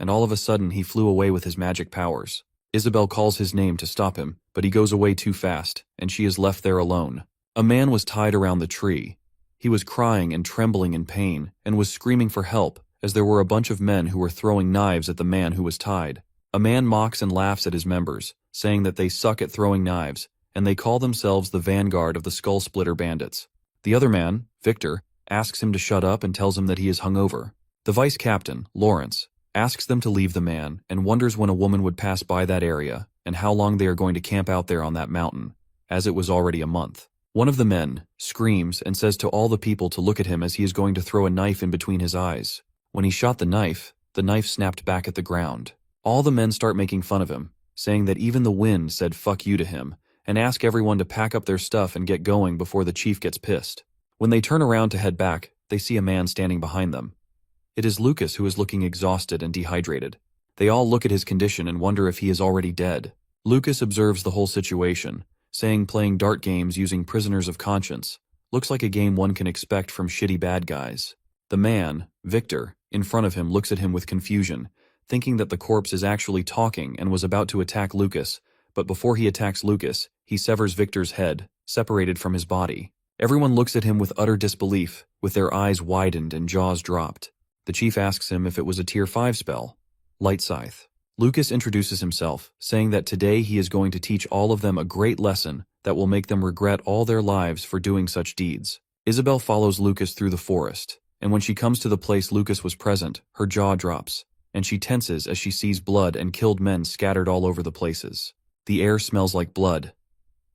and all of a sudden he flew away with his magic powers. Isabel calls his name to stop him, but he goes away too fast, and she is left there alone. A man was tied around the tree. He was crying and trembling in pain, and was screaming for help, as there were a bunch of men who were throwing knives at the man who was tied. A man mocks and laughs at his members, saying that they suck at throwing knives, and they call themselves the vanguard of the Skull Splitter Bandits. The other man, Victor, asks him to shut up and tells him that he is hungover. The vice captain, Lawrence, asks them to leave the man and wonders when a woman would pass by that area and how long they are going to camp out there on that mountain, as it was already a month. One of the men screams and says to all the people to look at him as he is going to throw a knife in between his eyes. When he shot the knife snapped back at the ground. All the men start making fun of him, saying that even the wind said fuck you to him, and ask everyone to pack up their stuff and get going before the chief gets pissed. When they turn around to head back, they see a man standing behind them. It is Lucas, who is looking exhausted and dehydrated. They all look at his condition and wonder if he is already dead. Lucas observes the whole situation, saying playing dart games using prisoners of conscience looks like a game one can expect from shitty bad guys. The man, Victor, in front of him looks at him with confusion, thinking that the corpse is actually talking and was about to attack Lucas, but before he attacks Lucas, he severs Victor's head, separated from his body. Everyone looks at him with utter disbelief, with their eyes widened and jaws dropped. The chief asks him if it was a tier 5 spell. Light Scythe. Lucas introduces himself, saying that today he is going to teach all of them a great lesson that will make them regret all their lives for doing such deeds. Isabel follows Lucas through the forest, and when she comes to the place Lucas was present, her jaw drops, and she tenses as she sees blood and killed men scattered all over the places. The air smells like blood.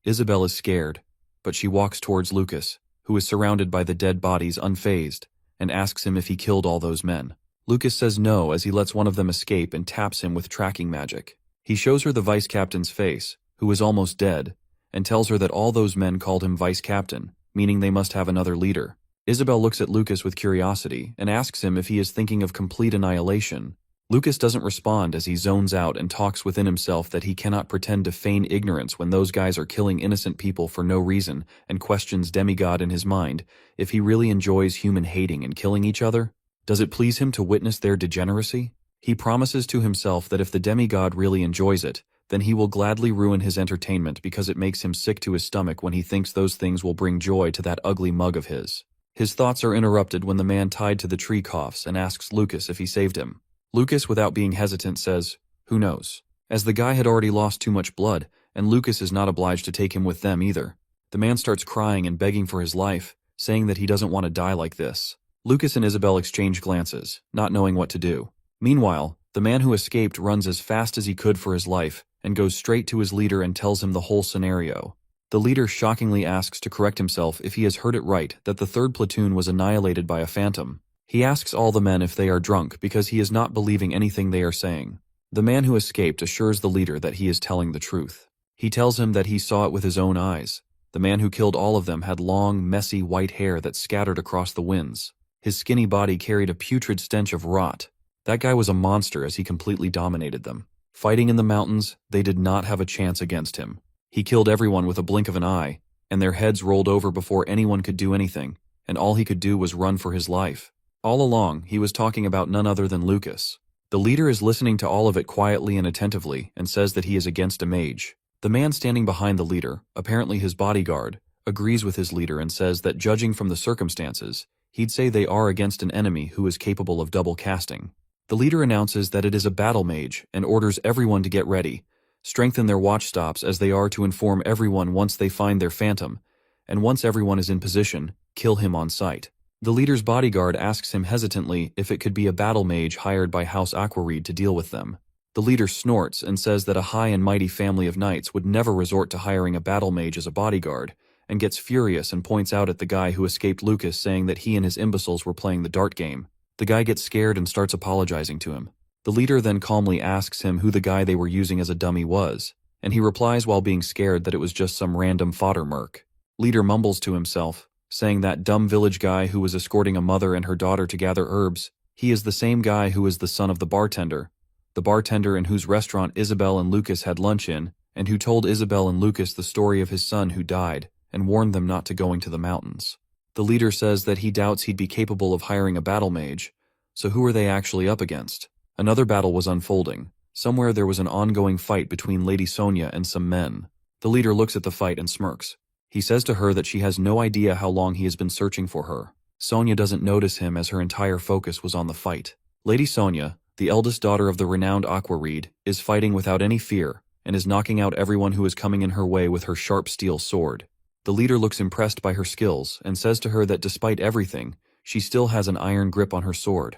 Isabel is scared, but she walks towards Lucas, who is surrounded by the dead bodies unfazed, and asks him if he killed all those men. Lucas says no as he lets one of them escape and taps him with tracking magic. He shows her the vice captain's face, who is almost dead, and tells her that all those men called him vice captain, meaning they must have another leader. Isabel looks at Lucas with curiosity and asks him if he is thinking of complete annihilation. Lucas doesn't respond as he zones out and talks within himself that he cannot pretend to feign ignorance when those guys are killing innocent people for no reason, and questions demigod in his mind if he really enjoys human hating and killing each other. Does it please him to witness their degeneracy? He promises to himself that if the demigod really enjoys it, then he will gladly ruin his entertainment because it makes him sick to his stomach when he thinks those things will bring joy to that ugly mug of his. His thoughts are interrupted when the man tied to the tree coughs and asks Lucas if he saved him. Lucas, without being hesitant, says, "Who knows?" As the guy had already lost too much blood, and Lucas is not obliged to take him with them either. The man starts crying and begging for his life, saying that he doesn't want to die like this. Lucas and Isabel exchange glances, not knowing what to do. Meanwhile, the man who escaped runs as fast as he could for his life, and goes straight to his leader and tells him the whole scenario. The leader shockingly asks to correct himself if he has heard it right that the 3rd platoon was annihilated by a phantom. He asks all the men if they are drunk because he is not believing anything they are saying. The man who escaped assures the leader that he is telling the truth. He tells him that he saw it with his own eyes. The man who killed all of them had long, messy white hair that scattered across the winds. His skinny body carried a putrid stench of rot. That guy was a monster as he completely dominated them. Fighting in the mountains, they did not have a chance against him. He killed everyone with a blink of an eye, and their heads rolled over before anyone could do anything, and all he could do was run for his life. All along, he was talking about none other than Lucas. The leader is listening to all of it quietly and attentively and says that he is against a mage. The man standing behind the leader, apparently his bodyguard, agrees with his leader and says that judging from the circumstances, he'd say they are against an enemy who is capable of double casting. The leader announces that it is a battle mage and orders everyone to get ready, strengthen their watch stops as they are to inform everyone once they find their phantom, and once everyone is in position, kill him on sight. The leader's bodyguard asks him hesitantly if it could be a battle mage hired by House Aquareed to deal with them. The leader snorts and says that a high and mighty family of knights would never resort to hiring a battle mage as a bodyguard, and gets furious and points out at the guy who escaped Lucas, saying that he and his imbeciles were playing the dart game. The guy gets scared and starts apologizing to him. The leader then calmly asks him who the guy they were using as a dummy was, and he replies while being scared that it was just some random fodder merc. Leader mumbles to himself, saying that dumb village guy who was escorting a mother and her daughter to gather herbs, he is the same guy who is the son of the bartender in whose restaurant Isabel and Lucas had lunch in, and who told Isabel and Lucas the story of his son who died, and warned them not to go into the mountains. The leader says that he doubts he'd be capable of hiring a battle mage, so who are they actually up against? Another battle was unfolding. Somewhere there was an ongoing fight between Lady Sonia and some men. The leader looks at the fight and smirks. He says to her that she has no idea how long he has been searching for her. Sonia doesn't notice him as her entire focus was on the fight. Lady Sonia, the eldest daughter of the renowned Aquareed, is fighting without any fear, and is knocking out everyone who is coming in her way with her sharp steel sword. The leader looks impressed by her skills and says to her that despite everything, she still has an iron grip on her sword,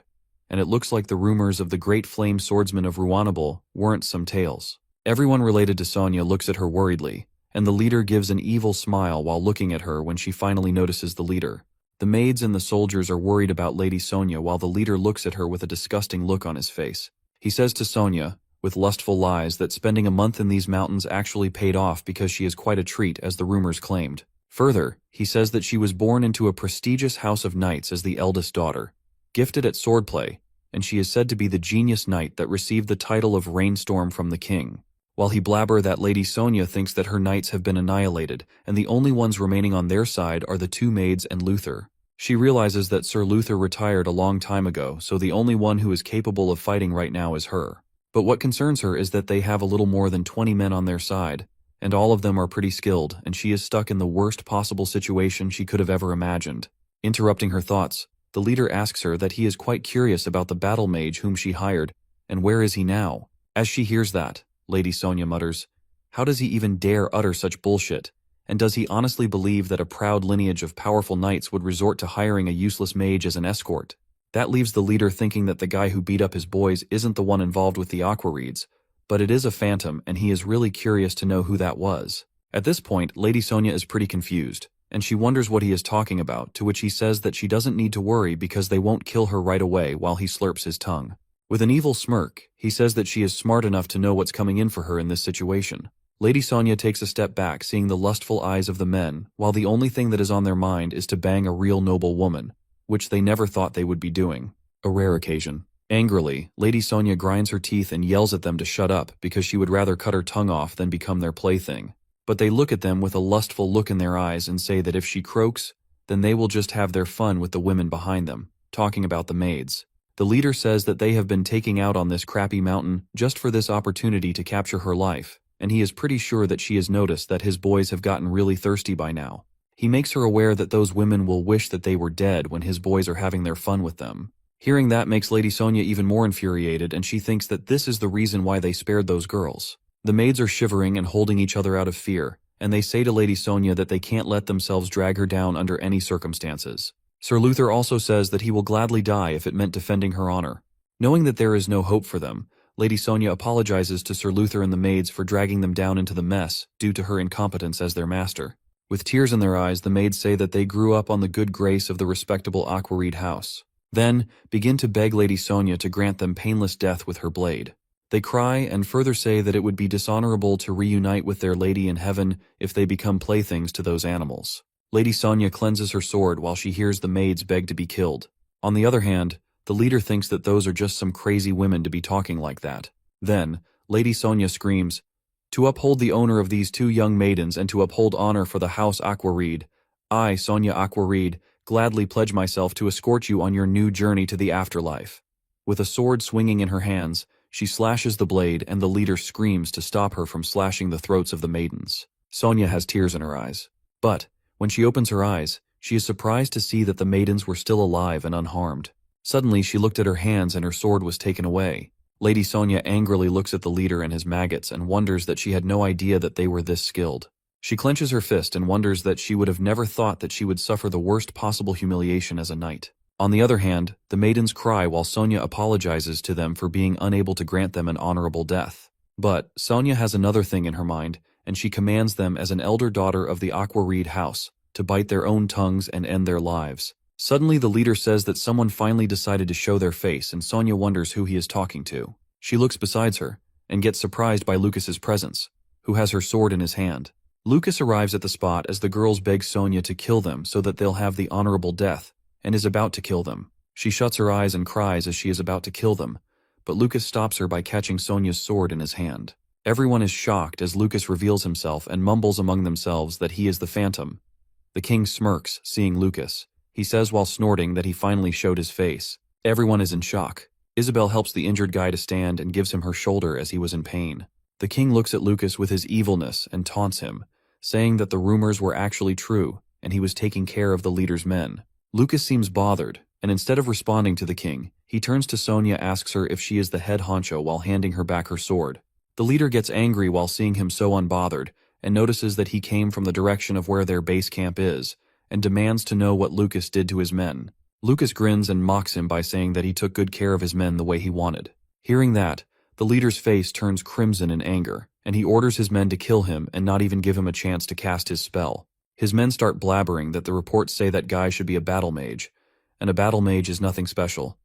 and it looks like the rumors of the great flame swordsman of Ruanable weren't some tales. Everyone related to Sonia looks at her worriedly, and the leader gives an evil smile while looking at her when she finally notices the leader. The maids and the soldiers are worried about Lady Sonia while the leader looks at her with a disgusting look on his face. He says to Sonia, with lustful lies that spending a month in these mountains actually paid off because she is quite a treat as the rumors claimed. Further, he says that she was born into a prestigious house of knights as the eldest daughter, gifted at swordplay, and she is said to be the genius knight that received the title of Rainstorm from the king. While he blabber that Lady Sonia thinks that her knights have been annihilated, and the only ones remaining on their side are the two maids and Luther. She realizes that Sir Luther retired a long time ago, so the only one who is capable of fighting right now is her. But what concerns her is that they have a little more than 20 men on their side, and all of them are pretty skilled, and she is stuck in the worst possible situation she could have ever imagined. Interrupting her thoughts, the leader asks her that he is quite curious about the battle mage whom she hired, and where is he now? As she hears that, Lady Sonia mutters, "How does he even dare utter such bullshit? And does he honestly believe that a proud lineage of powerful knights would resort to hiring a useless mage as an escort?" That leaves the leader thinking that the guy who beat up his boys isn't the one involved with the aqua reeds, but it is a phantom, and he is really curious to know who that was. At this point, Lady Sonia is pretty confused, and she wonders what he is talking about, to which he says that she doesn't need to worry because they won't kill her right away while he slurps his tongue. With an evil smirk, he says that she is smart enough to know what's coming in for her in this situation. Lady Sonia takes a step back, seeing the lustful eyes of the men, while the only thing that is on their mind is to bang a real noble woman, which they never thought they would be doing. A rare occasion. Angrily, Lady Sonia grinds her teeth and yells at them to shut up because she would rather cut her tongue off than become their plaything. But they look at them with a lustful look in their eyes and say that if she croaks, then they will just have their fun with the women behind them, talking about the maids. The leader says that they have been taking out on this crappy mountain just for this opportunity to capture her life, and he is pretty sure that she has noticed that his boys have gotten really thirsty by now. He makes her aware that those women will wish that they were dead when his boys are having their fun with them. Hearing that makes Lady Sonia even more infuriated, and she thinks that this is the reason why they spared those girls. The maids are shivering and holding each other out of fear, and they say to Lady Sonia that they can't let themselves drag her down under any circumstances. Sir Luther also says that he will gladly die if it meant defending her honor. Knowing that there is no hope for them, Lady Sonia apologizes to Sir Luther and the maids for dragging them down into the mess due to her incompetence as their master. With tears in their eyes, the maids say that they grew up on the good grace of the respectable Aquareed house. Then, begin to beg Lady Sonia to grant them painless death with her blade. They cry and further say that it would be dishonorable to reunite with their lady in heaven if they become playthings to those animals. Lady Sonia cleanses her sword while she hears the maids beg to be killed. On the other hand, the leader thinks that those are just some crazy women to be talking like that. Then, Lady Sonia screams, "To uphold the honor of these two young maidens and to uphold honor for the house Aquareed, I, Sonia Aquareed, gladly pledge myself to escort you on your new journey to the afterlife." With a sword swinging in her hands, she slashes the blade and the leader screams to stop her from slashing the throats of the maidens. Sonia has tears in her eyes. But, when she opens her eyes, she is surprised to see that the maidens were still alive and unharmed. Suddenly, she looked at her hands and her sword was taken away. Lady Sonia angrily looks at the leader and his maggots and wonders that she had no idea that they were this skilled. She clenches her fist and wonders that she would have never thought that she would suffer the worst possible humiliation as a knight. On the other hand, the maidens cry while Sonia apologizes to them for being unable to grant them an honorable death. But Sonia has another thing in her mind, and she commands them as an elder daughter of the Aquareed house to bite their own tongues and end their lives. Suddenly the leader says that someone finally decided to show their face, and Sonia wonders who he is talking to. She looks besides her, and gets surprised by Lucas's presence, who has her sword in his hand. Lucas arrives at the spot as the girls beg Sonia to kill them so that they'll have the honorable death, and is about to kill them. She shuts her eyes and cries as she is about to kill them, but Lucas stops her by catching Sonia's sword in his hand. Everyone is shocked as Lucas reveals himself and mumbles among themselves that he is the Phantom. The king smirks, seeing Lucas. He says while snorting that he finally showed his face. Everyone is in shock. Isabel helps the injured guy to stand and gives him her shoulder as he was in pain. The king looks at Lucas with his evilness and taunts him, saying that the rumors were actually true and he was taking care of the leader's men. Lucas seems bothered, and instead of responding to the king, he turns to Sonia, asks her if she is the head honcho while handing her back her sword. The leader gets angry while seeing him so unbothered, and notices that he came from the direction of where their base camp is, and demands to know what Lucas did to his men. Lucas grins and mocks him by saying that he took good care of his men the way he wanted. Hearing that, the leader's face turns crimson in anger, and he orders his men to kill him and not even give him a chance to cast his spell. His men start blabbering that the reports say that guy should be a battle mage, and a battle mage is nothing special.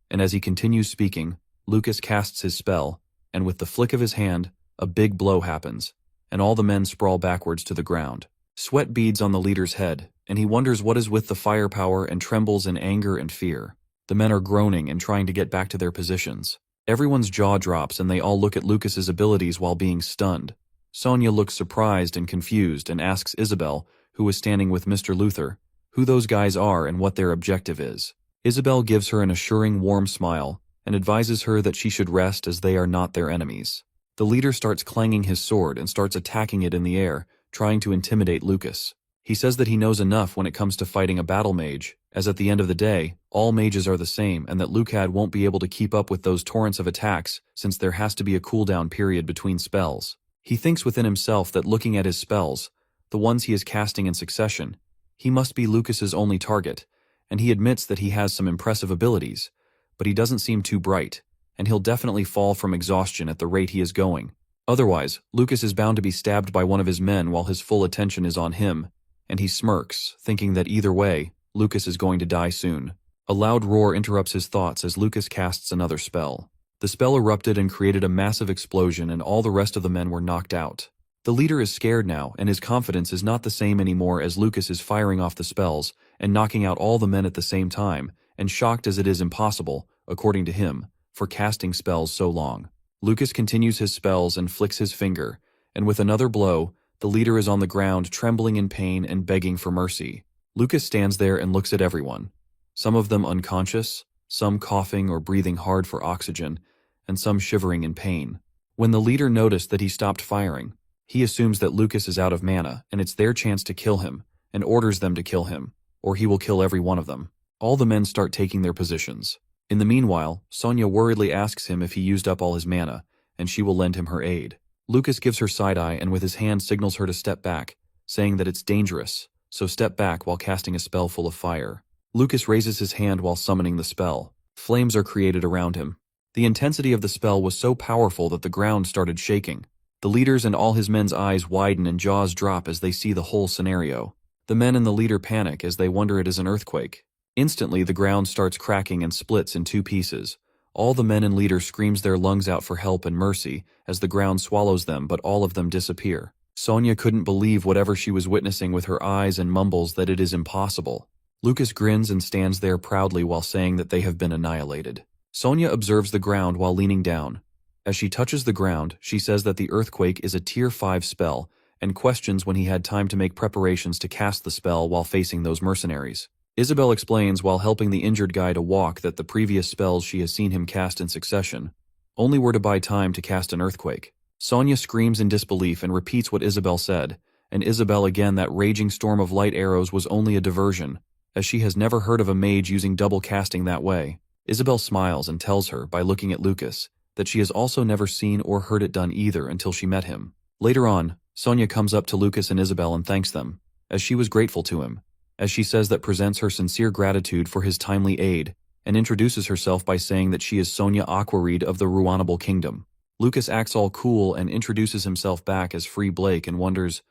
And as he continues speaking, Lucas casts his spell, and with the flick of his hand, a big blow happens, and all the men sprawl backwards to the ground. Sweat beads on the leader's head, and he wonders what is with the firepower and trembles in anger and fear. The men are groaning and trying to get back to their positions. Everyone's jaw drops and they all look at Lucas's abilities while being stunned. Sonia looks surprised and confused and asks Isabel, who is standing with Mr. Luther, who those guys are and what their objective is. Isabel gives her an assuring warm smile and advises her that she should rest as they are not their enemies. The leader starts clanging his sword and starts attacking it in the air, trying to intimidate Lucas. He says that he knows enough when it comes to fighting a battle mage, as at the end of the day, all mages are the same and that Lucad won't be able to keep up with those torrents of attacks since there has to be a cooldown period between spells. He thinks within himself that looking at his spells, the ones he is casting in succession, he must be Lucas's only target, and he admits that he has some impressive abilities, but he doesn't seem too bright, and he'll definitely fall from exhaustion at the rate he is going. Otherwise, Lucas is bound to be stabbed by one of his men while his full attention is on him, and he smirks, thinking that either way, Lucas is going to die soon. A loud roar interrupts his thoughts as Lucas casts another spell. The spell erupted and created a massive explosion and all the rest of the men were knocked out. The leader is scared now and his confidence is not the same anymore as Lucas is firing off the spells and knocking out all the men at the same time, and shocked as it is impossible, according to him, for casting spells so long. Lucas continues his spells and flicks his finger, and with another blow, the leader is on the ground trembling in pain and begging for mercy. Lucas stands there and looks at everyone, some of them unconscious, some coughing or breathing hard for oxygen, and some shivering in pain. When the leader noticed that he stopped firing, he assumes that Lucas is out of mana and it's their chance to kill him, and orders them to kill him, or he will kill every one of them. All the men start taking their positions. In the meanwhile, Sonia worriedly asks him if he used up all his mana, and she will lend him her aid. Lucas gives her side-eye and with his hand signals her to step back, saying that it's dangerous, so step back while casting a spell full of fire. Lucas raises his hand while summoning the spell. Flames are created around him. The intensity of the spell was so powerful that the ground started shaking. The leader's and all his men's eyes widen and jaws drop as they see the whole scenario. The men and the leader panic as they wonder it is an earthquake. Instantly, the ground starts cracking and splits in two pieces. All the men and leader screams their lungs out for help and mercy as the ground swallows them, but all of them disappear. Sonia couldn't believe whatever she was witnessing with her eyes and mumbles that it is impossible. Lucas grins and stands there proudly while saying that they have been annihilated. Sonia observes the ground while leaning down. As she touches the ground, she says that the earthquake is a tier 5 spell and questions when he had time to make preparations to cast the spell while facing those mercenaries. Isabel explains while helping the injured guy to walk that the previous spells she has seen him cast in succession only were to buy time to cast an earthquake. Sonia screams in disbelief and repeats what Isabel said, and Isabel again that raging storm of light arrows was only a diversion, as she has never heard of a mage using double casting that way. Isabel smiles and tells her, by looking at Lucas, that she has also never seen or heard it done either until she met him. Later on, Sonia comes up to Lucas and Isabel and thanks them, as she was grateful to him, as she says that presents her sincere gratitude for his timely aid, and introduces herself by saying that she is Sonia Aquareed of the Ruanable Kingdom. Lucas acts all cool and introduces himself back as Free Blake and wonders,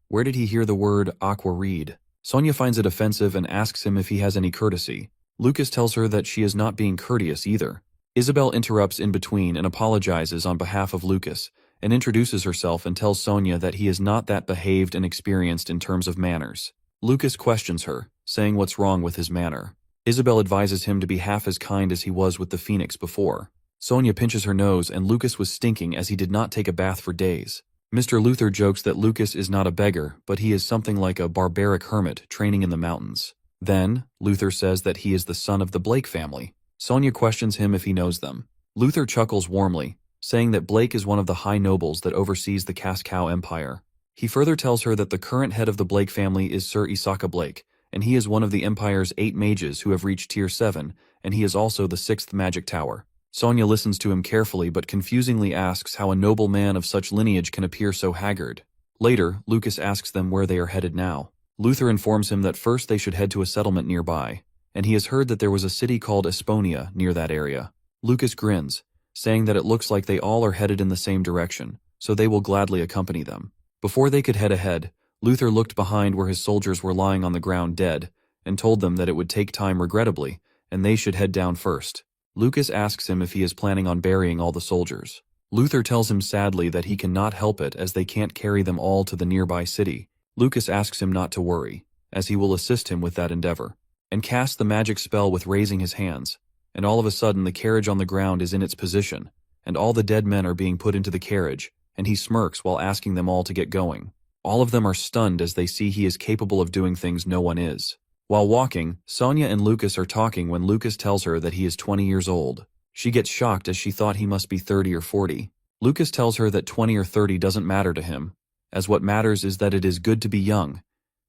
where did he hear the word Aquareed? Sonia finds it offensive and asks him if he has any courtesy. Lucas tells her that she is not being courteous either. Isabel interrupts in between and apologizes on behalf of Lucas, and introduces herself and tells Sonia that he is not that behaved and experienced in terms of manners. Lucas questions her, saying what's wrong with his manner. Isabel advises him to be half as kind as he was with the Phoenix before. Sonia pinches her nose and Lucas was stinking as he did not take a bath for days. Mr. Luther jokes that Lucas is not a beggar, but he is something like a barbaric hermit training in the mountains. Then, Luther says that he is the son of the Blake family. Sonia questions him if he knows them. Luther chuckles warmly, saying that Blake is one of the high nobles that oversees the Cascow Empire. He further tells her that the current head of the Blake family is Sir Isaka Blake, and he is one of the Empire's 8 mages who have reached Tier 7, and he is also the 6th magic tower. Sonia listens to him carefully but confusingly asks how a noble man of such lineage can appear so haggard. Later, Lucas asks them where they are headed now. Luther informs him that first they should head to a settlement nearby, and he has heard that there was a city called Esponia near that area. Lucas grins, saying that it looks like they all are headed in the same direction, so they will gladly accompany them. Before they could head ahead, Luther looked behind where his soldiers were lying on the ground dead, and told them that it would take time regrettably, and they should head down first. Lucas asks him if he is planning on burying all the soldiers. Luther tells him sadly that he cannot help it as they can't carry them all to the nearby city. Lucas asks him not to worry, as he will assist him with that endeavor, and casts the magic spell with raising his hands, and all of a sudden the carriage on the ground is in its position, and all the dead men are being put into the carriage, and he smirks while asking them all to get going. All of them are stunned as they see he is capable of doing things no one is. While walking, Sonia and Lucas are talking when Lucas tells her that he is 20 years old. She gets shocked as she thought he must be 30 or 40. Lucas tells her that 20 or 30 doesn't matter to him, as what matters is that it is good to be young,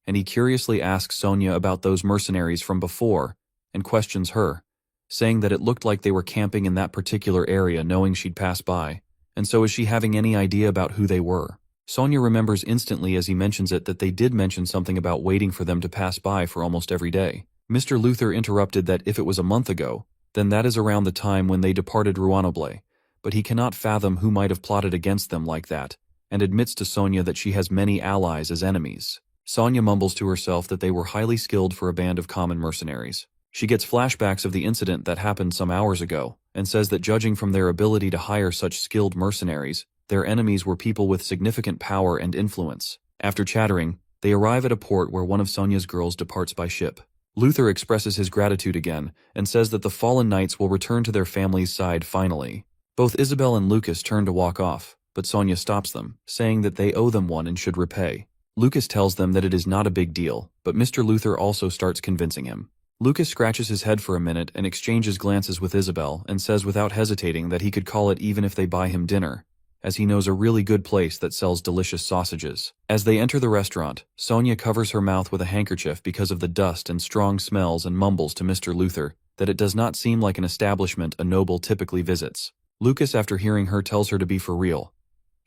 and he curiously asks Sonia about those mercenaries from before, and questions her, saying that it looked like they were camping in that particular area knowing she'd pass by, and so is she having any idea about who they were? Sonia remembers instantly as he mentions it that they did mention something about waiting for them to pass by for almost every day. Mr. Luther interrupted that if it was a month ago, then that is around the time when they departed Ruanoble, but he cannot fathom who might have plotted against them like that, and admits to Sonia that she has many allies as enemies. Sonia mumbles to herself that they were highly skilled for a band of common mercenaries. She gets flashbacks of the incident that happened some hours ago, and says that judging from their ability to hire such skilled mercenaries, their enemies were people with significant power and influence. After chattering, they arrive at a port where one of Sonia's girls departs by ship. Luther expresses his gratitude again, and says that the fallen knights will return to their family's side finally. Both Isabel and Lucas turn to walk off, but Sonia stops them, saying that they owe them one and should repay. Lucas tells them that it is not a big deal, but Mr. Luther also starts convincing him. Lucas scratches his head for a minute and exchanges glances with Isabel and says without hesitating that he could call it even if they buy him dinner, as he knows a really good place that sells delicious sausages. As they enter the restaurant, Sonia covers her mouth with a handkerchief because of the dust and strong smells and mumbles to Mr. Luther that it does not seem like an establishment a noble typically visits. Lucas, after hearing her, tells her to be for real,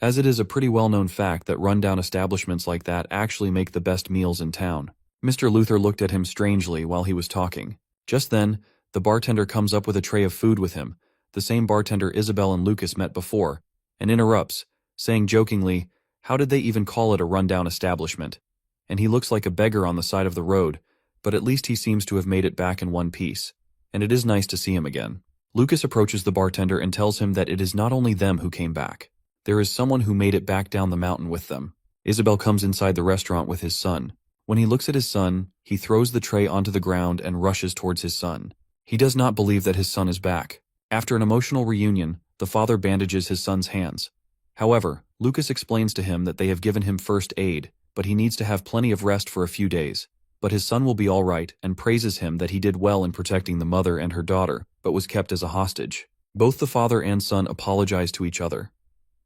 as it is a pretty well-known fact that rundown establishments like that actually make the best meals in town. Mr. Luther looked at him strangely while he was talking. Just then, the bartender comes up with a tray of food with him, the same bartender Isabel and Lucas met before, and interrupts, saying jokingly, how did they even call it a rundown establishment? And he looks like a beggar on the side of the road, but at least he seems to have made it back in one piece, and it is nice to see him again. Lucas approaches the bartender and tells him that it is not only them who came back. There is someone who made it back down the mountain with them. Isabel comes inside the restaurant with his son. When he looks at his son, he throws the tray onto the ground and rushes towards his son. He does not believe that his son is back. After an emotional reunion, the father bandages his son's hands. However, Lucas explains to him that they have given him first aid, but he needs to have plenty of rest for a few days. But his son will be all right and praises him that he did well in protecting the mother and her daughter, but was kept as a hostage. Both the father and son apologize to each other.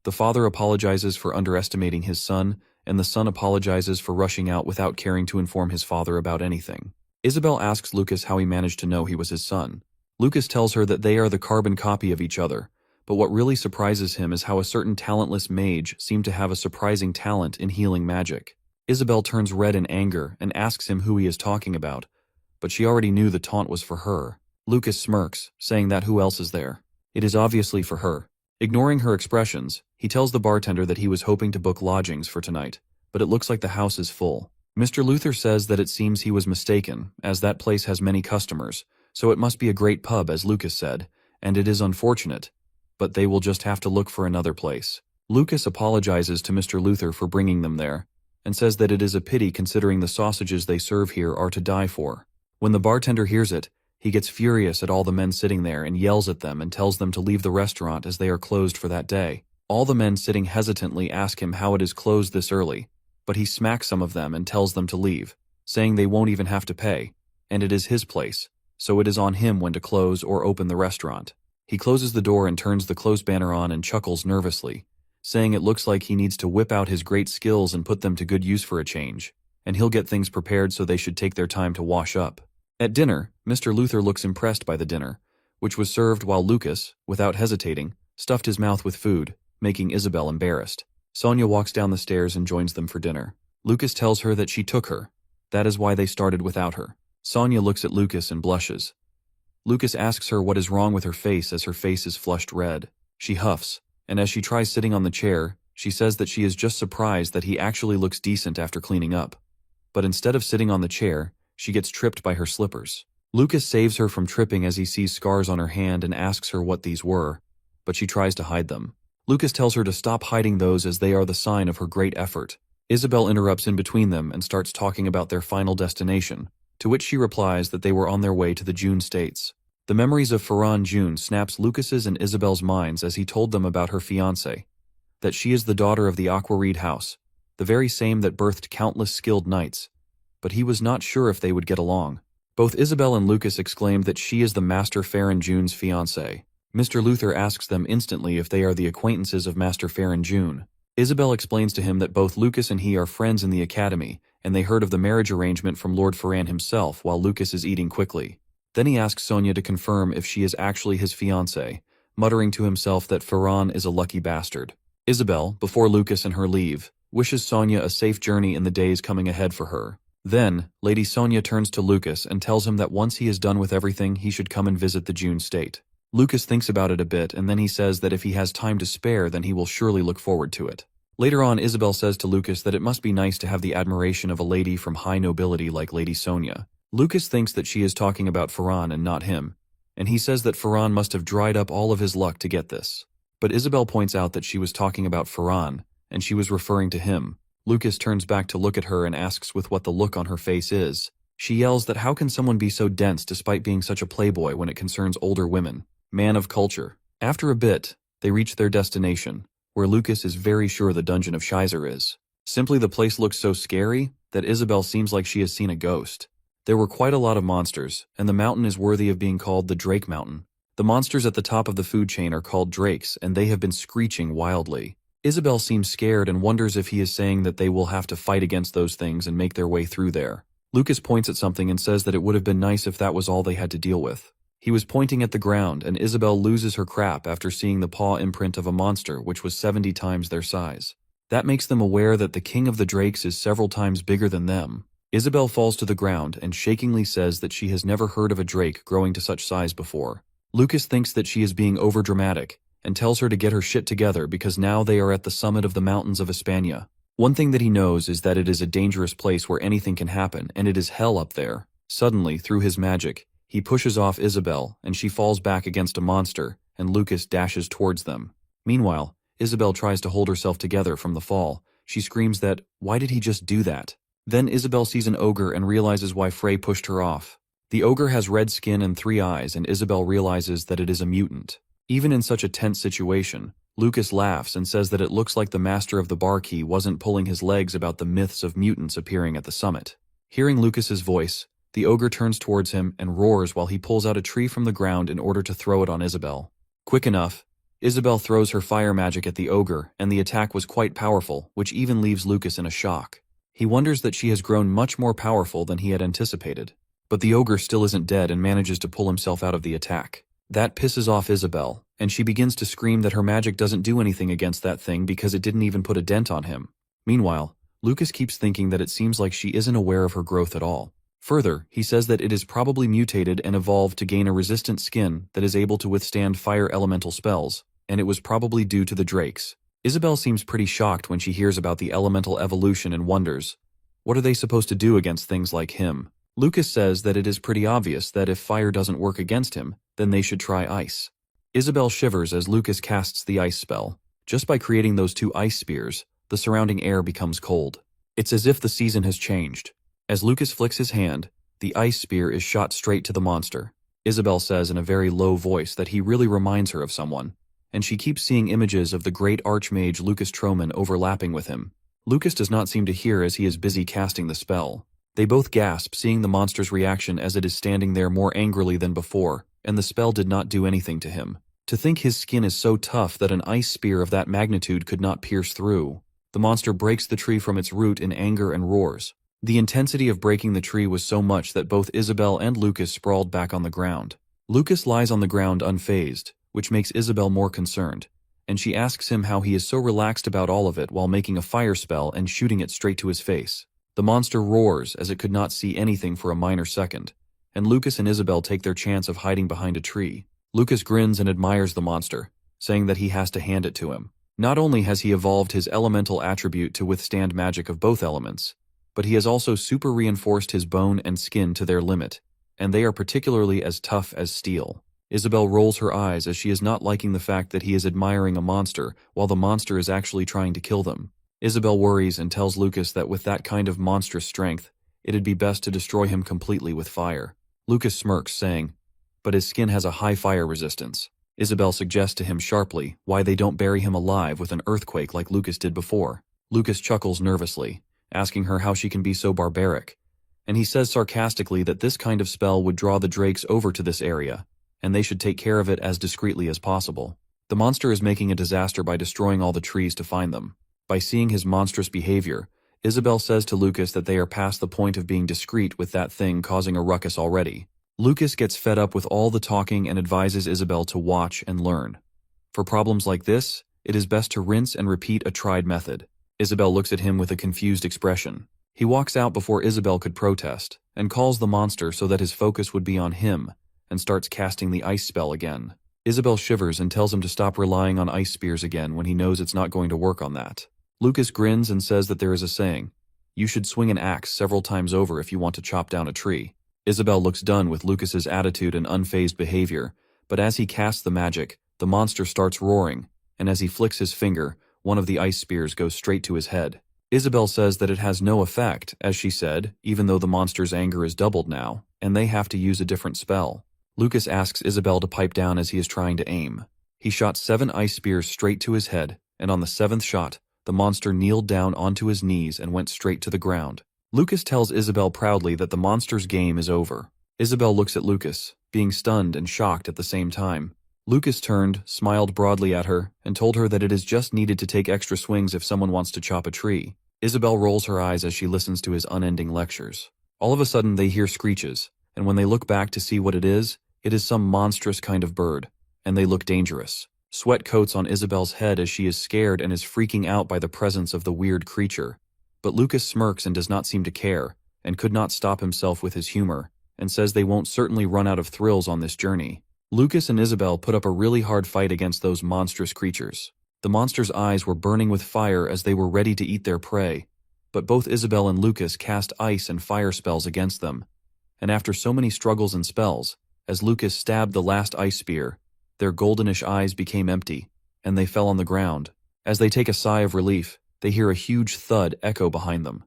The father apologizes for underestimating his son, and the son apologizes for rushing out without caring to inform his father about anything. Isabel asks Lucas how he managed to know he was his son. Lucas tells her that they are the carbon copy of each other, but what really surprises him is how a certain talentless mage seemed to have a surprising talent in healing magic. Isabel turns red in anger and asks him who he is talking about, but she already knew the taunt was for her. Lucas smirks, saying that who else is there? It is obviously for her. Ignoring her expressions, he tells the bartender that he was hoping to book lodgings for tonight, but it looks like the house is full. Mr. Luther says that it seems he was mistaken, as that place has many customers, so it must be a great pub, as Lucas said, and it is unfortunate, but they will just have to look for another place. Lucas apologizes to Mr. Luther for bringing them there, and says that it is a pity considering the sausages they serve here are to die for. When the bartender hears it, he gets furious at all the men sitting there and yells at them and tells them to leave the restaurant as they are closed for that day. All the men sitting hesitantly ask him how it is closed this early, but he smacks some of them and tells them to leave, saying they won't even have to pay, and it is his place, so it is on him when to close or open the restaurant. He closes the door and turns the close banner on and chuckles nervously, saying it looks like he needs to whip out his great skills and put them to good use for a change, and he'll get things prepared so they should take their time to wash up. At dinner, Mr. Luther looks impressed by the dinner, which was served while Lucas, without hesitating, stuffed his mouth with food, making Isabel embarrassed. Sonia walks down the stairs and joins them for dinner. Lucas tells her that she took her. That is why they started without her. Sonia looks at Lucas and blushes. Lucas asks her what is wrong with her face as her face is flushed red. She huffs, and as she tries sitting on the chair, she says that she is just surprised that he actually looks decent after cleaning up. But instead of sitting on the chair, she gets tripped by her slippers. Lucas saves her from tripping as he sees scars on her hand and asks her what these were, but she tries to hide them. Lucas tells her to stop hiding those as they are the sign of her great effort. Isabel interrupts in between them and starts talking about their final destination, to which she replies that they were on their way to the June states. The memories of Farhan June snaps Lucas's and Isabel's minds as he told them about her fiancé, that she is the daughter of the Aquareed house, the very same that birthed countless skilled knights, but he was not sure if they would get along. Both Isabel and Lucas exclaimed that she is the Master Farhan June's fiancé. Mr. Luther asks them instantly if they are the acquaintances of Master Farhan June. Isabel explains to him that both Lucas and he are friends in the academy, and they heard of the marriage arrangement from Lord Farhan himself while Lucas is eating quickly. Then he asks Sonia to confirm if she is actually his fiancée, muttering to himself that Farhan is a lucky bastard. Isabel, before Lucas and her leave, wishes Sonia a safe journey in the days coming ahead for her. Then, Lady Sonia turns to Lucas and tells him that once he is done with everything, he should come and visit the June state. Lucas thinks about it a bit, and then he says that if he has time to spare, then he will surely look forward to it. Later on, Isabel says to Lucas that it must be nice to have the admiration of a lady from high nobility like Lady Sonia. Lucas thinks that she is talking about Farhan and not him, and he says that Farhan must have dried up all of his luck to get this. But Isabel points out that she was talking about Farhan, and she was referring to him. Lucas turns back to look at her and asks with what the look on her face is. She yells that how can someone be so dense despite being such a playboy when it concerns older women? Man of culture. After a bit, they reach their destination, where Lucas is very sure the dungeon of Shizer is. Simply the place looks so scary that Isabel seems like she has seen a ghost. There were quite a lot of monsters, and the mountain is worthy of being called the Drake Mountain. The monsters at the top of the food chain are called drakes, and they have been screeching wildly. Isabel seems scared and wonders if he is saying that they will have to fight against those things and make their way through there. Lucas points at something and says that it would have been nice if that was all they had to deal with. He was pointing at the ground, and Isabel loses her crap after seeing the paw imprint of a monster which was 70 times their size. That makes them aware that the king of the drakes is several times bigger than them. Isabel falls to the ground and shakingly says that she has never heard of a drake growing to such size before. Lucas thinks that she is being overdramatic and tells her to get her shit together because now they are at the summit of the mountains of Hispania. One thing that he knows is that it is a dangerous place where anything can happen, and it is hell up there. Suddenly, through his magic, he pushes off Isabel, and she falls back against a monster, and Lucas dashes towards them. Meanwhile, Isabel tries to hold herself together from the fall. She screams that, why did he just do that? Then Isabel sees an ogre and realizes why Frey pushed her off. The ogre has red skin and 3 eyes, and Isabel realizes that it is a mutant. Even in such a tense situation, Lucas laughs and says that it looks like the master of the bar key wasn't pulling his legs about the myths of mutants appearing at the summit. Hearing Lucas's voice, the ogre turns towards him and roars while he pulls out a tree from the ground in order to throw it on Isabel. Quick enough, Isabel throws her fire magic at the ogre, and the attack was quite powerful, which even leaves Lucas in a shock. He wonders that she has grown much more powerful than he had anticipated. But the ogre still isn't dead and manages to pull himself out of the attack. That pisses off Isabel, and she begins to scream that her magic doesn't do anything against that thing because it didn't even put a dent on him. Meanwhile, Lucas keeps thinking that it seems like she isn't aware of her growth at all. Further, he says that it is probably mutated and evolved to gain a resistant skin that is able to withstand fire elemental spells, and it was probably due to the drakes. Isabel seems pretty shocked when she hears about the elemental evolution and wonders, what are they supposed to do against things like him? Lucas says that it is pretty obvious that if fire doesn't work against him, then they should try ice. Isabel shivers as Lucas casts the ice spell. Just by creating those 2 ice spears, the surrounding air becomes cold. It's as if the season has changed. As Lucas flicks his hand, the ice spear is shot straight to the monster. Isabel says in a very low voice that he really reminds her of someone, and she keeps seeing images of the great Archmage Lucas Troman overlapping with him. Lucas does not seem to hear as he is busy casting the spell. They both gasp, seeing the monster's reaction as it is standing there more angrily than before, and the spell did not do anything to him. To think his skin is so tough that an ice spear of that magnitude could not pierce through. The monster breaks the tree from its root in anger and roars. The intensity of breaking the tree was so much that both Isabel and Lucas sprawled back on the ground. Lucas lies on the ground unfazed, which makes Isabel more concerned, and she asks him how he is so relaxed about all of it while making a fire spell and shooting it straight to his face. The monster roars as it could not see anything for a minor second, and Lucas and Isabel take their chance of hiding behind a tree. Lucas grins and admires the monster, saying that he has to hand it to him. Not only has he evolved his elemental attribute to withstand magic of both elements, but he has also super reinforced his bone and skin to their limit, and they are particularly as tough as steel. Isabel rolls her eyes as she is not liking the fact that he is admiring a monster while the monster is actually trying to kill them. Isabel worries and tells Lucas that with that kind of monstrous strength, it'd be best to destroy him completely with fire. Lucas smirks, saying, "But his skin has a high fire resistance." Isabel suggests to him sharply why they don't bury him alive with an earthquake like Lucas did before. Lucas chuckles nervously, asking her how she can be so barbaric, and he says sarcastically that this kind of spell would draw the drakes over to this area, and they should take care of it as discreetly as possible. The monster is making a disaster by destroying all the trees to find them. By seeing his monstrous behavior, Isabel says to Lucas that they are past the point of being discreet with that thing causing a ruckus already. Lucas gets fed up with all the talking and advises Isabel to watch and learn. For problems like this, it is best to rinse and repeat a tried method. Isabel looks at him with a confused expression. He walks out before Isabel could protest, and calls the monster so that his focus would be on him, and starts casting the ice spell again. Isabel shivers and tells him to stop relying on ice spears again when he knows it's not going to work on that. Lucas grins and says that there is a saying, "You should swing an axe several times over if you want to chop down a tree." Isabel looks done with Lucas's attitude and unfazed behavior, but as he casts the magic, the monster starts roaring, and as he flicks his finger, one of the ice spears goes straight to his head. Isabel says that it has no effect, as she said, even though the monster's anger is doubled now, and they have to use a different spell. Lucas asks Isabel to pipe down as he is trying to aim. He shot 7 ice spears straight to his head, and on the 7th shot, the monster kneeled down onto his knees and went straight to the ground. Lucas tells Isabel proudly that the monster's game is over. Isabel looks at Lucas, being stunned and shocked at the same time. Lucas turned, smiled broadly at her, and told her that it is just needed to take extra swings if someone wants to chop a tree. Isabel rolls her eyes as she listens to his unending lectures. All of a sudden they hear screeches, and when they look back to see what it is some monstrous kind of bird, and they look dangerous. Sweat coats on Isabel's head as she is scared and is freaking out by the presence of the weird creature. But Lucas smirks and does not seem to care, and could not stop himself with his humor, and says they won't certainly run out of thrills on this journey. Lucas and Isabel put up a really hard fight against those monstrous creatures. The monster's eyes were burning with fire as they were ready to eat their prey, but both Isabel and Lucas cast ice and fire spells against them. And after so many struggles and spells, as Lucas stabbed the last ice spear, their goldenish eyes became empty, and they fell on the ground. As they take a sigh of relief, they hear a huge thud echo behind them.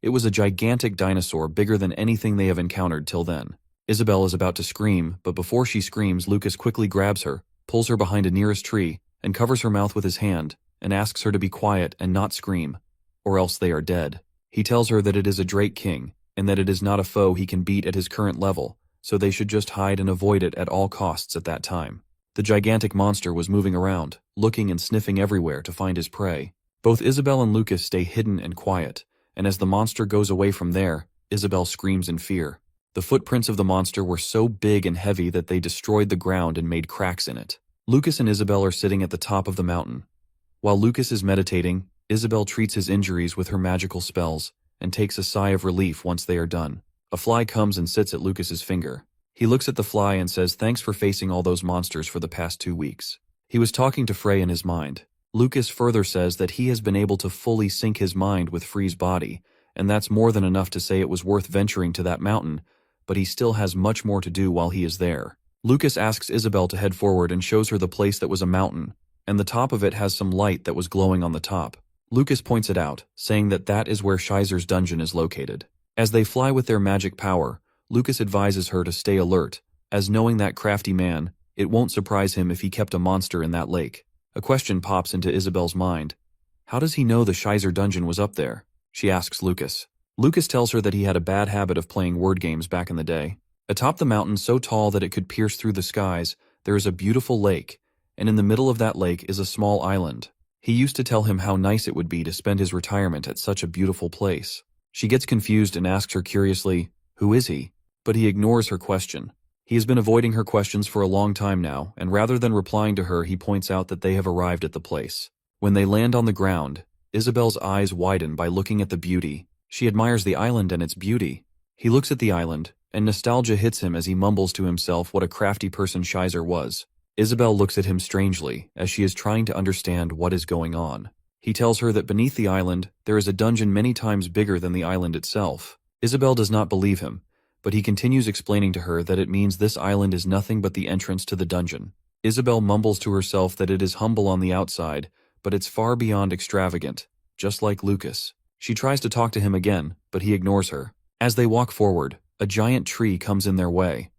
It was a gigantic dinosaur bigger than anything they have encountered till then. Isabel is about to scream, but before she screams, Lucas quickly grabs her, pulls her behind a nearest tree, and covers her mouth with his hand, and asks her to be quiet and not scream, or else they are dead. He tells her that it is a Drake King, and that it is not a foe he can beat at his current level, so they should just hide and avoid it at all costs at that time. The gigantic monster was moving around, looking and sniffing everywhere to find his prey. Both Isabel and Lucas stay hidden and quiet, and as the monster goes away from there, Isabel screams in fear. The footprints of the monster were so big and heavy that they destroyed the ground and made cracks in it. Lucas and Isabel are sitting at the top of the mountain. While Lucas is meditating, Isabel treats his injuries with her magical spells, and takes a sigh of relief once they are done. A fly comes and sits at Lucas's finger. He looks at the fly and says thanks for facing all those monsters for the past 2 weeks. He was talking to Frey in his mind. Lucas further says that he has been able to fully sync his mind with Frey's body, and that's more than enough to say it was worth venturing to that mountain, but he still has much more to do while he is there. Lucas asks Isabel to head forward and shows her the place that was a mountain, and the top of it has some light that was glowing on the top. Lucas points it out, saying that that is where Scheizer's dungeon is located. As they fly with their magic power, Lucas advises her to stay alert, as knowing that crafty man, it won't surprise him if he kept a monster in that lake. A question pops into Isabel's mind. How does he know the Scheizer dungeon was up there? She asks Lucas. Lucas tells her that he had a bad habit of playing word games back in the day. Atop the mountain so tall that it could pierce through the skies, there is a beautiful lake, and in the middle of that lake is a small island. He used to tell him how nice it would be to spend his retirement at such a beautiful place. She gets confused and asks her curiously, "Who is he?" But he ignores her question. He has been avoiding her questions for a long time now, and rather than replying to her, he points out that they have arrived at the place. When they land on the ground, Isabel's eyes widen by looking at the beauty. She admires the island and its beauty. He looks at the island, and nostalgia hits him as he mumbles to himself what a crafty person Scheizer was. Isabel looks at him strangely, as she is trying to understand what is going on. He tells her that beneath the island, there is a dungeon many times bigger than the island itself. Isabel does not believe him, but he continues explaining to her that it means this island is nothing but the entrance to the dungeon. Isabel mumbles to herself that it is humble on the outside, but it's far beyond extravagant, just like Lucas. She tries to talk to him again, but he ignores her. As they walk forward, a giant tree comes in their way.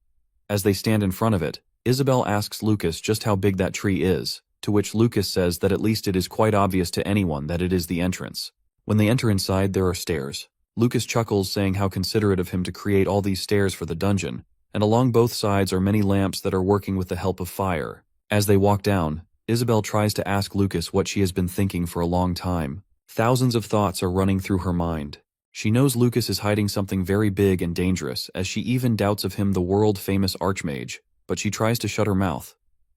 As they stand in front of it, Isabel asks Lucas just how big that tree is, to which Lucas says that at least it is quite obvious to anyone that it is the entrance. When they enter inside, there are stairs. Lucas chuckles, saying how considerate of him to create all these stairs for the dungeon, and along both sides are many lamps that are working with the help of fire. As they walk down, Isabel tries to ask Lucas what she has been thinking for a long time. Thousands of thoughts are running through her mind. She knows Lucas is hiding something very big and dangerous, as she even doubts of him, the world-famous Archmage, but she tries to shut her mouth,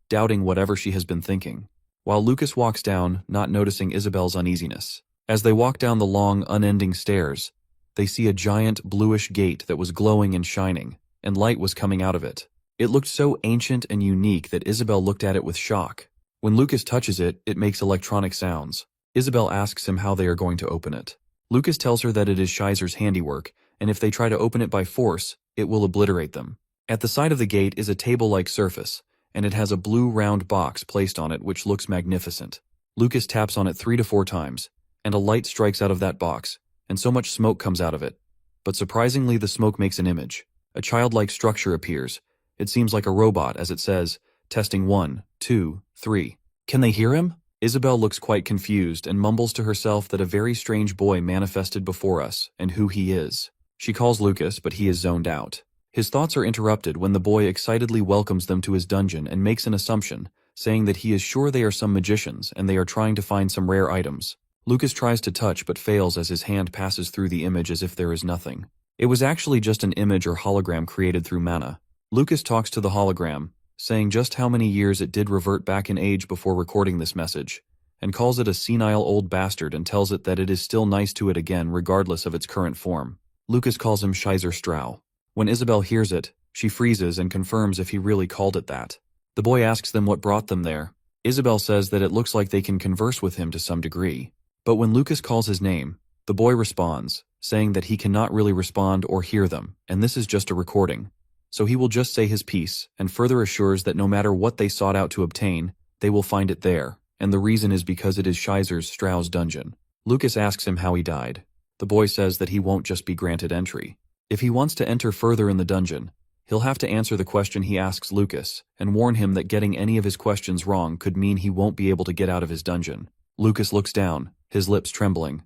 doubting whatever she has been thinking. While Lucas walks down, not noticing Isabel's uneasiness. As they walk down the long, unending stairs, they see a giant bluish gate that was glowing and shining, and light was coming out of it. It looked so ancient and unique that Isabel looked at it with shock. When Lucas touches it, it makes electronic sounds. Isabel asks him how they are going to open it. Lucas tells her that it is Scheizer's handiwork, and if they try to open it by force, it will obliterate them. At the side of the gate is a table-like surface, and it has a blue round box placed on it which looks magnificent. Lucas taps on it 3 to 4 times, and a light strikes out of that box, and so much smoke comes out of it. But surprisingly, the smoke makes an image. A childlike structure appears. It seems like a robot, as it says, testing 1, 2, 3. Can they hear him? Isabel looks quite confused and mumbles to herself that a very strange boy manifested before us, and who he is. She calls Lucas, but he is zoned out. His thoughts are interrupted when the boy excitedly welcomes them to his dungeon and makes an assumption, saying that he is sure they are some magicians and they are trying to find some rare items. Lucas tries to touch but fails as his hand passes through the image as if there is nothing. It was actually just an image or hologram created through mana. Lucas talks to the hologram, saying just how many years it did revert back in age before recording this message, and calls it a senile old bastard and tells it that it is still nice to it again regardless of its current form. Lucas calls him Scheizer Strau. When Isabel hears it, she freezes and confirms if he really called it that. The boy asks them what brought them there. Isabel says that it looks like they can converse with him to some degree. But when Lucas calls his name, the boy responds, saying that he cannot really respond or hear them, and this is just a recording. So he will just say his piece, and further assures that no matter what they sought out to obtain, they will find it there, and the reason is because it is Scheizer Strau's dungeon. Lucas asks him how he died. The boy says that he won't just be granted entry. If he wants to enter further in the dungeon, he'll have to answer the question he asks Lucas, and warn him that getting any of his questions wrong could mean he won't be able to get out of his dungeon. Lucas looks down, his lips trembling.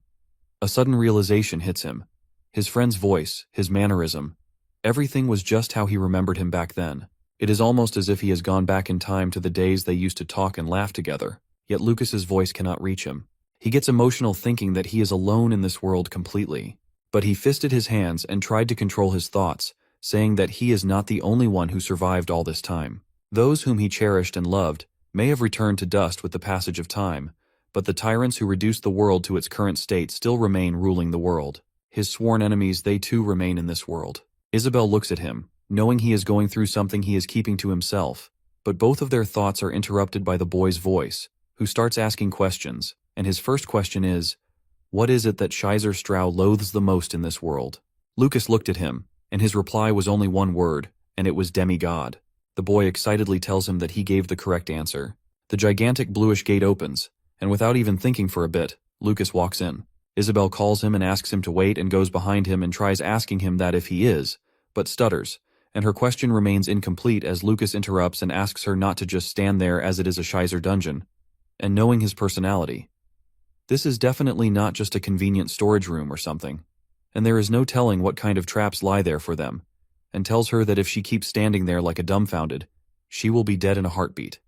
A sudden realization hits him. His friend's voice, his mannerism, everything was just how he remembered him back then. It is almost as if he has gone back in time to the days they used to talk and laugh together, yet Lucas's voice cannot reach him. He gets emotional thinking that he is alone in this world completely. But he fisted his hands and tried to control his thoughts, saying that he is not the only one who survived all this time. Those whom he cherished and loved may have returned to dust with the passage of time, but the tyrants who reduced the world to its current state still remain ruling the world. His sworn enemies, they too remain in this world. Isabel looks at him, knowing he is going through something he is keeping to himself, but both of their thoughts are interrupted by the boy's voice, who starts asking questions, and his first question is, what is it that Scheizer Strau loathes the most in this world? Lucas looked at him, and his reply was only one word, and it was demigod. The boy excitedly tells him that he gave the correct answer. The gigantic bluish gate opens, and without even thinking for a bit, Lucas walks in. Isabel calls him and asks him to wait and goes behind him and tries asking him that if he is, but stutters, and her question remains incomplete as Lucas interrupts and asks her not to just stand there as it is a Scheizer dungeon. And knowing his personality, this is definitely not just a convenient storage room or something, and there is no telling what kind of traps lie there for them, and tells her that if she keeps standing there like a dumbfounded, she will be dead in a heartbeat.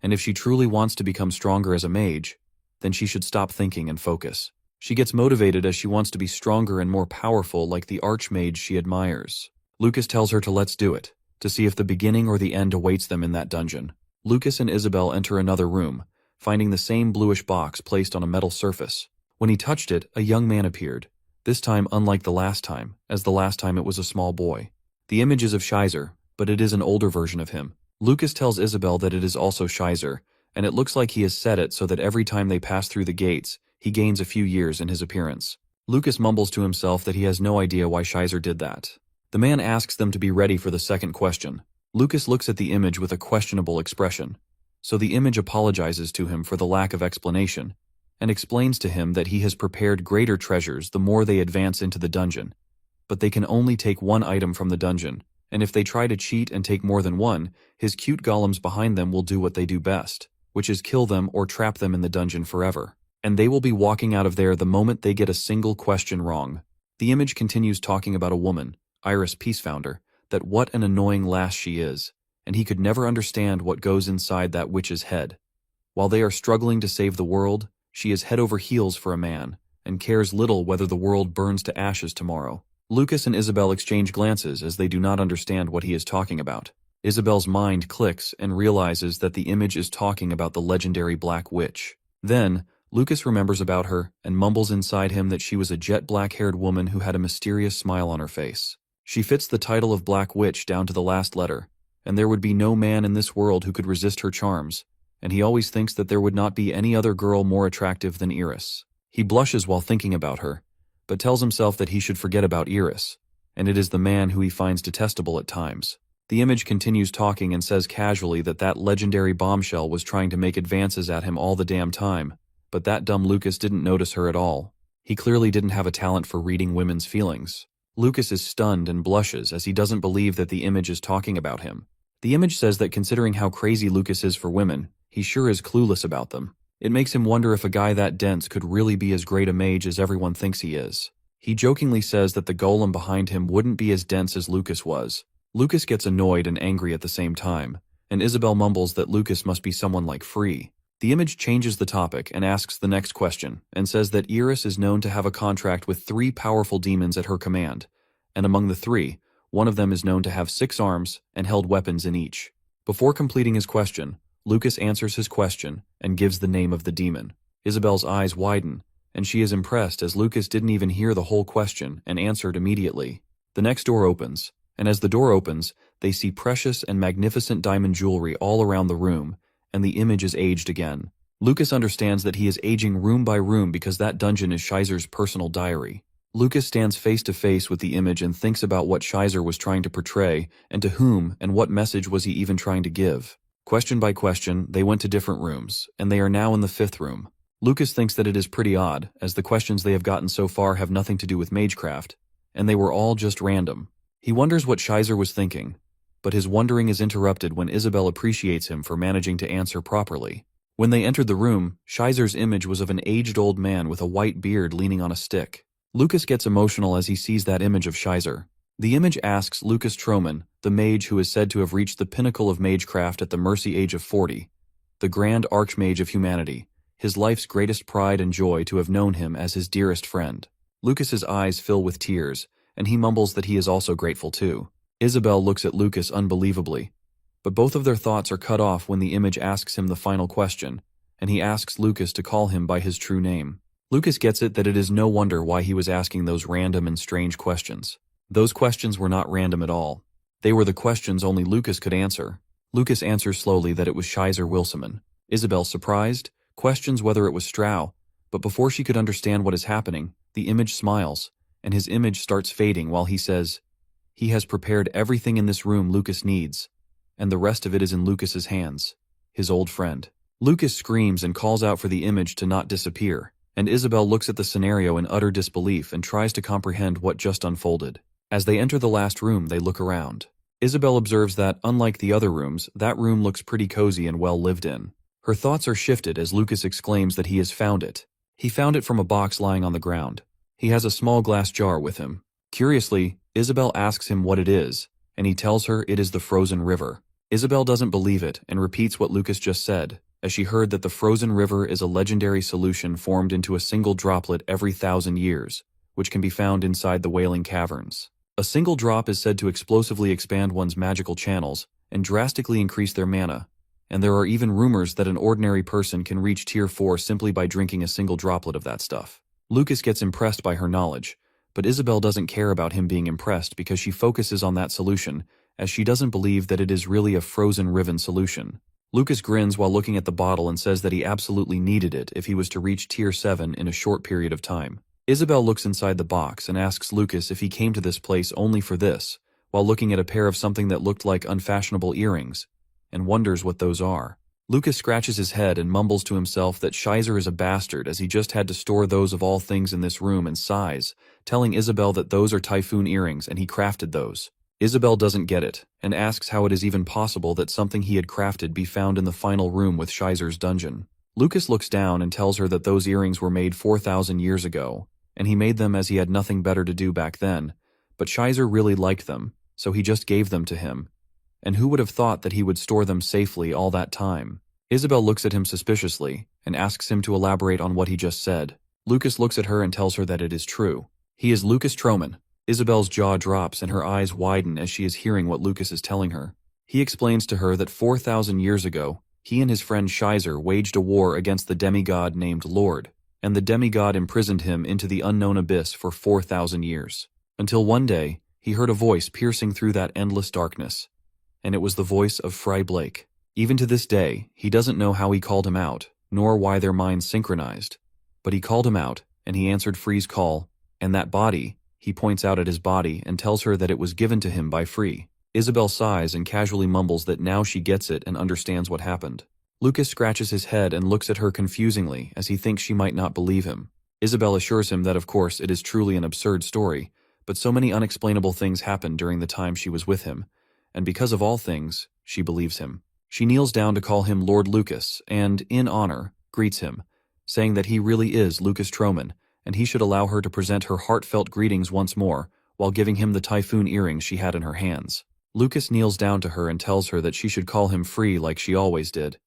And if she truly wants to become stronger as a mage, then she should stop thinking and focus. She gets motivated as she wants to be stronger and more powerful like the Archmage she admires. Lucas tells her to let's do it, to see if the beginning or the end awaits them in that dungeon. Lucas and Isabel enter another room, finding the same bluish box placed on a metal surface. When he touched it, a young man appeared, this time unlike the last time, as the last time it was a small boy. The image is of Scheizer, but it is an older version of him. Lucas tells Isabel that it is also Scheizer, and it looks like he has set it so that every time they pass through the gates, he gains a few years in his appearance. Lucas mumbles to himself that he has no idea why Scheizer did that. The man asks them to be ready for the second question. Lucas looks at the image with a questionable expression, so the image apologizes to him for the lack of explanation, and explains to him that he has prepared greater treasures the more they advance into the dungeon. But they can only take one item from the dungeon, and if they try to cheat and take more than one, his cute golems behind them will do what they do best, which is kill them or trap them in the dungeon forever. And they will be walking out of there the moment they get a single question wrong. The image continues talking about a woman, Iris Peacefounder, that what an annoying lass she is, and he could never understand what goes inside that witch's head. While they are struggling to save the world, she is head over heels for a man, and cares little whether the world burns to ashes tomorrow. Lucas and Isabel exchange glances as they do not understand what he is talking about. Isabel's mind clicks and realizes that the image is talking about the legendary Black Witch. Then, Lucas remembers about her and mumbles inside him that she was a jet black-haired woman who had a mysterious smile on her face. She fits the title of Black Witch down to the last letter, and there would be no man in this world who could resist her charms, and he always thinks that there would not be any other girl more attractive than Iris. He blushes while thinking about her, but tells himself that he should forget about Iris, and it is the man who he finds detestable at times. The image continues talking and says casually that that legendary bombshell was trying to make advances at him all the damn time, but that dumb Lucas didn't notice her at all. He clearly didn't have a talent for reading women's feelings. Lucas is stunned and blushes as he doesn't believe that the image is talking about him. The image says that considering how crazy Lucas is for women, he sure is clueless about them. It makes him wonder if a guy that dense could really be as great a mage as everyone thinks he is. He jokingly says that the golem behind him wouldn't be as dense as Lucas was. Lucas gets annoyed and angry at the same time, and Isabel mumbles that Lucas must be someone like Free. The image changes the topic and asks the next question, and says that Iris is known to have a contract with 3 powerful demons at her command, and among the 3, one of them is known to have 6 arms and held weapons in each. Before completing his question, Lucas answers his question and gives the name of the demon. Isabel's eyes widen, and she is impressed as Lucas didn't even hear the whole question and answered immediately. The next door opens, and as the door opens, they see precious and magnificent diamond jewelry all around the room, and the image is aged again. Lucas understands that he is aging room by room because that dungeon is Scheizer's personal diary. Lucas stands face to face with the image and thinks about what Scheizer was trying to portray, and to whom, and what message was he even trying to give. Question by question, they went to different rooms, and they are now in the 5th room. Lucas thinks that it is pretty odd, as the questions they have gotten so far have nothing to do with magecraft, and they were all just random. He wonders what Scheizer was thinking, but his wondering is interrupted when Isabel appreciates him for managing to answer properly. When they entered the room, Scheizer's image was of an aged old man with a white beard leaning on a stick. Lucas gets emotional as he sees that image of Scheizer. The image asks Lucas Troman, the mage who is said to have reached the pinnacle of magecraft at the mercy age of 40, the grand archmage of humanity, his life's greatest pride and joy to have known him as his dearest friend. Lucas's eyes fill with tears, and he mumbles that he is also grateful too. Isabel looks at Lucas unbelievably, but both of their thoughts are cut off when the image asks him the final question, and he asks Lucas to call him by his true name. Lucas gets it that it is no wonder why he was asking those random and strange questions. Those questions were not random at all. They were the questions only Lucas could answer. Lucas answers slowly that it was Scheizer Wilseman. Isabel, surprised, questions whether it was Strau, but before she could understand what is happening, the image smiles, and his image starts fading while he says, "He has prepared everything in this room Lucas needs, and the rest of it is in Lucas's hands, his old friend." Lucas screams and calls out for the image to not disappear, and Isabel looks at the scenario in utter disbelief and tries to comprehend what just unfolded. As they enter the last room, they look around. Isabel observes that, unlike the other rooms, that room looks pretty cozy and well lived in. Her thoughts are shifted as Lucas exclaims that he has found it. He found it from a box lying on the ground. He has a small glass jar with him. Curiously, Isabel asks him what it is, and he tells her it is the frozen river. Isabel doesn't believe it and repeats what Lucas just said, as she heard that the frozen river is a legendary solution formed into a single droplet every 1,000 years, which can be found inside the Wailing Caverns. A single drop is said to explosively expand one's magical channels and drastically increase their mana, and there are even rumors that an ordinary person can reach Tier 4 simply by drinking a single droplet of that stuff. Lucas gets impressed by her knowledge, but Isabel doesn't care about him being impressed because she focuses on that solution, as she doesn't believe that it is really a frozen riven solution. Lucas grins while looking at the bottle and says that he absolutely needed it if he was to reach Tier 7 in a short period of time. Isabel looks inside the box and asks Lucas if he came to this place only for this, while looking at a pair of something that looked like unfashionable earrings, and wonders what those are. Lucas scratches his head and mumbles to himself that Shizer is a bastard as he just had to store those of all things in this room and sighs, telling Isabel that those are typhoon earrings and he crafted those. Isabel doesn't get it, and asks how it is even possible that something he had crafted be found in the final room with Shizer's dungeon. Lucas looks down and tells her that those earrings were made 4,000 years ago, and he made them as he had nothing better to do back then, but Shizer really liked them, so he just gave them to him. And who would have thought that he would store them safely all that time? Isabel looks at him suspiciously, and asks him to elaborate on what he just said. Lucas looks at her and tells her that it is true. He is Lucas Troman. Isabel's jaw drops and her eyes widen as she is hearing what Lucas is telling her. He explains to her that 4,000 years ago, he and his friend Shizer waged a war against the demigod named Lord, and the demigod imprisoned him into the unknown abyss for 4,000 years. Until one day, he heard a voice piercing through that endless darkness. And it was the voice of Fry Blake. Even to this day, he doesn't know how he called him out, nor why their minds synchronized. But he called him out, and he answered Free's call, and that body, he points out at his body and tells her that it was given to him by Free. Isabel sighs and casually mumbles that now she gets it and understands what happened. Lucas scratches his head and looks at her confusingly as he thinks she might not believe him. Isabel assures him that of course it is truly an absurd story, but so many unexplainable things happened during the time she was with him, and because of all things, she believes him. She kneels down to call him Lord Lucas and, in honor, greets him, saying that he really is Lucas Troman, and he should allow her to present her heartfelt greetings once more, while giving him the typhoon earrings she had in her hands. Lucas kneels down to her and tells her that she should call him Free like she always did,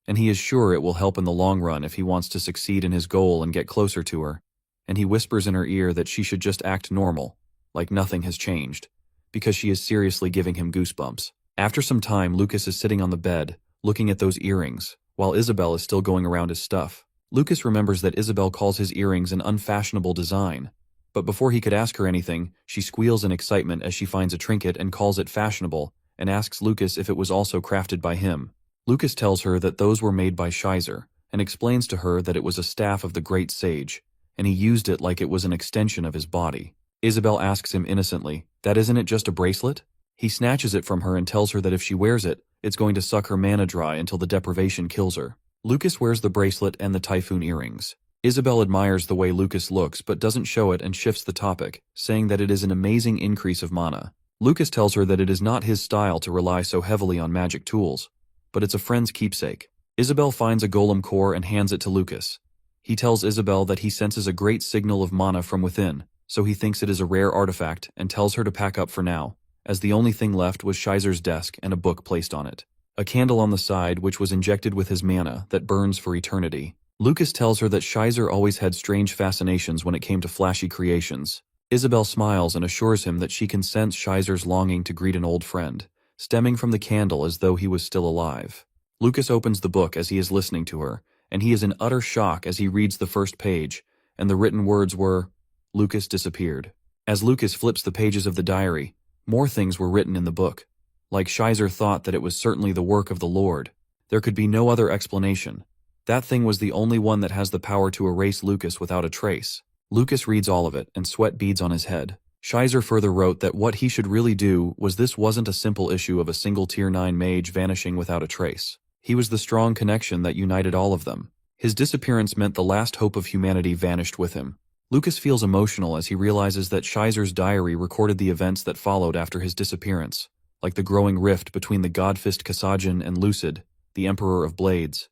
and he is sure it will help in the long run if he wants to succeed in his goal and get closer to her, and he whispers in her ear that she should just act normal, like nothing has changed, because she is seriously giving him goosebumps. After some time, Lucas is sitting on the bed, looking at those earrings, while Isabel is still going around his stuff. Lucas remembers that Isabel calls his earrings an unfashionable design, but before he could ask her anything, she squeals in excitement as she finds a trinket and calls it fashionable, and asks Lucas if it was also crafted by him. Lucas tells her that those were made by Shizer, and explains to her that it was a staff of the great sage, and he used it like it was an extension of his body. Isabel asks him innocently, that isn't it just a bracelet? He snatches it from her and tells her that if she wears it, it's going to suck her mana dry until the deprivation kills her. Lucas wears the bracelet and the typhoon earrings. Isabel admires the way Lucas looks but doesn't show it and shifts the topic, saying that it is an amazing increase of mana. Lucas tells her that it is not his style to rely so heavily on magic tools, but it's a friend's keepsake. Isabel finds a golem core and hands it to Lucas. He tells Isabel that he senses a great signal of mana from within, so he thinks it is a rare artifact and tells her to pack up for now, as the only thing left was Shizer's desk and a book placed on it. A candle on the side which was injected with his mana that burns for eternity. Lucas tells her that Shizer always had strange fascinations when it came to flashy creations. Isabel smiles and assures him that she can sense Shizer's longing to greet an old friend, stemming from the candle as though he was still alive. Lucas opens the book as he is listening to her, and he is in utter shock as he reads the first page, and the written words were, Lucas disappeared. As Lucas flips the pages of the diary, more things were written in the book. Like Shizer thought that it was certainly the work of the Lord. There could be no other explanation. That thing was the only one that has the power to erase Lucas without a trace. Lucas reads all of it, and sweat beads on his head. Shizer further wrote that what he should really do was this wasn't a simple issue of a single Tier 9 mage vanishing without a trace. He was the strong connection that united all of them. His disappearance meant the last hope of humanity vanished with him. Lucas feels emotional as he realizes that Shizer's diary recorded the events that followed after his disappearance, like the growing rift between the Godfist Kasajan and Lucid, the Emperor of Blades.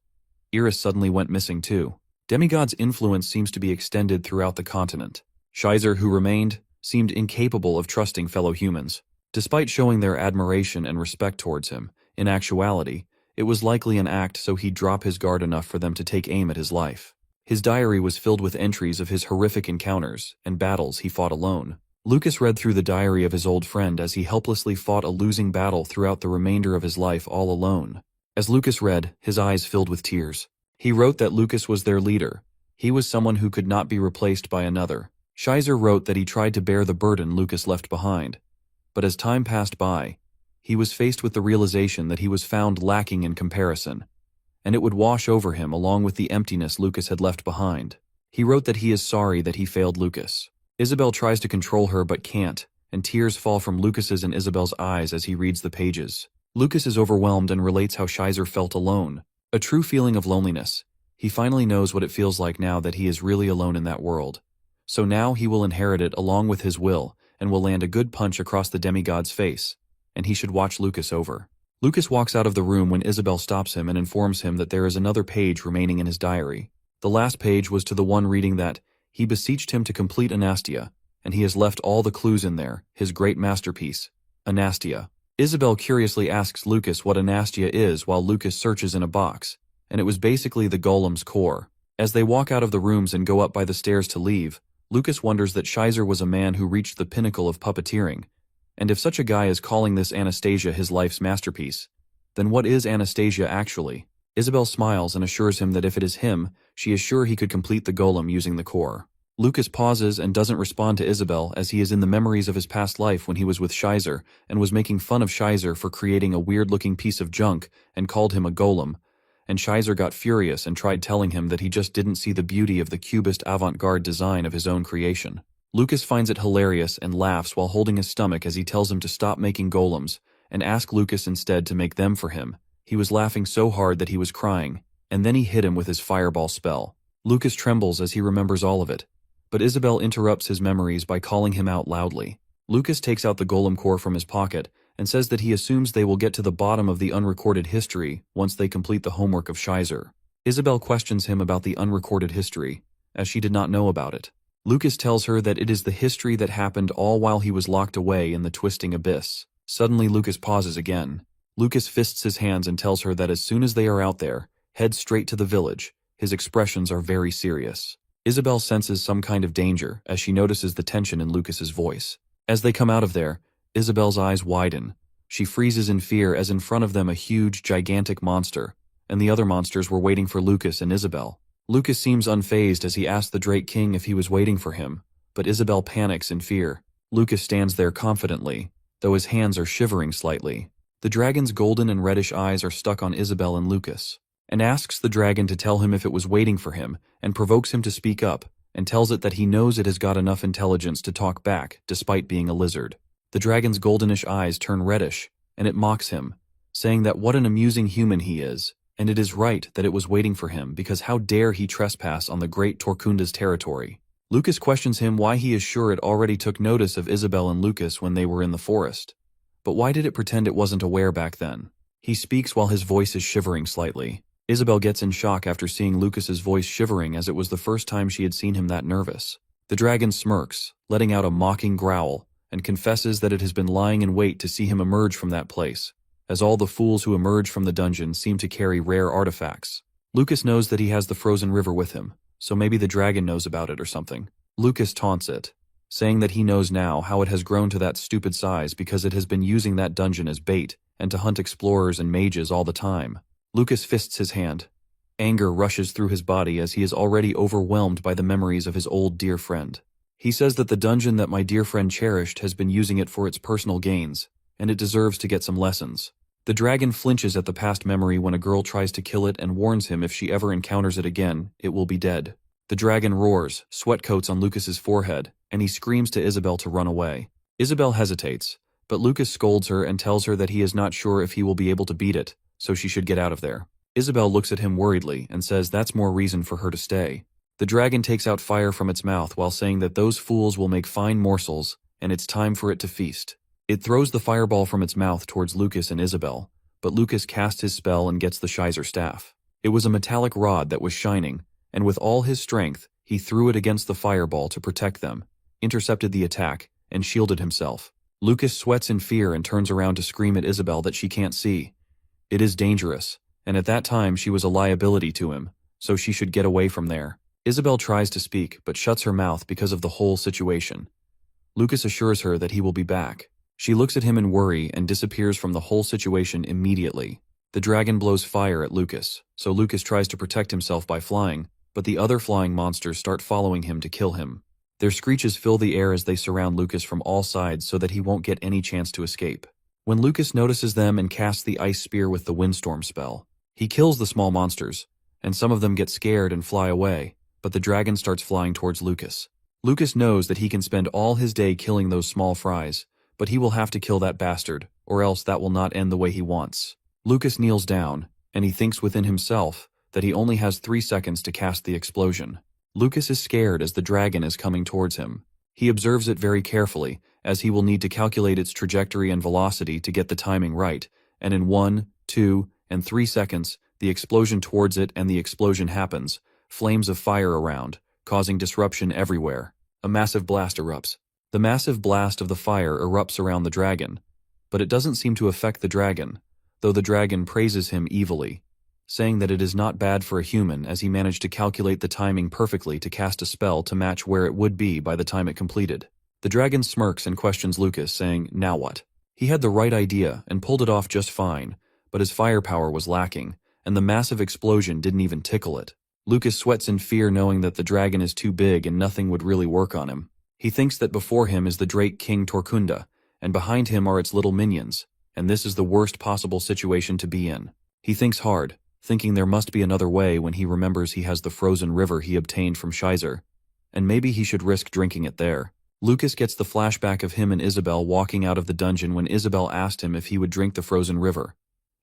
Iris suddenly went missing too. Demigod's influence seems to be extended throughout the continent. Shizer, who remained, seemed incapable of trusting fellow humans. Despite showing their admiration and respect towards him, in actuality, it was likely an act so he'd drop his guard enough for them to take aim at his life. His diary was filled with entries of his horrific encounters and battles he fought alone. Lucas read through the diary of his old friend as he helplessly fought a losing battle throughout the remainder of his life all alone. As Lucas read, his eyes filled with tears. He wrote that Lucas was their leader. He was someone who could not be replaced by another. Shizer wrote that he tried to bear the burden Lucas left behind. But as time passed by, he was faced with the realization that he was found lacking in comparison, and it would wash over him along with the emptiness Lucas had left behind. He wrote that he is sorry that he failed Lucas. Isabel tries to control her but can't, and tears fall from Lucas's and Isabel's eyes as he reads the pages. Lucas is overwhelmed and relates how Shizer felt alone. A true feeling of loneliness. He finally knows what it feels like now that he is really alone in that world. So now he will inherit it along with his will, and will land a good punch across the demigod's face. And he should watch Lucas over. Lucas walks out of the room when Isabel stops him and informs him that there is another page remaining in his diary. The last page was to the one reading that he beseeched him to complete Anastia, and he has left all the clues in there, his great masterpiece, Anastia. Isabel curiously asks Lucas what Anastia is while Lucas searches in a box, and it was basically the golem's core. As they walk out of the rooms and go up by the stairs to leave, Lucas wonders that Shizer was a man who reached the pinnacle of puppeteering, and if such a guy is calling this Anastasia his life's masterpiece, then what is Anastasia actually? Isabel smiles and assures him that if it is him, she is sure he could complete the golem using the core. Lucas pauses and doesn't respond to Isabel as he is in the memories of his past life when he was with Shizer and was making fun of Shizer for creating a weird-looking piece of junk and called him a golem, and Shizer got furious and tried telling him that he just didn't see the beauty of the cubist avant-garde design of his own creation. Lucas finds it hilarious and laughs while holding his stomach as he tells him to stop making golems and ask Lucas instead to make them for him. He was laughing so hard that he was crying, and then he hit him with his fireball spell. Lucas trembles as he remembers all of it, but Isabel interrupts his memories by calling him out loudly. Lucas takes out the golem core from his pocket and says that he assumes they will get to the bottom of the unrecorded history once they complete the homework of Shizer. Isabel questions him about the unrecorded history, as she did not know about it. Lucas tells her that it is the history that happened all while he was locked away in the twisting abyss. Suddenly Lucas pauses again. Lucas fists his hands and tells her that as soon as they are out there, head straight to the village. His expressions are very serious. Isabel senses some kind of danger as she notices the tension in Lucas's voice. As they come out of there, Isabel's eyes widen. She freezes in fear as in front of them a huge, gigantic monster, and the other monsters were waiting for Lucas and Isabel. Lucas seems unfazed as he asks the Drake King if he was waiting for him, but Isabel panics in fear. Lucas stands there confidently, though his hands are shivering slightly. The dragon's golden and reddish eyes are stuck on Isabel and Lucas, and asks the dragon to tell him if it was waiting for him, and provokes him to speak up, and tells it that he knows it has got enough intelligence to talk back, despite being a lizard. The dragon's goldenish eyes turn reddish, and it mocks him, saying that what an amusing human he is, and it is right that it was waiting for him because how dare he trespass on the great Torkunda's territory. Lucas questions him why he is sure it already took notice of Isabel and Lucas when they were in the forest. But why did it pretend it wasn't aware back then? He speaks while his voice is shivering slightly. Isabel gets in shock after seeing Lucas's voice shivering as it was the first time she had seen him that nervous. The dragon smirks, letting out a mocking growl, and confesses that it has been lying in wait to see him emerge from that place, as all the fools who emerge from the dungeon seem to carry rare artifacts. Lucas knows that he has the frozen river with him, so maybe the dragon knows about it or something. Lucas taunts it, saying that he knows now how it has grown to that stupid size because it has been using that dungeon as bait and to hunt explorers and mages all the time. Lucas fists his hand. Anger rushes through his body as he is already overwhelmed by the memories of his old dear friend. He says that the dungeon that my dear friend cherished has been using it for its personal gains, and it deserves to get some lessons. The dragon flinches at the past memory when a girl tries to kill it and warns him if she ever encounters it again, it will be dead. The dragon roars, sweat coats on Lucas's forehead, and he screams to Isabel to run away. Isabel hesitates, but Lucas scolds her and tells her that he is not sure if he will be able to beat it, so she should get out of there. Isabel looks at him worriedly and says that's more reason for her to stay. The dragon takes out fire from its mouth while saying that those fools will make fine morsels, and it's time for it to feast. It throws the fireball from its mouth towards Lucas and Isabel, but Lucas casts his spell and gets the Shizer staff. It was a metallic rod that was shining, and with all his strength, he threw it against the fireball to protect them, intercepted the attack, and shielded himself. Lucas sweats in fear and turns around to scream at Isabel that she can't see. It is dangerous, and at that time she was a liability to him, so she should get away from there. Isabel tries to speak, but shuts her mouth because of the whole situation. Lucas assures her that he will be back. She looks at him in worry and disappears from the whole situation immediately. The dragon blows fire at Lucas, so Lucas tries to protect himself by flying, but the other flying monsters start following him to kill him. Their screeches fill the air as they surround Lucas from all sides so that he won't get any chance to escape. When Lucas notices them and casts the ice spear with the windstorm spell, he kills the small monsters, and some of them get scared and fly away, but the dragon starts flying towards Lucas. Lucas knows that he can spend all his day killing those small fries, but he will have to kill that bastard, or else that will not end the way he wants. Lucas kneels down, and he thinks within himself that he only has 3 seconds to cast the explosion. Lucas is scared as the dragon is coming towards him. He observes it very carefully, as he will need to calculate its trajectory and velocity to get the timing right, and in 1, 2, and 3 seconds, the explosion towards it and the explosion happens, flames of fire around, causing disruption everywhere. A massive blast erupts. The massive blast of the fire erupts around the dragon, but it doesn't seem to affect the dragon, though the dragon praises him evilly, saying that it is not bad for a human as he managed to calculate the timing perfectly to cast a spell to match where it would be by the time it completed. The dragon smirks and questions Lucas, saying, "Now what?" He had the right idea and pulled it off just fine, but his firepower was lacking, and the massive explosion didn't even tickle it. Lucas sweats in fear knowing that the dragon is too big and nothing would really work on him. He thinks that before him is the Drake King Torkunda, and behind him are its little minions, and this is the worst possible situation to be in. He thinks hard, thinking there must be another way when he remembers he has the frozen river he obtained from Shizer, and maybe he should risk drinking it there. Lucas gets the flashback of him and Isabel walking out of the dungeon when Isabel asked him if he would drink the frozen river,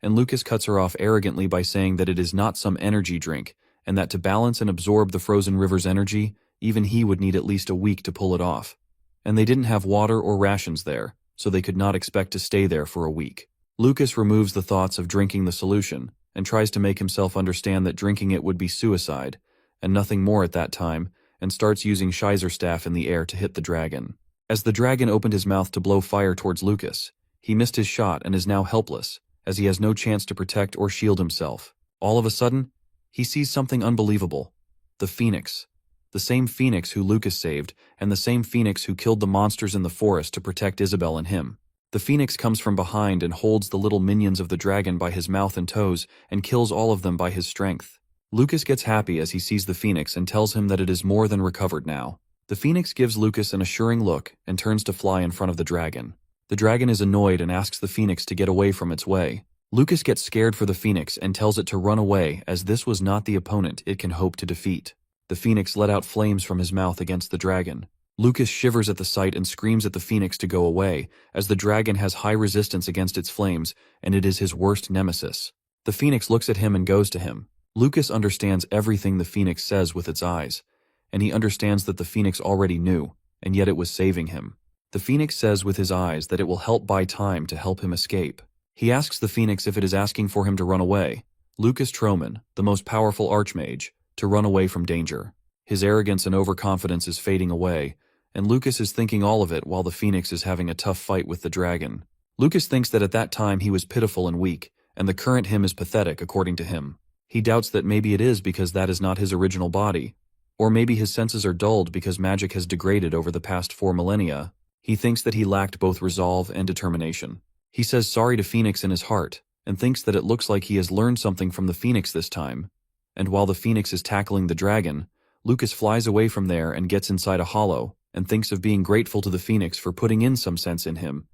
and Lucas cuts her off arrogantly by saying that it is not some energy drink, and that to balance and absorb the frozen river's energy, even he would need at least a week to pull it off. And they didn't have water or rations there, so they could not expect to stay there for a week. Lucas removes the thoughts of drinking the solution, and tries to make himself understand that drinking it would be suicide, and nothing more at that time, and starts using Shizer staff in the air to hit the dragon. As the dragon opened his mouth to blow fire towards Lucas, he missed his shot and is now helpless, as he has no chance to protect or shield himself. All of a sudden, he sees something unbelievable. The Phoenix. The same Phoenix who Lucas saved, and the same Phoenix who killed the monsters in the forest to protect Isabel and him. The Phoenix comes from behind and holds the little minions of the dragon by his mouth and toes, and kills all of them by his strength. Lucas gets happy as he sees the Phoenix and tells him that it is more than recovered now. The Phoenix gives Lucas an assuring look and turns to fly in front of the dragon. The dragon is annoyed and asks the Phoenix to get away from its way. Lucas gets scared for the Phoenix and tells it to run away as this was not the opponent it can hope to defeat. The Phoenix let out flames from his mouth against the dragon. Lucas shivers at the sight and screams at the Phoenix to go away, as the dragon has high resistance against its flames, and it is his worst nemesis. The Phoenix looks at him and goes to him. Lucas understands everything the Phoenix says with its eyes, and he understands that the Phoenix already knew, and yet it was saving him. The Phoenix says with his eyes that it will help buy time to help him escape. He asks the Phoenix if it is asking for him to run away. Lucas Troman, the most powerful Archmage, to run away from danger. His arrogance and overconfidence is fading away, and Lucas is thinking all of it while the Phoenix is having a tough fight with the dragon. Lucas thinks that at that time he was pitiful and weak, and the current him is pathetic according to him. He doubts that maybe it is because that is not his original body, or maybe his senses are dulled because magic has degraded over the past 4 millennia. He thinks that he lacked both resolve and determination. He says sorry to Phoenix in his heart, and thinks that it looks like he has learned something from the Phoenix this time. And while the Phoenix is tackling the dragon, Lucas flies away from there and gets inside a hollow, and thinks of being grateful to the Phoenix for putting in some sense in him,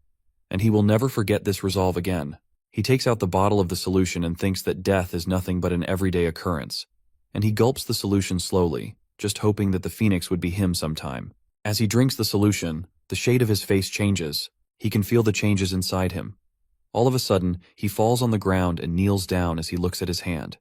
and he will never forget this resolve again. He takes out the bottle of the solution and thinks that death is nothing but an everyday occurrence, and he gulps the solution slowly, just hoping that the Phoenix would be him sometime. As he drinks the solution, the shade of his face changes. He can feel the changes inside him. All of a sudden, he falls on the ground and kneels down as he looks at his hand.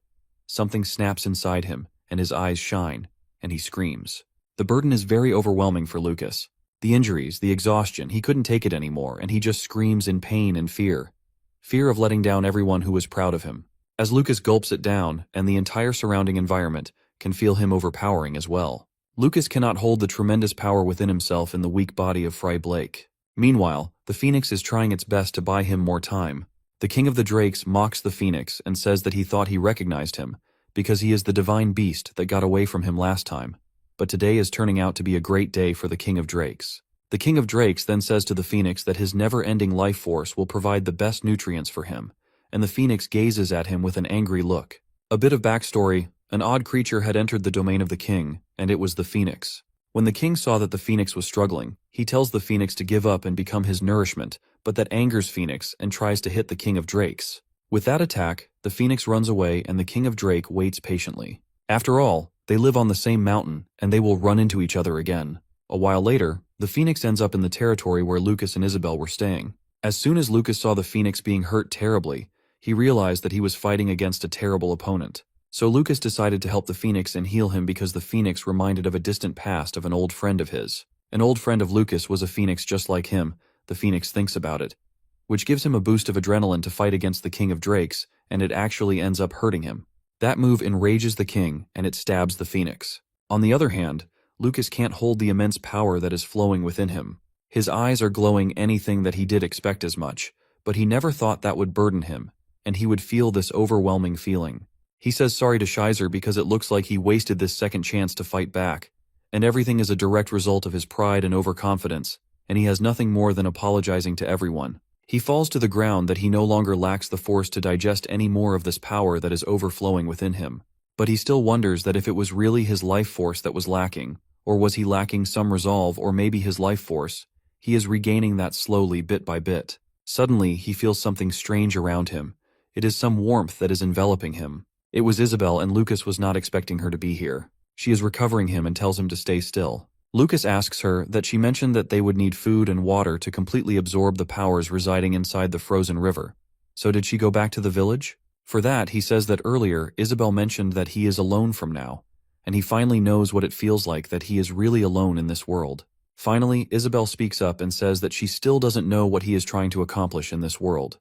Something snaps inside him, and his eyes shine, and he screams. The burden is very overwhelming for Lucas. The injuries, the exhaustion, he couldn't take it anymore, and he just screams in pain and fear. Fear of letting down everyone who was proud of him. As Lucas gulps it down, and the entire surrounding environment can feel him overpowering as well. Lucas cannot hold the tremendous power within himself in the weak body of Fry Blake. Meanwhile, the Phoenix is trying its best to buy him more time. The King of the Drakes mocks the Phoenix and says that he thought he recognized him, because he is the divine beast that got away from him last time. But today is turning out to be a great day for the King of Drakes. The King of Drakes then says to the Phoenix that his never-ending life force will provide the best nutrients for him, and the Phoenix gazes at him with an angry look. A bit of backstory: an odd creature had entered the domain of the king, and it was the Phoenix. When the king saw that the Phoenix was struggling, he tells the Phoenix to give up and become his nourishment, but that angers Phoenix and tries to hit the King of Drakes. With that attack, the Phoenix runs away and the King of Drake waits patiently. After all, they live on the same mountain, and they will run into each other again. A while later, the phoenix ends up in the territory where Lucas and Isabel were staying. As soon as Lucas saw the phoenix being hurt terribly, he realized that he was fighting against a terrible opponent. So Lucas decided to help the phoenix and heal him because the phoenix reminded of a distant past of an old friend of his. An old friend of Lucas was a phoenix just like him. The phoenix thinks about it, which gives him a boost of adrenaline to fight against the king of drakes, and it actually ends up hurting him. That move enrages the king, and it stabs the phoenix. On the other hand, Lucas can't hold the immense power that is flowing within him. His eyes are glowing anything that he did expect as much, but he never thought that would burden him, and he would feel this overwhelming feeling. He says sorry to Shizer because it looks like he wasted this second chance to fight back, and everything is a direct result of his pride and overconfidence, and he has nothing more than apologizing to everyone. He falls to the ground that he no longer lacks the force to digest any more of this power that is overflowing within him. But he still wonders that if it was really his life force that was lacking, or was he lacking some resolve or maybe his life force, he is regaining that slowly bit by bit. Suddenly, he feels something strange around him. It is some warmth that is enveloping him. It was Isabel, and Lucas was not expecting her to be here. She is recovering him and tells him to stay still. Lucas asks her that she mentioned that they would need food and water to completely absorb the powers residing inside the frozen river. So did she go back to the village? For that, he says that earlier, Isabel mentioned that he is alone from now, and he finally knows what it feels like that he is really alone in this world. Finally, Isabel speaks up and says that she still doesn't know what he is trying to accomplish in this world,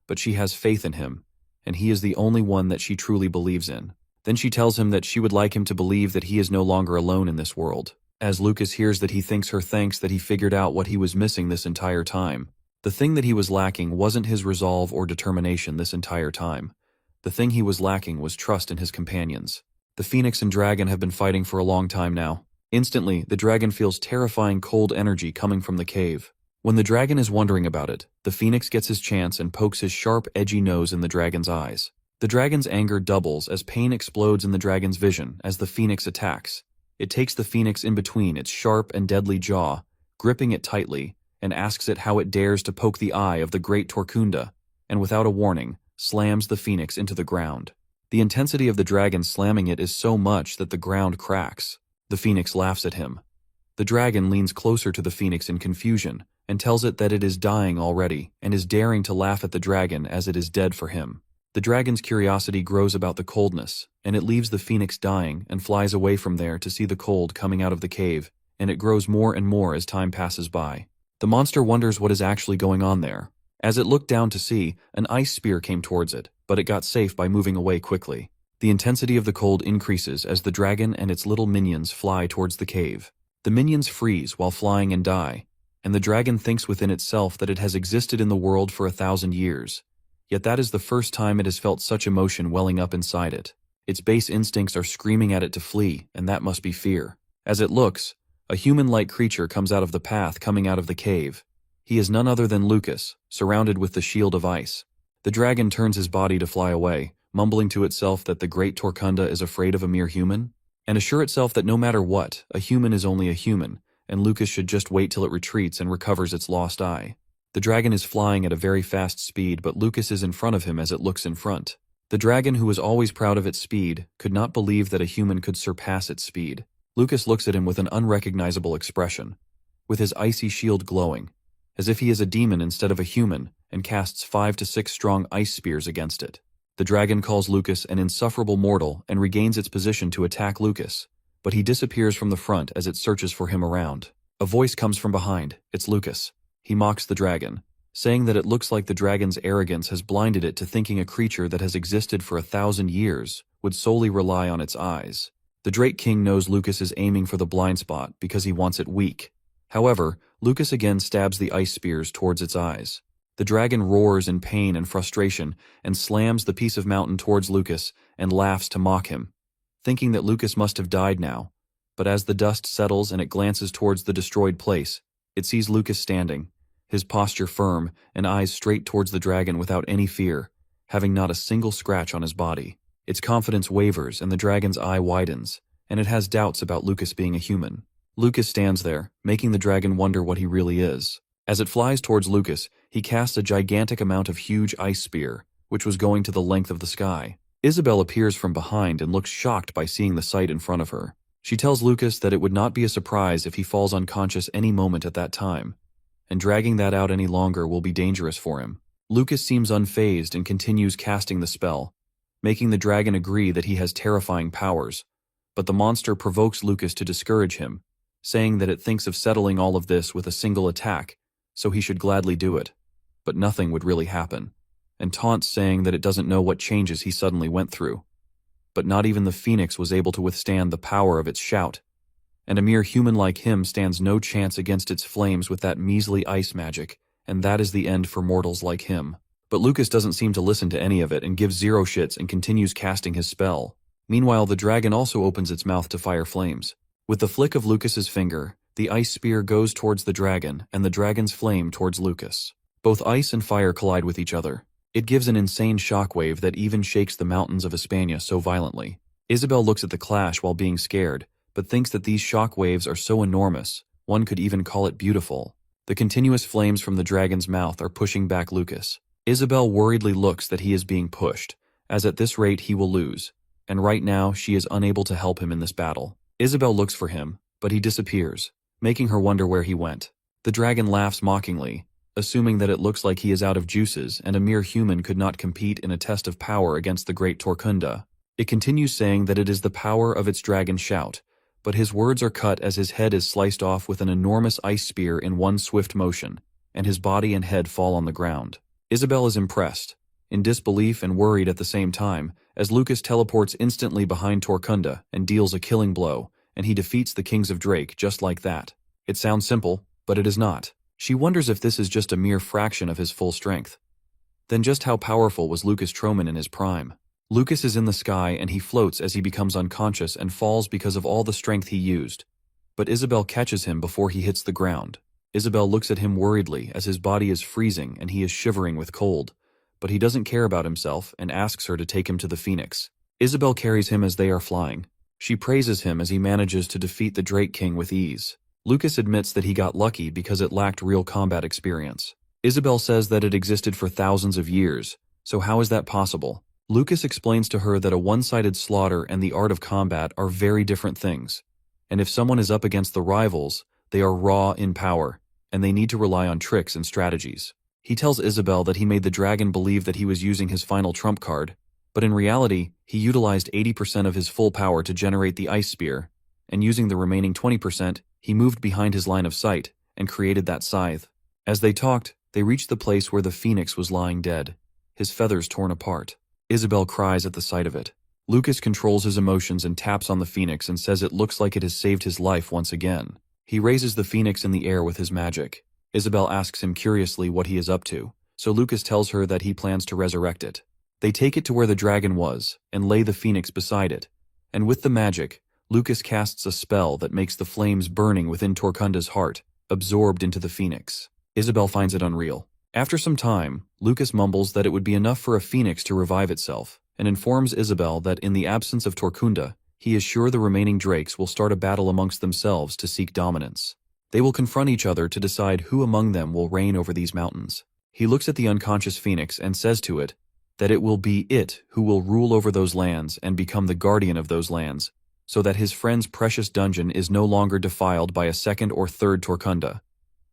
but she has faith in him, and he is the only one that she truly believes in. Then she tells him that she would like him to believe that he is no longer alone in this world. As Lucas hears that, he thanks her thanks that he figured out what he was missing this entire time. The thing that he was lacking wasn't his resolve or determination this entire time. The thing he was lacking was trust in his companions. The phoenix and dragon have been fighting for a long time now. Instantly, the dragon feels terrifying cold energy coming from the cave. When the dragon is wondering about it, the phoenix gets his chance and pokes his sharp, edgy nose in the dragon's eyes. The dragon's anger doubles as pain explodes in the dragon's vision as the phoenix attacks. It takes the phoenix in between its sharp and deadly jaw, gripping it tightly, and asks it how it dares to poke the eye of the great Torkunda, and without a warning, slams the phoenix into the ground. The intensity of the dragon slamming it is so much that the ground cracks. The phoenix laughs at him. The dragon leans closer to the phoenix in confusion, and tells it that it is dying already, and is daring to laugh at the dragon as it is dead for him. The dragon's curiosity grows about the coldness, and it leaves the phoenix dying and flies away from there to see the cold coming out of the cave, and it grows more and more as time passes by. The monster wonders what is actually going on there. As it looked down to see, an ice spear came towards it, but it got safe by moving away quickly. The intensity of the cold increases as the dragon and its little minions fly towards the cave. The minions freeze while flying and die, and the dragon thinks within itself that it has existed in the world for 1,000 years. Yet that is the first time it has felt such emotion welling up inside it. Its base instincts are screaming at it to flee, and that must be fear. As it looks, a human-like creature comes out of the path coming out of the cave. He is none other than Lucas, surrounded with the shield of ice. The dragon turns his body to fly away, mumbling to itself that the great Torkunda is afraid of a mere human, and assure itself that no matter what, a human is only a human, and Lucas should just wait till it retreats and recovers its lost eye. The dragon is flying at a very fast speed, but Lucas is in front of him as it looks in front. The dragon, who was always proud of its speed, could not believe that a human could surpass its speed. Lucas looks at him with an unrecognizable expression, with his icy shield glowing, as if he is a demon instead of a human, and casts 5 to 6 strong ice spears against it. The dragon calls Lucas an insufferable mortal and regains its position to attack Lucas, but he disappears from the front as it searches for him around. A voice comes from behind. It's Lucas. He mocks the dragon, saying that it looks like the dragon's arrogance has blinded it to thinking a creature that has existed for 1,000 years would solely rely on its eyes. The Drake King knows Lucas is aiming for the blind spot because he wants it weak. However, Lucas again stabs the ice spears towards its eyes. The dragon roars in pain and frustration and slams the piece of mountain towards Lucas and laughs to mock him, thinking that Lucas must have died now. But as the dust settles and it glances towards the destroyed place, it sees Lucas standing, his posture firm and eyes straight towards the dragon without any fear, having not a single scratch on his body. Its confidence wavers and the dragon's eye widens, and it has doubts about Lucas being a human. Lucas stands there, making the dragon wonder what he really is. As it flies towards Lucas, he casts a gigantic amount of huge ice spear, which was going to the length of the sky. Isabel appears from behind and looks shocked by seeing the sight in front of her. She tells Lucas that it would not be a surprise if he falls unconscious any moment at that time, and dragging that out any longer will be dangerous for him. Lucas seems unfazed and continues casting the spell, making the dragon agree that he has terrifying powers, but the monster provokes Lucas to discourage him, saying that it thinks of settling all of this with a single attack, so he should gladly do it, but nothing would really happen, and taunts saying that it doesn't know what changes he suddenly went through. But not even the phoenix was able to withstand the power of its shout, and a mere human like him stands no chance against its flames with that measly ice magic, and that is the end for mortals like him. But Lucas doesn't seem to listen to any of it and gives zero shits and continues casting his spell. Meanwhile, the dragon also opens its mouth to fire flames. With the flick of Lucas's finger, the ice spear goes towards the dragon and the dragon's flame towards Lucas. Both ice and fire collide with each other. It gives an insane shockwave that even shakes the mountains of Hispania so violently. Isabel looks at the clash while being scared, but thinks that these shockwaves are so enormous, one could even call it beautiful. The continuous flames from the dragon's mouth are pushing back Lucas. Isabel worriedly looks that he is being pushed, as at this rate he will lose, and right now she is unable to help him in this battle. Isabel looks for him, but he disappears, making her wonder where he went. The dragon laughs mockingly, assuming that it looks like he is out of juices and a mere human could not compete in a test of power against the great Torkunda. It continues saying that it is the power of its dragon shout, but his words are cut as his head is sliced off with an enormous ice spear in one swift motion, and his body and head fall on the ground. Isabel is impressed, in disbelief and worried at the same time, as Lucas teleports instantly behind Torkunda and deals a killing blow, and he defeats the Kings of Drake just like that. It sounds simple, but it is not. She wonders if this is just a mere fraction of his full strength. Then just how powerful was Lucas Troman in his prime? Lucas is in the sky and he floats as he becomes unconscious and falls because of all the strength he used. But Isabel catches him before he hits the ground. Isabel looks at him worriedly as his body is freezing and he is shivering with cold. But he doesn't care about himself and asks her to take him to the Phoenix. Isabel carries him as they are flying. She praises him as he manages to defeat the Drake King with ease. Lucas admits that he got lucky because it lacked real combat experience. Isabel says that it existed for thousands of years, so how is that possible? Lucas explains to her that a one-sided slaughter and the art of combat are very different things, and if someone is up against the rivals, they are raw in power, and they need to rely on tricks and strategies. He tells Isabel that he made the dragon believe that he was using his final trump card, but in reality, he utilized 80% of his full power to generate the ice spear, and using the remaining 20%, he moved behind his line of sight and created that scythe. As they talked, they reached the place where the phoenix was lying dead, his feathers torn apart. Isabel cries at the sight of it. Lucas controls his emotions and taps on the phoenix and says it looks like it has saved his life once again. He raises the phoenix in the air with his magic. Isabel asks him curiously what he is up to, so Lucas tells her that he plans to resurrect it. They take it to where the dragon was and lay the phoenix beside it, and with the magic, Lucas casts a spell that makes the flames burning within Torkunda's heart absorbed into the phoenix. Isabel finds it unreal. After some time, Lucas mumbles that it would be enough for a phoenix to revive itself, and informs Isabel that in the absence of Torkunda, he is sure the remaining drakes will start a battle amongst themselves to seek dominance. They will confront each other to decide who among them will reign over these mountains. He looks at the unconscious phoenix and says to it that it will be it who will rule over those lands and become the guardian of those lands, so that his friend's precious dungeon is no longer defiled by a second or third Torkunda,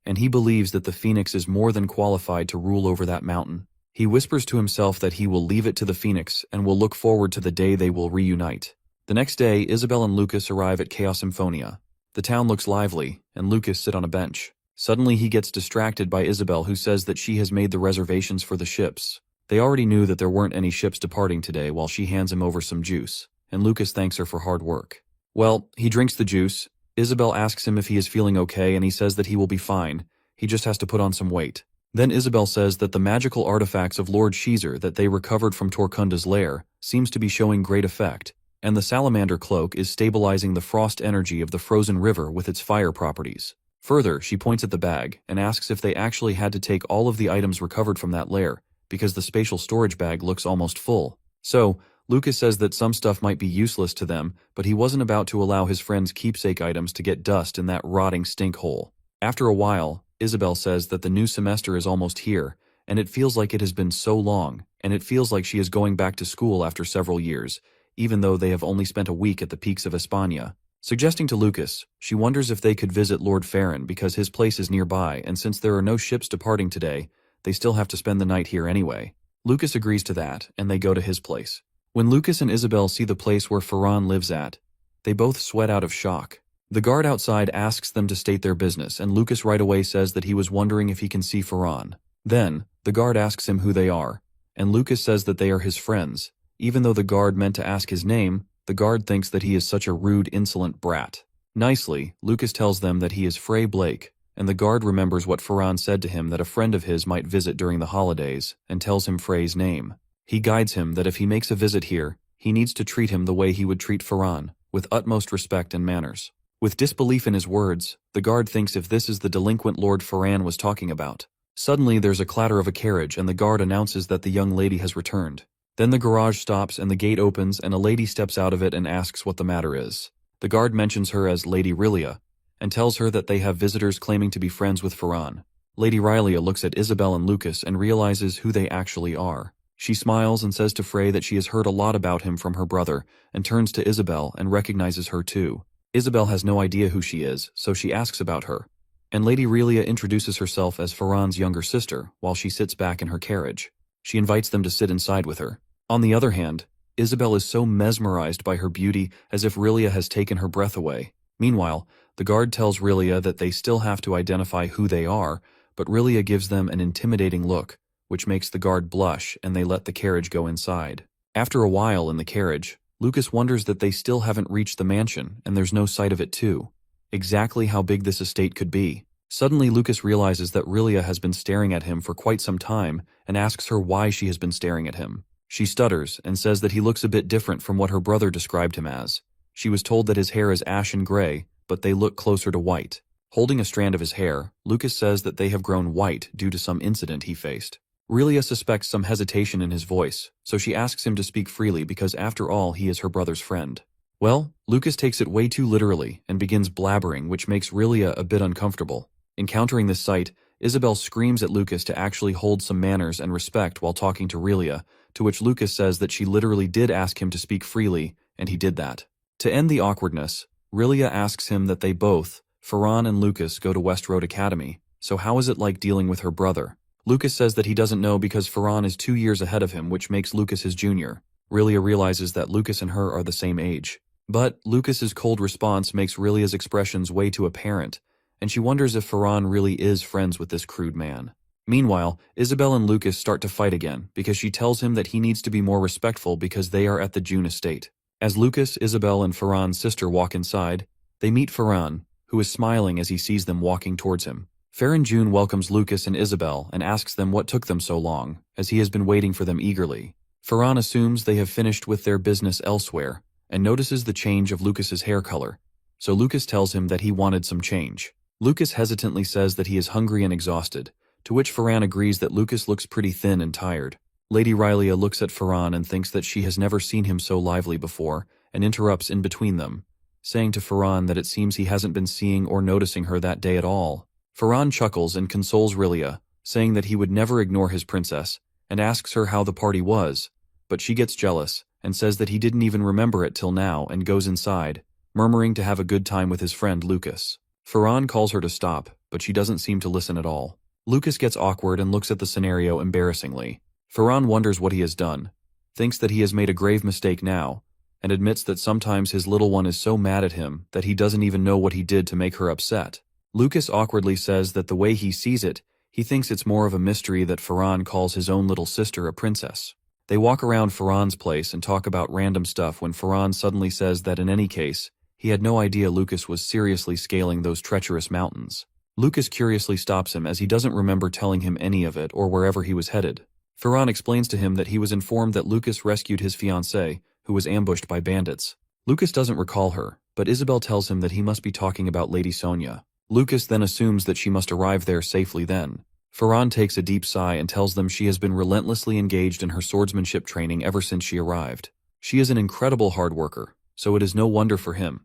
and he believes that the phoenix is more than qualified to rule over that mountain. He whispers to himself that he will leave it to the phoenix and will look forward to the day they will reunite. The next day, Isabel and Lucas arrive at Chaos Symphonia. The town looks lively, and Lucas sits on a bench. Suddenly he gets distracted by Isabel, who says that she has made the reservations for the ships. They already knew that there weren't any ships departing today while she hands him over some juice, and Lucas thanks her for hard work. Well, he drinks the juice. Isabel asks him if he is feeling okay, and he says that he will be fine. He just has to put on some weight. Then Isabel says that the magical artifacts of Lord Sheezer that they recovered from Torkunda's lair seems to be showing great effect, and the salamander cloak is stabilizing the frost energy of the frozen river with its fire properties. Further, she points at the bag and asks if they actually had to take all of the items recovered from that lair, because the spatial storage bag looks almost full. So, Lucas says that some stuff might be useless to them, but he wasn't about to allow his friend's keepsake items to get dust in that rotting stink hole. After a while, Isabel says that the new semester is almost here, and it feels like it has been so long, and it feels like she is going back to school after several years, even though they have only spent a week at the peaks of Hispania. Suggesting to Lucas, she wonders if they could visit Lord Farron because his place is nearby, and since there are no ships departing today, they still have to spend the night here anyway. Lucas agrees to that, and they go to his place. When Lucas and Isabel see the place where Farron lives at, they both sweat out of shock. The guard outside asks them to state their business, and Lucas right away says that he was wondering if he can see Farron. Then, the guard asks him who they are, and Lucas says that they are his friends. Even though the guard meant to ask his name, the guard thinks that he is such a rude, insolent brat. Nicely, Lucas tells them that he is Frey Blake, and the guard remembers what Farron said to him that a friend of his might visit during the holidays, and tells him Frey's name. He guides him that if he makes a visit here, he needs to treat him the way he would treat Farron, with utmost respect and manners. With disbelief in his words, the guard thinks if this is the delinquent Lord Farron was talking about. Suddenly there's a clatter of a carriage and the guard announces that the young lady has returned. Then the garage stops and the gate opens and a lady steps out of it and asks what the matter is. The guard mentions her as Lady Rilia, and tells her that they have visitors claiming to be friends with Farron. Lady Rilia looks at Isabel and Lucas and realizes who they actually are. She smiles and says to Frey that she has heard a lot about him from her brother, and turns to Isabel and recognizes her too. Isabel has no idea who she is, so she asks about her. And Lady Rilia introduces herself as Farron's younger sister while she sits back in her carriage. She invites them to sit inside with her. On the other hand, Isabel is so mesmerized by her beauty as if Rilia has taken her breath away. Meanwhile, the guard tells Rilia that they still have to identify who they are, but Rilia gives them an intimidating look, which makes the guard blush, and they let the carriage go inside. After a while in the carriage, Lucas wonders that they still haven't reached the mansion, and there's no sight of it too. Exactly how big this estate could be. Suddenly Lucas realizes that Rilia has been staring at him for quite some time, and asks her why she has been staring at him. She stutters, and says that he looks a bit different from what her brother described him as. She was told that his hair is ashen gray, but they look closer to white. Holding a strand of his hair, Lucas says that they have grown white due to some incident he faced. Rilia suspects some hesitation in his voice, so she asks him to speak freely because after all he is her brother's friend. Well, Lucas takes it way too literally and begins blabbering, which makes Rilia a bit uncomfortable. Encountering this sight, Isabel screams at Lucas to actually hold some manners and respect while talking to Rilia, to which Lucas says that she literally did ask him to speak freely, and he did that. To end the awkwardness, Rilia asks him that they both, Farron and Lucas, go to West Road Academy, so how is it like dealing with her brother? Lucas says that he doesn't know because Farron is 2 years ahead of him, which makes Lucas his junior. Rilia realizes that Lucas and her are the same age. But Lucas's cold response makes Rilia's expressions way too apparent, and she wonders if Farron really is friends with this crude man. Meanwhile, Isabel and Lucas start to fight again because she tells him that he needs to be more respectful because they are at the June estate. As Lucas, Isabel, and Farron's sister walk inside, they meet Farron, who is smiling as he sees them walking towards him. Farron June welcomes Lucas and Isabel and asks them what took them so long, as he has been waiting for them eagerly. Farron assumes they have finished with their business elsewhere, and notices the change of Lucas's hair color, so Lucas tells him that he wanted some change. Lucas hesitantly says that he is hungry and exhausted, to which Farron agrees that Lucas looks pretty thin and tired. Lady Rilia looks at Farron and thinks that she has never seen him so lively before, and interrupts in between them, saying to Farron that it seems he hasn't been seeing or noticing her that day at all. Farron chuckles and consoles Rilia, saying that he would never ignore his princess, and asks her how the party was, but she gets jealous, and says that he didn't even remember it till now and goes inside, murmuring to have a good time with his friend Lucas. Farron calls her to stop, but she doesn't seem to listen at all. Lucas gets awkward and looks at the scenario embarrassingly. Farron wonders what he has done, thinks that he has made a grave mistake now, and admits that sometimes his little one is so mad at him that he doesn't even know what he did to make her upset. Lucas awkwardly says that the way he sees it, he thinks it's more of a mystery that Farron calls his own little sister a princess. They walk around Farron's place and talk about random stuff when Farron suddenly says that in any case, he had no idea Lucas was seriously scaling those treacherous mountains. Lucas curiously stops him as he doesn't remember telling him any of it or wherever he was headed. Farron explains to him that he was informed that Lucas rescued his fiancée, who was ambushed by bandits. Lucas doesn't recall her, but Isabel tells him that he must be talking about Lady Sonia. Lucas then assumes that she must arrive there safely then. Farron takes a deep sigh and tells them she has been relentlessly engaged in her swordsmanship training ever since she arrived. She is an incredible hard worker, so it is no wonder for him.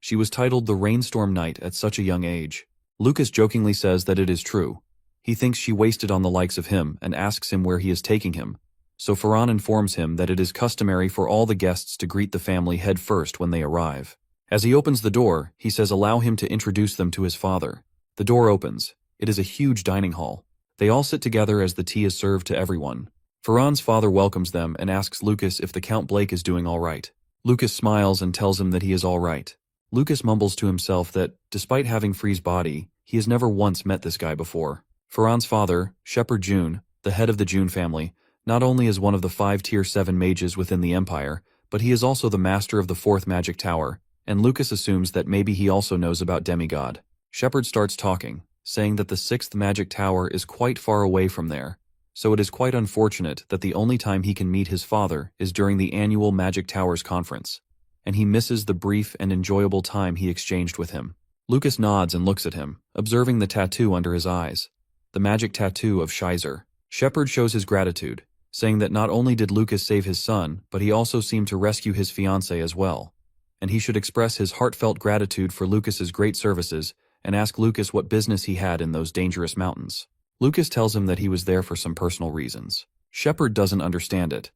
She was titled the Rainstorm Knight at such a young age. Lucas jokingly says that it is true. He thinks she wasted on the likes of him and asks him where he is taking him, so Farron informs him that it is customary for all the guests to greet the family head first when they arrive. As he opens the door, he says allow him to introduce them to his father. The door opens. It is a huge dining hall. They all sit together as the tea is served to everyone. Farron's father welcomes them and asks Lucas if the Count Blake is doing all right. Lucas smiles and tells him that he is all right. Lucas mumbles to himself that, despite having Free's body, he has never once met this guy before. Farron's father, Shepherd June, the head of the June family, not only is one of the 5 Tier 7 mages within the Empire, but he is also the master of the 4th magic tower, and Lucas assumes that maybe he also knows about demigod. Shepherd starts talking, saying that the 6th magic tower is quite far away from there, so it is quite unfortunate that the only time he can meet his father is during the annual Magic Towers conference, and he misses the brief and enjoyable time he exchanged with him. Lucas nods and looks at him, observing the tattoo under his eyes, the magic tattoo of Shizer. Shepherd shows his gratitude, saying that not only did Lucas save his son, but he also seemed to rescue his fiancée as well, and he should express his heartfelt gratitude for Lucas's great services and ask Lucas what business he had in those dangerous mountains. Lucas tells him that he was there for some personal reasons. Shepherd doesn't understand it,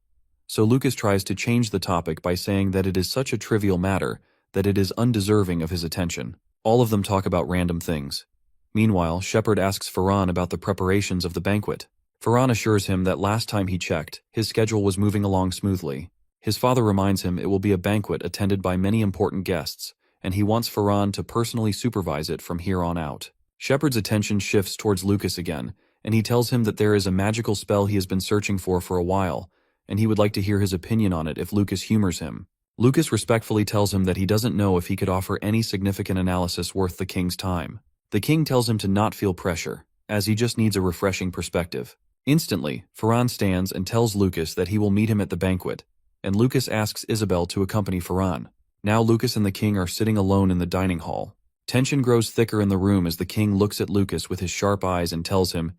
so Lucas tries to change the topic by saying that it is such a trivial matter that it is undeserving of his attention. All of them talk about random things. Meanwhile, Shepherd asks Farron about the preparations of the banquet. Farron assures him that last time he checked, his schedule was moving along smoothly. His father reminds him it will be a banquet attended by many important guests, and he wants Farron to personally supervise it from here on out. Shepherd's attention shifts towards Lucas again, and he tells him that there is a magical spell he has been searching for a while, and he would like to hear his opinion on it if Lucas humors him. Lucas respectfully tells him that he doesn't know if he could offer any significant analysis worth the king's time. The king tells him to not feel pressure, as he just needs a refreshing perspective. Instantly, Farron stands and tells Lucas that he will meet him at the banquet, and Lucas asks Isabel to accompany Farron. Now Lucas and the king are sitting alone in the dining hall. Tension grows thicker in the room as the king looks at Lucas with his sharp eyes and tells him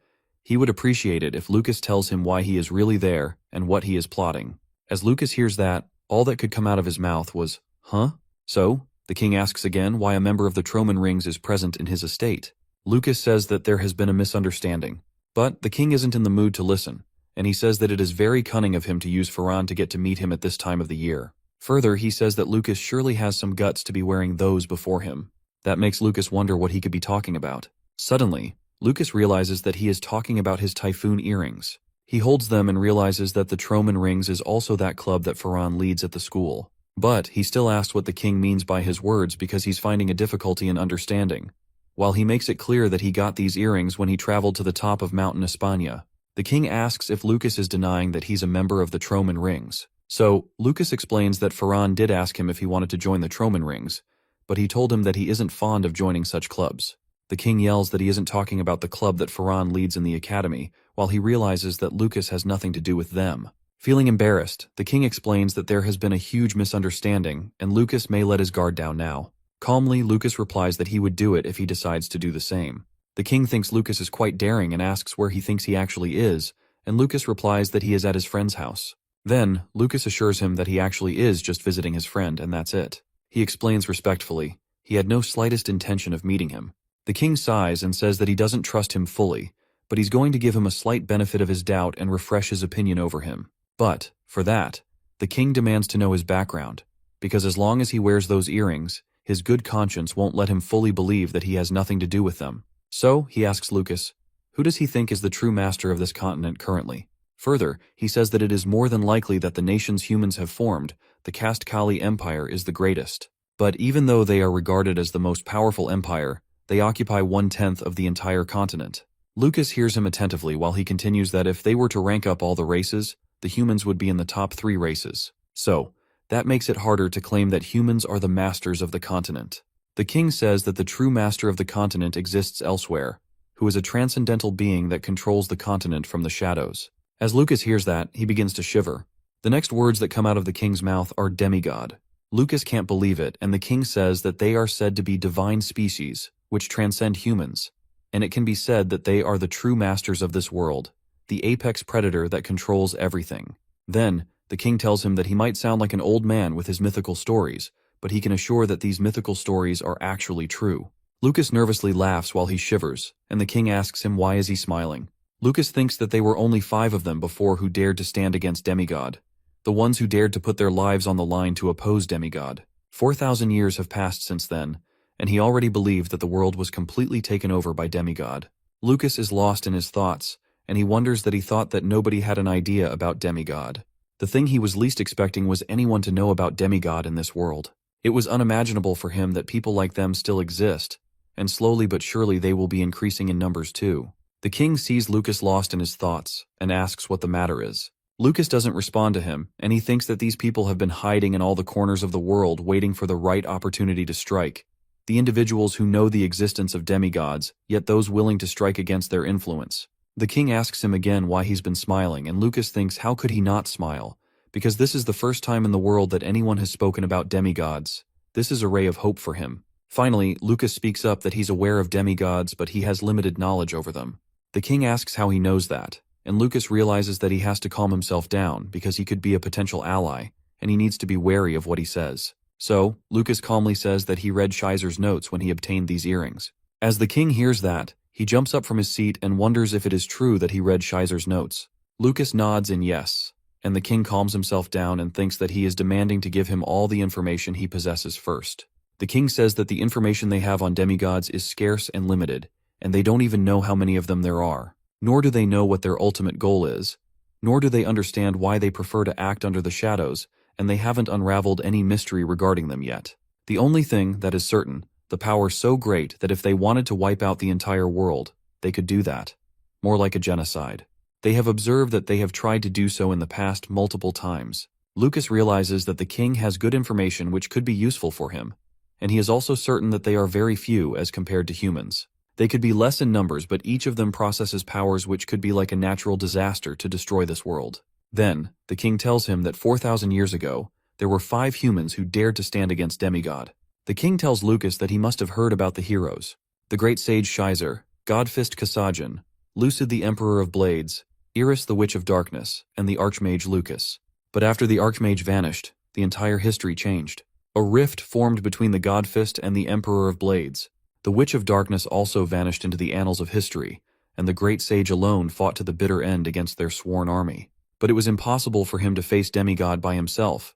he would appreciate it if Lucas tells him why he is really there and what he is plotting. As Lucas hears that, all that could come out of his mouth was, "Huh?" So, the king asks again why a member of the Troman Rings is present in his estate. Lucas says that there has been a misunderstanding, but the king isn't in the mood to listen, and he says that it is very cunning of him to use Farron to get to meet him at this time of the year. Further, he says that Lucas surely has some guts to be wearing those before him. That makes Lucas wonder what he could be talking about. Suddenly, Lucas realizes that he is talking about his Typhoon earrings. He holds them and realizes that the Troman Rings is also that club that Farron leads at the school. But he still asks what the king means by his words because he's finding a difficulty in understanding. While he makes it clear that he got these earrings when he traveled to the top of Mountain España, the king asks if Lucas is denying that he's a member of the Troman Rings. So, Lucas explains that Farron did ask him if he wanted to join the Troman Rings, but he told him that he isn't fond of joining such clubs. The king yells that he isn't talking about the club that Farron leads in the academy, while he realizes that Lucas has nothing to do with them. Feeling embarrassed, the king explains that there has been a huge misunderstanding, and Lucas may let his guard down now. Calmly, Lucas replies that he would do it if he decides to do the same. The king thinks Lucas is quite daring and asks where he thinks he actually is, and Lucas replies that he is at his friend's house. Then, Lucas assures him that he actually is just visiting his friend, and that's it. He explains respectfully he had no slightest intention of meeting him. The king sighs and says that he doesn't trust him fully, but he's going to give him a slight benefit of his doubt and refresh his opinion over him. But, for that, the king demands to know his background, because as long as he wears those earrings, his good conscience won't let him fully believe that he has nothing to do with them. So, he asks Lucas, who does he think is the true master of this continent currently? Further, he says that it is more than likely that the nations humans have formed, the Cast Kali Empire is the greatest. But even though they are regarded as the most powerful empire, they occupy 1/10 of the entire continent. Lucas hears him attentively while he continues that if they were to rank up all the races, the humans would be in the top 3 races. So, that makes it harder to claim that humans are the masters of the continent. The king says that the true master of the continent exists elsewhere, who is a transcendental being that controls the continent from the shadows. As Lucas hears that, he begins to shiver. The next words that come out of the king's mouth are demigod. Lucas can't believe it, and the king says that they are said to be divine species, which transcend humans, and it can be said that they are the true masters of this world, the apex predator that controls everything. Then, the king tells him that he might sound like an old man with his mythical stories, but he can assure that these mythical stories are actually true. Lucas nervously laughs while he shivers, and the king asks him why is he smiling. Lucas thinks that they were only 5 of them before who dared to stand against demigod, the ones who dared to put their lives on the line to oppose demigod. 4,000 years have passed since then, and he already believed that the world was completely taken over by demigod. Lucas is lost in his thoughts, and he wonders that he thought that nobody had an idea about demigod. The thing he was least expecting was anyone to know about demigod in this world. It was unimaginable for him that people like them still exist, and slowly but surely they will be increasing in numbers too. The king sees Lucas lost in his thoughts, and asks what the matter is. Lucas doesn't respond to him, and he thinks that these people have been hiding in all the corners of the world waiting for the right opportunity to strike. The individuals who know the existence of demigods, yet those willing to strike against their influence. The king asks him again why he's been smiling, and Lucas thinks how could he not smile, because this is the first time in the world that anyone has spoken about demigods. This is a ray of hope for him. Finally, Lucas speaks up that he's aware of demigods, but he has limited knowledge over them. The king asks how he knows that, and Lucas realizes that he has to calm himself down because he could be a potential ally, and he needs to be wary of what he says. So, Lucas calmly says that he read Scheiser's notes when he obtained these earrings. As the king hears that, he jumps up from his seat and wonders if it is true that he read Scheiser's notes. Lucas nods in yes, and the king calms himself down and thinks that he is demanding to give him all the information he possesses first. The king says that the information they have on demigods is scarce and limited, and they don't even know how many of them there are. Nor do they know what their ultimate goal is, nor do they understand why they prefer to act under the shadows, and they haven't unraveled any mystery regarding them yet. The only thing that is certain, the power so great that if they wanted to wipe out the entire world, they could do that. More like a genocide. They have observed that they have tried to do so in the past multiple times. Lucas realizes that the king has good information which could be useful for him, and he is also certain that they are very few as compared to humans. They could be less in numbers, but each of them processes powers which could be like a natural disaster to destroy this world. Then, the king tells him that 4,000 years ago, there were 5 humans who dared to stand against demigod. The king tells Lucas that he must have heard about the heroes. The great sage Scheiser, Godfist Kasajan, Lucid the Emperor of Blades, Iris the Witch of Darkness, and the Archmage Lucas. But after the Archmage vanished, the entire history changed. A rift formed between the Godfist and the Emperor of Blades. The Witch of Darkness also vanished into the annals of history, and the great sage alone fought to the bitter end against their sworn army. But it was impossible for him to face demigod by himself,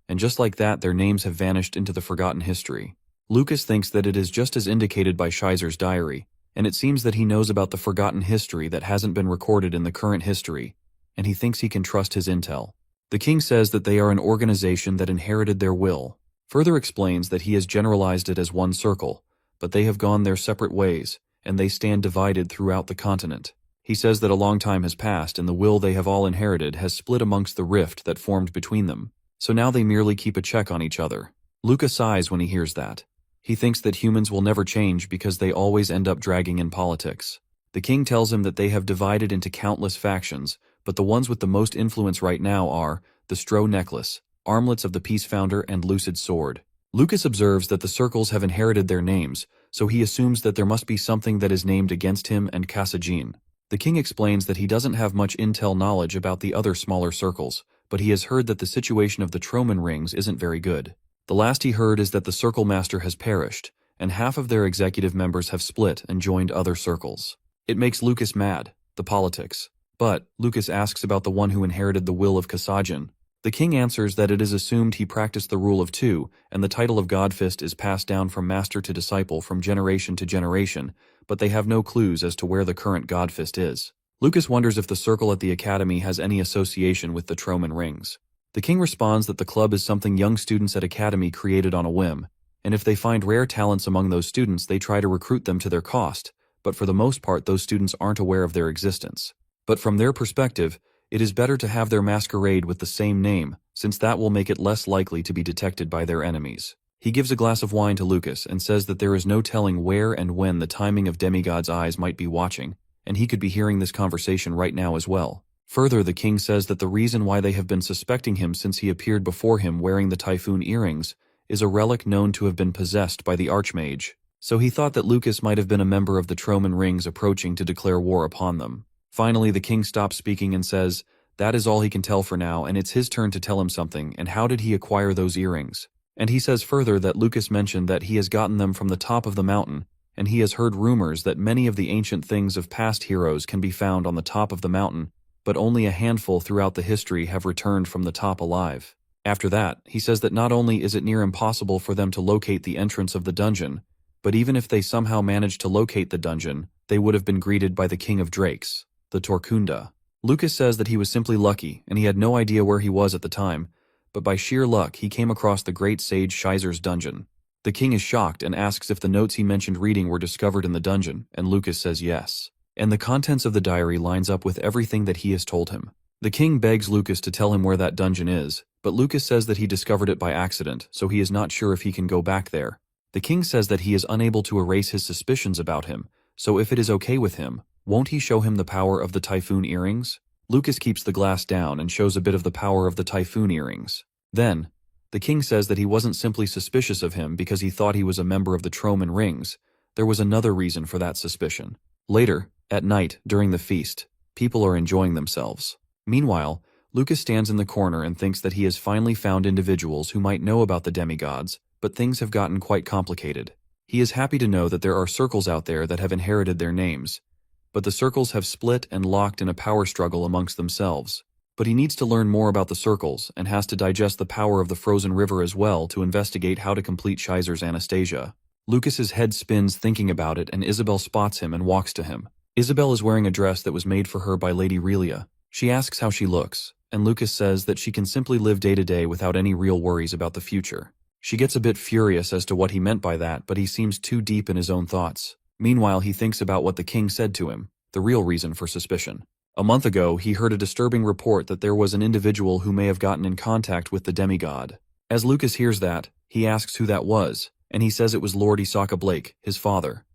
and just like that their names have vanished into the forgotten history. Lucas thinks that it is just as indicated by Scheiser's diary, and it seems that he knows about the forgotten history that hasn't been recorded in the current history, and he thinks he can trust his intel. The king says that they are an organization that inherited their will, further explains that he has generalized it as one circle, but they have gone their separate ways, and they stand divided throughout the continent. He says that a long time has passed and the will they have all inherited has split amongst the rift that formed between them, so now they merely keep a check on each other. Lucas sighs when he hears that. He thinks that humans will never change because they always end up dragging in politics. The king tells him that they have divided into countless factions, but the ones with the most influence right now are the Stro Necklace, Armlets of the Peace Founder, and Lucid Sword. Lucas observes that the circles have inherited their names, so he assumes that there must be something that is named against him and Kasajin. The king explains that he doesn't have much intel knowledge about the other smaller circles, but he has heard that the situation of the Troman rings isn't very good. The last he heard is that the circle master has perished, and half of their executive members have split and joined other circles. It makes Lucas mad, the politics. But Lucas asks about the one who inherited the will of Kasajin. The king answers that it is assumed he practiced the rule of 2, and the title of Godfist is passed down from master to disciple from generation to generation, but they have no clues as to where the current Godfist is. Lucas wonders if the circle at the academy has any association with the Troman rings. The king responds that the club is something young students at academy created on a whim, and if they find rare talents among those students they try to recruit them to their cost, but for the most part those students aren't aware of their existence. But from their perspective, it is better to have their masquerade with the same name, since that will make it less likely to be detected by their enemies. He gives a glass of wine to Lucas and says that there is no telling where and when the timing of demigod's eyes might be watching, and he could be hearing this conversation right now as well. Further, the king says that the reason why they have been suspecting him since he appeared before him wearing the typhoon earrings is a relic known to have been possessed by the Archmage, so he thought that Lucas might have been a member of the Troman rings approaching to declare war upon them. Finally, the king stops speaking and says, that is all he can tell for now, and it's his turn to tell him something, and how did he acquire those earrings? And he says further that Lucas mentioned that he has gotten them from the top of the mountain, and he has heard rumors that many of the ancient things of past heroes can be found on the top of the mountain, but only a handful throughout the history have returned from the top alive. After that, he says that not only is it near impossible for them to locate the entrance of the dungeon, but even if they somehow managed to locate the dungeon, they would have been greeted by the king of drakes, the Torkunda. Lucas says that he was simply lucky and he had no idea where he was at the time, but by sheer luck he came across the great sage Schizer's dungeon. The king is shocked and asks if the notes he mentioned reading were discovered in the dungeon, and Lucas says yes. And the contents of the diary lines up with everything that he has told him. The king begs Lucas to tell him where that dungeon is, but Lucas says that he discovered it by accident, so he is not sure if he can go back there. The king says that he is unable to erase his suspicions about him, so if it is okay with him, won't he show him the power of the typhoon earrings? Lucas keeps the glass down and shows a bit of the power of the typhoon earrings. Then, the king says that he wasn't simply suspicious of him because he thought he was a member of the Troman Rings. There was another reason for that suspicion. Later, at night, during the feast, people are enjoying themselves. Meanwhile, Lucas stands in the corner and thinks that he has finally found individuals who might know about the demigods, but things have gotten quite complicated. He is happy to know that there are circles out there that have inherited their names, but the circles have split and locked in a power struggle amongst themselves. But he needs to learn more about the circles and has to digest the power of the frozen river as well to investigate how to complete Schizer's Anastasia. Lucas's head spins thinking about it and Isabel spots him and walks to him. Isabel is wearing a dress that was made for her by Lady Relia. She asks how she looks, and Lucas says that she can simply live day to day without any real worries about the future. She gets a bit furious as to what he meant by that, but he seems too deep in his own thoughts. Meanwhile, he thinks about what the king said to him, the real reason for suspicion. A month ago, he heard a disturbing report that there was an individual who may have gotten in contact with the demigod. As Lucas hears that, he asks who that was, and he says it was Lord Isaka Blake, his father.